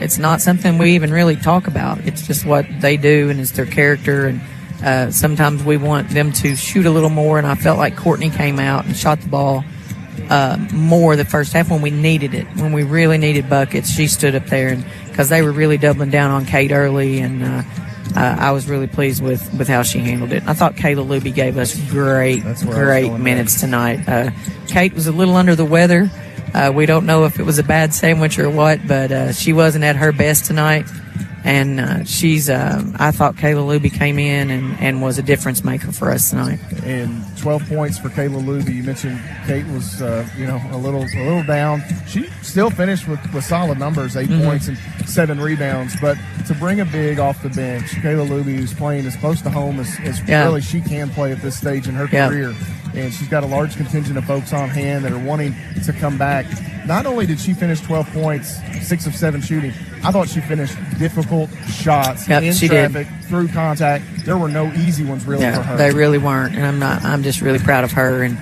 it's not something we even really talk about. It's just what they do and it's their character. And sometimes we want them to shoot a little more. And I felt like Courtney came out and shot the ball more the first half when we needed it. When we really needed buckets, she stood up there and because they were really doubling down on Kate early, and I was really pleased with how she handled it. I thought Kayla Luby gave us great minutes tonight. Kate was a little under the weather. We don't know if it was a bad sandwich or what, but she wasn't at her best tonight. And I thought Kayla Luby came in and was a difference maker for us tonight. And 12 points for Kayla Luby. You mentioned Kate was, a little down. She still finished with solid numbers, 8 points and 7 rebounds. But to bring a big off the bench, Kayla Luby, who's playing as close to home as really she can play at this stage in her career. And she's got a large contingent of folks on hand that are wanting to come back. Not only did she finish 12 points, 6 of 7 shooting, I thought she finished difficult shots in traffic, through contact. There were no easy ones really for her. They really weren't, and I'm just really proud of her and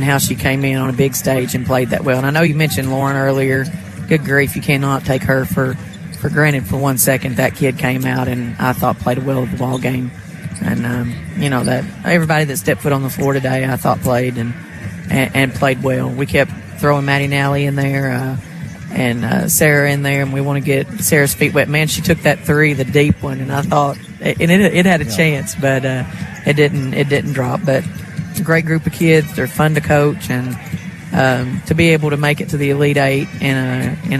how she came in on a big stage and played that well. And I know you mentioned Lauren earlier. Good grief, you cannot take her for granted for 1 second. That kid came out and I thought played well at the ball game. And that everybody that stepped foot on the floor today, I thought played and played well. We kept throwing Maddie Nally in there and Sarah in there, and we want to get Sarah's feet wet. Man, she took that 3, the deep one, and I thought it had a chance, but it didn't drop. But it's a great group of kids. They're fun to coach, and to be able to make it to the Elite Eight in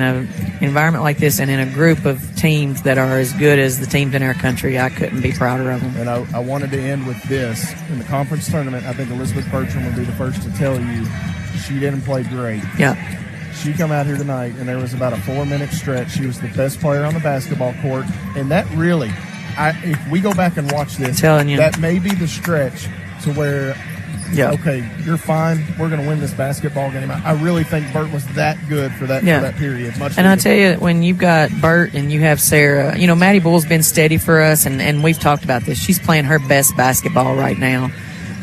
a environment like this and in a group of teams that are as good as the teams in our country, I couldn't be prouder of them. And I wanted to end with this. In the conference tournament, I think Elizabeth Bertram would be the first to tell you she didn't play great. Yeah. She come out here tonight, and there was about a 4-minute stretch. She was the best player on the basketball court, and that really, if we go back and watch this, that may be the stretch to where, okay, you're fine. We're going to win this basketball game. I really think Bert was that good for that period. And I tell you, when you've got Bert and you have Sarah, Maddie Bull's been steady for us, and we've talked about this. She's playing her best basketball right now.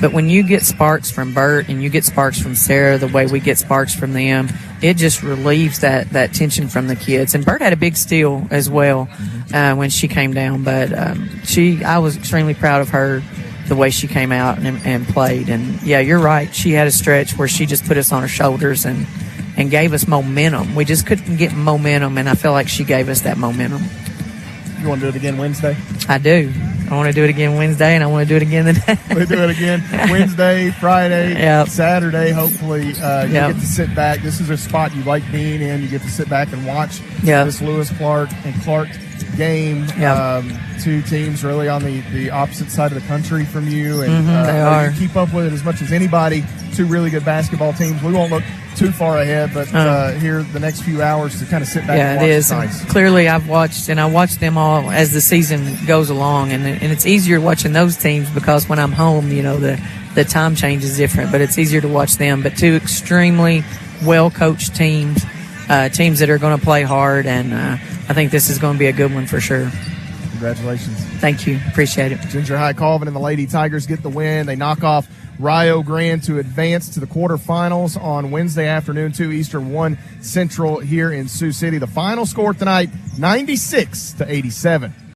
But when you get sparks from Bert and you get sparks from Sarah, the way we get sparks from them, it just relieves that tension from the kids. And Bert had a big steal as well when she came down. But I was extremely proud of her, the way she came out and played. And, yeah, you're right. She had a stretch where she just put us on her shoulders and gave us momentum. We just couldn't get momentum, and I feel like she gave us that momentum. You want to do it again Wednesday? I do. I want to do it again Wednesday, and I want to do it again today. We do it again Wednesday, Friday, Saturday. Hopefully, you get to sit back. This is a spot you like being in. You get to sit back and watch this Lewis Clark and Clark game. Two teams really on the opposite side of the country from you, and they are. You keep up with it as much as anybody. 2 really good basketball teams. We won't look too far ahead, but here the next few hours to kind of sit back and watch. Yeah, it is. Nice. Clearly, I watched them all as the season goes along, and it's easier watching those teams because when I'm home, the time change is different, but it's easier to watch them. But 2 extremely well-coached teams that are going to play hard, and I think this is going to be a good one for sure. Congratulations. Thank you. Appreciate it. Ginger High Colvin and the Lady Tigers get the win. They knock off Rio Grande to advance to the quarterfinals on Wednesday afternoon, 2 Eastern, 1 Central here in Sioux City. The final score tonight, 96-87.